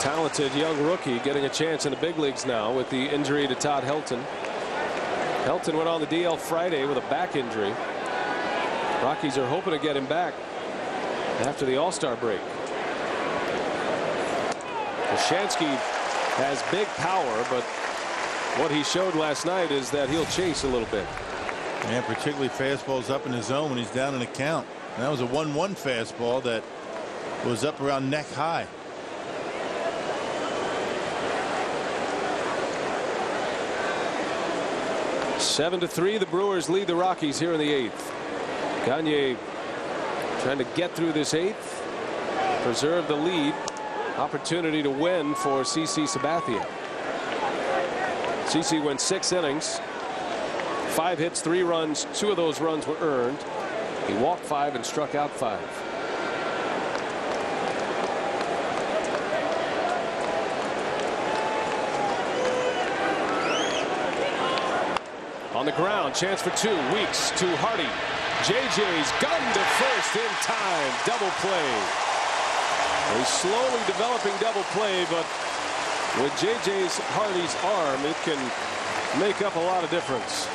Talented young rookie getting a chance in the big leagues now with the injury to Todd Helton. Helton went on the DL Friday with a back injury. Rockies are hoping to get him back after the All-Star break. Koshansky has big power, but what he showed last night is that he'll chase a little bit. And particularly fastballs up in the zone when he's down in the count. And that was a 1-1 fastball that was up around neck high. (7-3) the Brewers lead the Rockies here in the 8th. Gagne Trying to get through this 8th, preserve the lead. Opportunity to win for CC Sabathia. CC went 6 innings, 5 hits, 3 runs. 2 of those runs were earned. He walked 5 and struck out 5. On the ground, chance for 2. Weeks to Hardy. JJ's gun to first in time. Double play. A slowly developing double play, but with JJ's Hardy's arm, it can make up a lot of difference.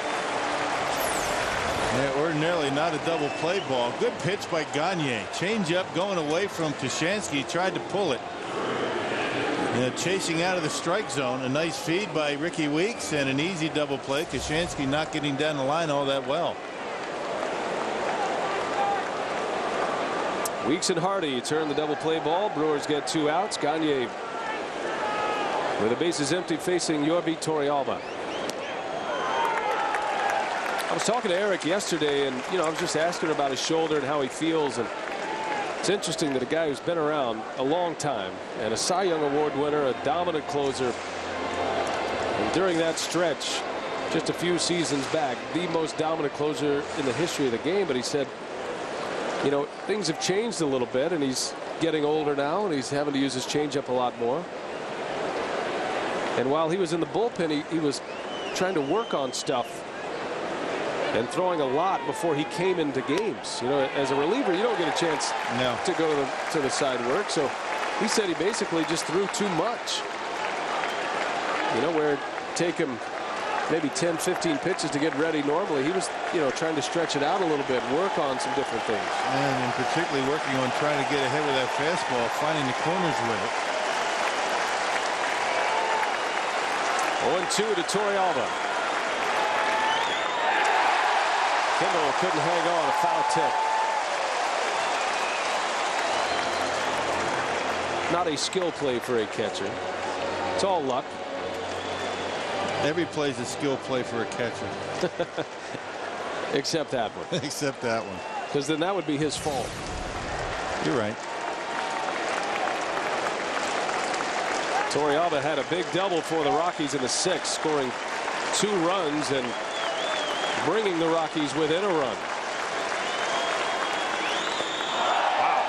Yeah, ordinarily not a double play ball. Good pitch by Gagne. Change up going away from Tuschanski. Tried to pull it. Chasing out of the strike zone. A nice feed by Ricky Weeks and an easy double play. Tuschanski not getting down the line all that well. Weeks and Hardy turn the double play ball. Brewers get 2 outs. Gagne with the bases empty facing Yorby Torrealba. I was talking to Eric yesterday, and I was just asking about his shoulder and how he feels. And it's interesting that a guy who's been around a long time and a Cy Young Award winner, a dominant closer, and during that stretch just a few seasons back, the most dominant closer in the history of the game. But he said, things have changed a little bit, and he's getting older now, and he's having to use his changeup a lot more. And while he was in the bullpen, he was trying to work on stuff and throwing a lot before he came into games. As a reliever, you don't get a chance to go to the side work. So he said he basically just threw too much. Where it'd take him maybe 10, 15 pitches to get ready normally, he was, trying to stretch it out a little bit, work on some different things. And particularly working on trying to get ahead with that fastball, finding the corners with it. 0-2 to Torrealba. Kendall couldn't hang on, a foul tip. Not a skill play for a catcher. It's all luck. Every play's a skill play for a catcher. Except that one. Except that one. Because then that would be his fault. You're right. Torrealba had a big double for the Rockies in the 6th, scoring 2 runs and bringing the Rockies within a run. Wow.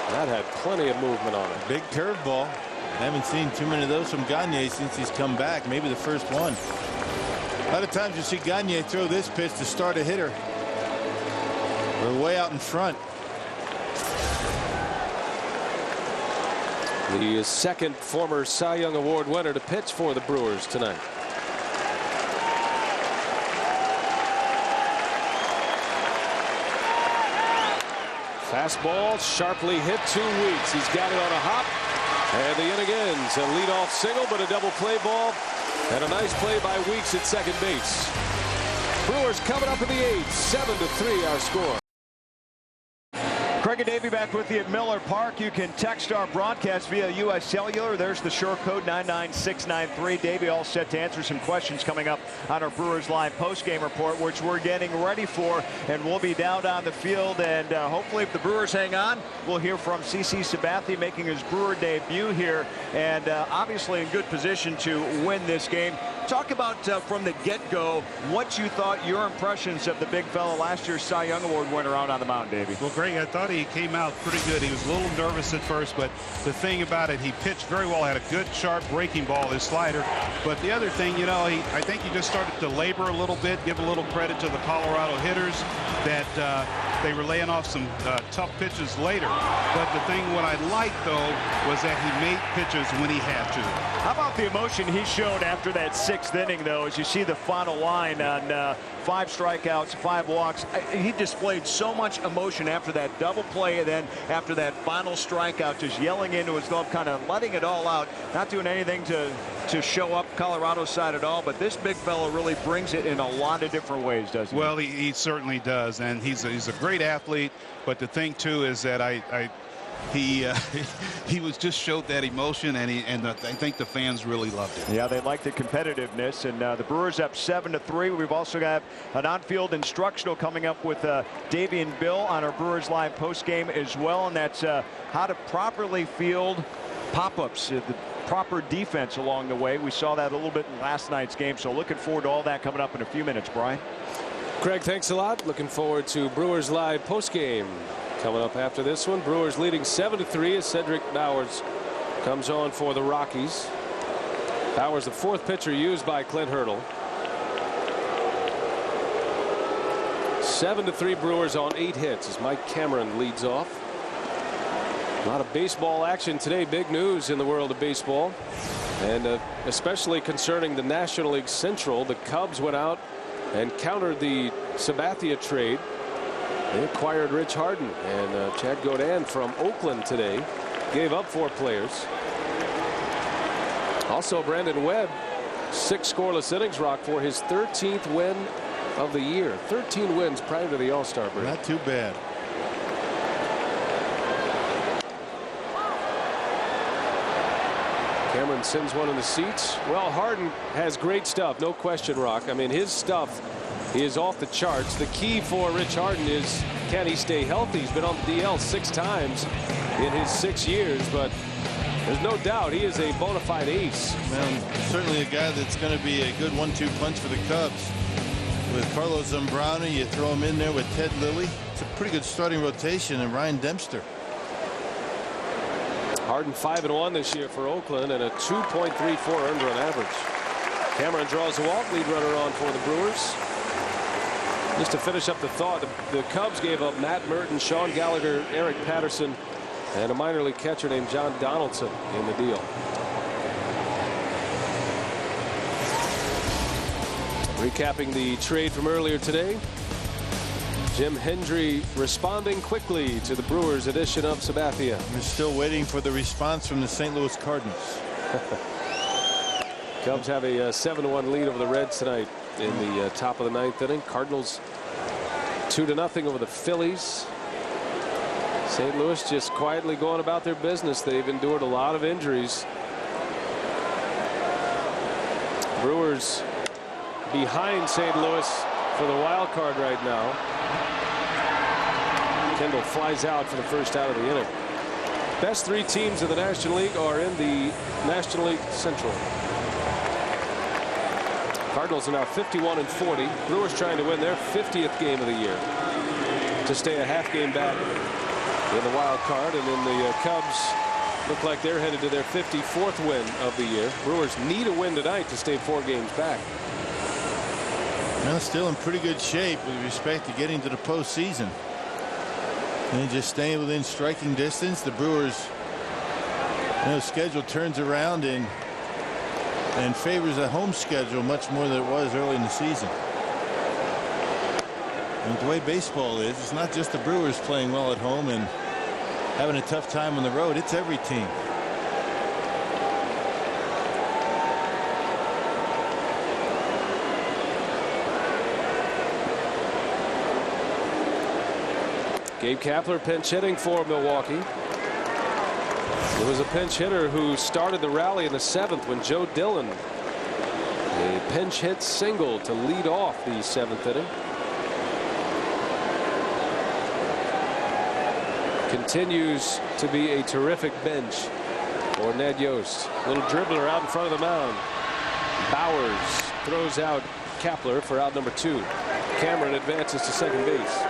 That had plenty of movement on it. Big curveball. Haven't seen too many of those from Gagne since he's come back. Maybe the first one. A lot of times you see Gagne throw this pitch to start a hitter. We're way out in front. The second former Cy Young Award winner to pitch for the Brewers tonight. Fastball sharply hit to Weeks. He's got it on a hop. And the inning ends. A leadoff single, but a double play ball. And a nice play by Weeks at second base. Brewers coming up in the 8th. 7-3 our score. Craig and Davey back with you at Miller Park. You can text our broadcast via U.S. Cellular. There's the short code 99693. Davey all set to answer some questions coming up on our Brewers Live postgame report, which we're getting ready for. And we'll be down on the field. And hopefully, if the Brewers hang on, we'll hear from CC Sabathia making his Brewer debut here. And obviously in good position to win this game. Talk about from the get-go what you thought, your impressions of the big fella, last year's Cy Young Award winner out on the mound, Davey. Well, Greg, I thought he came out pretty good. He was a little nervous at first, but the thing about it, he pitched very well, had a good sharp breaking ball, his slider. But the other thing, I think he just started to labor a little bit, give a little credit to the Colorado hitters that they were laying off some tough pitches later. But the thing what I liked, though, was that he made pitches when he had to. How about the emotion he showed after that 6th inning, though, as you see the final line on 5 strikeouts, 5 walks. He displayed so much emotion after that double play, and then after that final strikeout, just yelling into his glove, kind of letting it all out, not doing anything to show up Colorado's side at all. But this big fellow really brings it in a lot of different ways, doesn't he? Well, he certainly does, and he's a great athlete. But the thing too is that he was just showed that emotion, and I think the fans really loved it. Yeah, they like the competitiveness, and the Brewers up 7-3. We've also got an on-field instructional coming up with Davey and Bill on our Brewers Live post-game as well, and that's how to properly field pop-ups, the proper defense along the way. We saw that a little bit in last night's game, so looking forward to all that coming up in a few minutes. Brian. Craig, thanks a lot. Looking forward to Brewers Live postgame coming up after this one. Brewers leading 7-3 as Cedric Bowers comes on for the Rockies. Bowers, the fourth pitcher used by Clint Hurdle. 7-3 Brewers on 8 hits as Mike Cameron leads off. A lot of baseball action today. Big news in the world of baseball, and especially concerning the National League Central. The Cubs went out and countered the Sabathia trade. They acquired Rich Harden, and Chad Godin from Oakland today gave up 4 players. Also, Brandon Webb, 6 scoreless innings, Rock, for his 13th win of the year. 13 wins prior to the All-Star break. Not too bad. Cameron sends one in the seats. Well, Harden has great stuff, no question, Rock. I mean, his stuff is off the charts. The key for Rich Harden is, can he stay healthy? He's been on the DL 6 times in his 6 years, but there's no doubt he is a bona fide ace. Man, certainly a guy that's going to be a good 1-2 punch for the Cubs. With Carlos Zambrano, you throw him in there with Ted Lilly. It's a pretty good starting rotation, and Ryan Dempster. Harden 5-1 this year for Oakland and a 2.34 earned run average. Cameron draws a walk, lead runner on for the Brewers. Just to finish up the thought, the Cubs gave up Matt Merton, Sean Gallagher, Eric Patterson, and a minor league catcher named John Donaldson in the deal. Recapping the trade from earlier today. Jim Hendry responding quickly to the Brewers edition of Sabathia. We're still waiting for the response from the St. Louis Cardinals. Cubs have a 7-1 lead over the Reds tonight in the top of the 9th inning. Cardinals 2-0 over the Phillies. St. Louis just quietly going about their business. They've endured a lot of injuries. Brewers behind St. Louis for the wild card right now. Kendall flies out for the first out of the inning. Best 3 teams in the National League are in the National League Central. Cardinals are now 51-40. Brewers trying to win their 50th game of the year to stay a half game back in the wild card, and then the Cubs look like they're headed to their 54th win of the year. Brewers need a win tonight to stay 4 games back. Well, still in pretty good shape with respect to getting to the postseason. And just staying within striking distance. The Brewers, schedule turns around and favors a home schedule much more than it was early in the season. And the way baseball is, it's not just the Brewers playing well at home and having a tough time on the road. It's every team. Gabe Kapler pinch hitting for Milwaukee. It was a pinch hitter who started the rally in the 7th when Joe Dillon, a pinch hit single to lead off the 7th inning. Continues to be a terrific bench for Ned Yost. Little dribbler out in front of the mound. Bowers throws out Kapler for out number 2. Cameron advances to second base.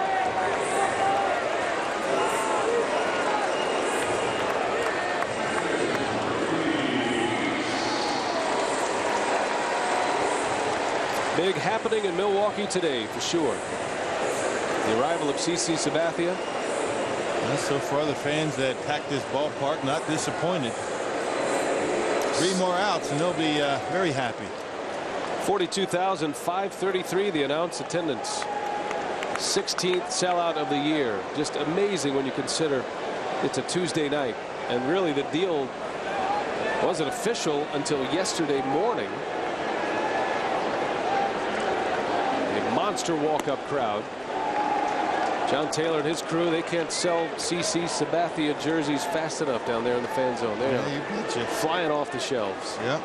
Big happening in Milwaukee today for sure. The arrival of CC Sabathia. Well, so far the fans that packed this ballpark not disappointed. 3 more outs and they'll be very happy. 42,533 the announced attendance. 16th sellout of the year. Just amazing when you consider it's a Tuesday night, and really the deal wasn't official until yesterday morning. Monster walk-up crowd John Taylor and his crew, they can't sell CC Sabathia jerseys fast enough down there in the fan zone. They're flying off the shelves. Yep.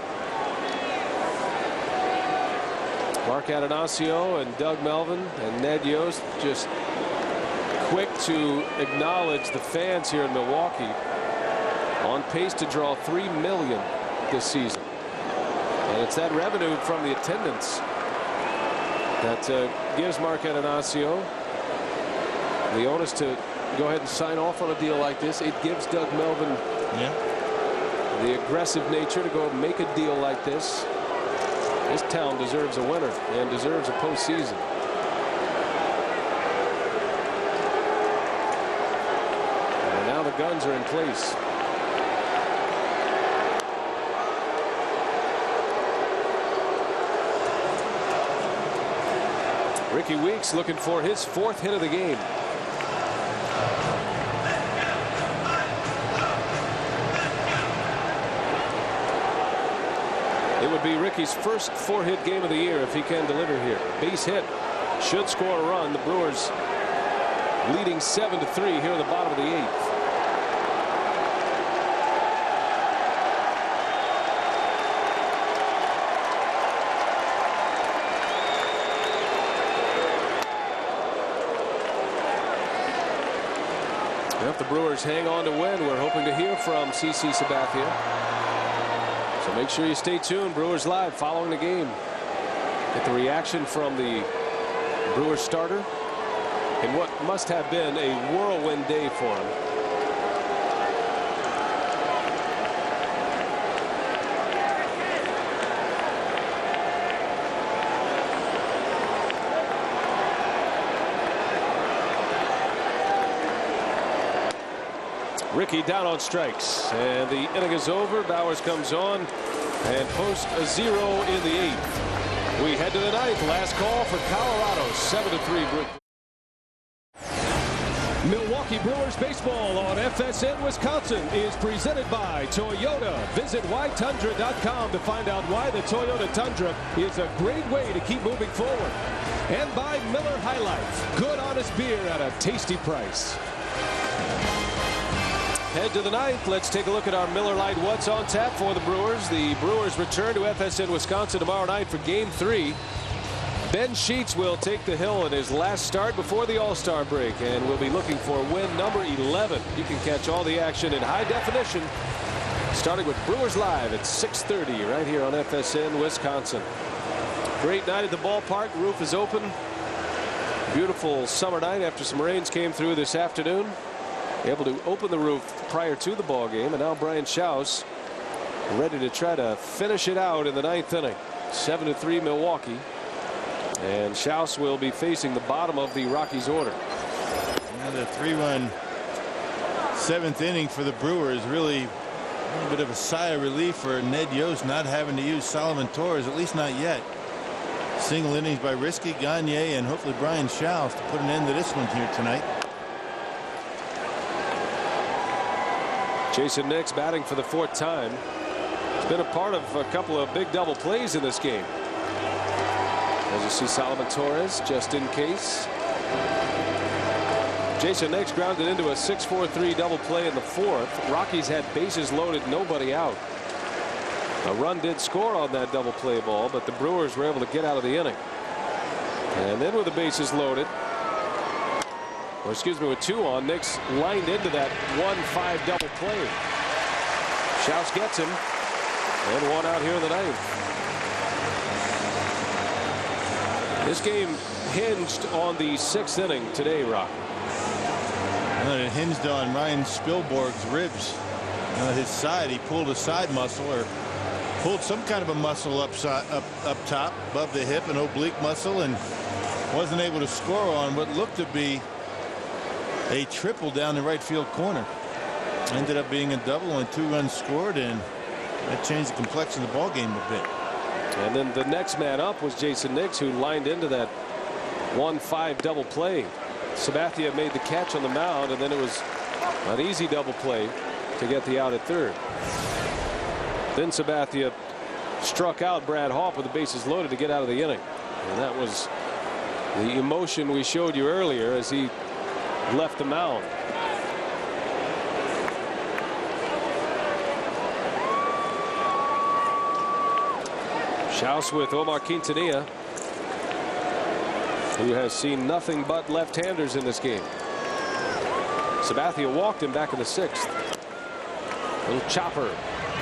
Mark Atanasio and Doug Melvin and Ned Yost just quick to acknowledge the fans here in Milwaukee. On pace to draw 3 million this season. And it's that revenue from the attendance that gives Mark Atanasio the onus to go ahead and sign off on a deal like this. It gives Doug Melvin the aggressive nature to go and make a deal like this. This town deserves a winner and deserves a postseason. And now the guns are in place. Ricky Weeks looking for his 4th hit of the game. It would be Ricky's first 4-hit game of the year if he can deliver here. Base hit should score a run. The Brewers leading 7-3 here in the bottom of the 8th. If the Brewers hang on to win, we're hoping to hear from CC Sabathia. So make sure you stay tuned. Brewers Live following the game. Get the reaction from the Brewers starter in what must have been a whirlwind day for him. Ricky down on strikes, and the inning is over. Bowers comes on and posts a 0 in the 8th. We head to the 9th. Last call for Colorado. 7-3. Milwaukee Brewers baseball on FSN Wisconsin is presented by Toyota. Visit ytundra.com to find out why the Toyota Tundra is a great way to keep moving forward. And by Miller High Life. Good honest beer at a tasty price. Head to the 9th. Let's take a look at our Miller Lite What's on tap for the Brewers. The Brewers return to FSN Wisconsin tomorrow night for Game 3. Ben Sheets will take the hill in his last start before the All-Star break, and we'll be looking for win number 11. You can catch all the action in high definition, starting with Brewers Live at 6:30 right here on FSN Wisconsin. Great night at the ballpark. Roof is open. Beautiful summer night after some rains came through this afternoon. Able to open the roof prior to the ball game, and now Brian Schaus ready to try to finish it out in the 9th inning. 7-3 Milwaukee, and Schaus will be facing the bottom of the Rockies order. Another 3-run 7th inning for the Brewers. Really a little bit of a sigh of relief for Ned Yost not having to use Solomon Torres, at least not yet. Single innings by Risky, Gagne, and hopefully Brian Schaus to put an end to this one here tonight. Jason Nix batting for the 4th time. He's been a part of a couple of big double plays in this game. As you see, Solomon Torres just in case. Jason Nix grounded into a 6-4-3 double play in the 4th. Rockies had bases loaded, nobody out. A run did score on that double play ball, but the Brewers were able to get out of the inning. And then with the bases loaded, or excuse me, with 2 on, Nix lined into that 1-5 double play. Schaus gets him, and 1 out here in the 9th. This game hinged on the 6th inning today, Rock. And it hinged on Ryan Spielborg's ribs. His side, he pulled a side muscle, or pulled some kind of a muscle up top above the hip, an oblique muscle, and wasn't able to score on what looked to be a triple down the right field corner. Ended up being a double and 2 runs scored, and that changed the complexion of the ball game a bit. And then the next man up was Jason Nix, who lined into that 1-5 double play. Sabathia made the catch on the mound, and then it was an easy double play to get the out at 3rd. Then Sabathia struck out Brad Hoff with the bases loaded to get out of the inning, and that was the emotion we showed you earlier as he left the mound. Schaus with Omar Quintanilla, who has seen nothing but left-handers in this game. Sabathia walked him back in the 6th. Little chopper.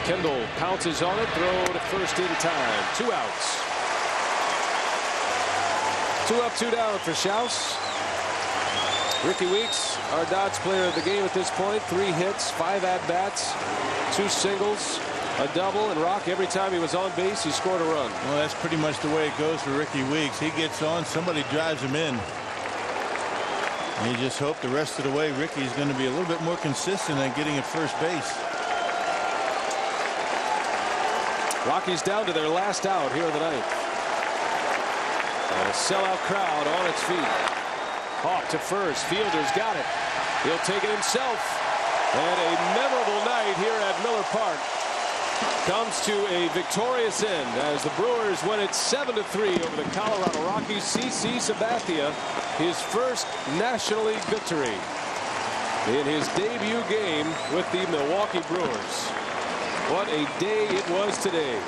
Kendall pounces on it. Throw to first in time. 2 outs. 2 up, 2 down for Schaus. Ricky Weeks, our Dodge player of the game at this point. 3 hits, 5 at-bats, 2 singles, a double, and Rock, every time he was on base, he scored a run. Well, that's pretty much the way it goes for Ricky Weeks. He gets on, somebody drives him in. And you just hope the rest of the way Ricky's going to be a little bit more consistent at getting at first base. Rockies down to their last out here in the 9th. And a sellout crowd on its feet. Hawk to first. Fielder's got it. He'll take it himself. And a memorable night here at Miller Park comes to a victorious end as the Brewers win it 7-3 over the Colorado Rockies. CC Sabathia, his first National League victory in his debut game with the Milwaukee Brewers. What a day it was today.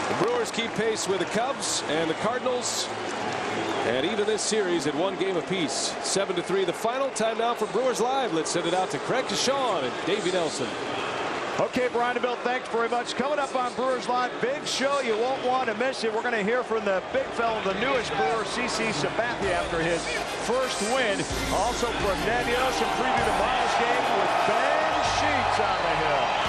The Brewers keep pace with the Cubs and the Cardinals, and even this series at 1 game apiece. 7-3 the final. Time now for Brewers Live. Let's send it out to Craig Deshawn and Davey Nelson. Okay, Brian and Bill, thanks very much. Coming up on Brewers Live, big show. You won't want to miss it. We're going to hear from the big fella, the newest Brewer, CC Sabathia, after his first win. Also from Ned Yost, preview tomorrow's game with Ben Sheets on the hill.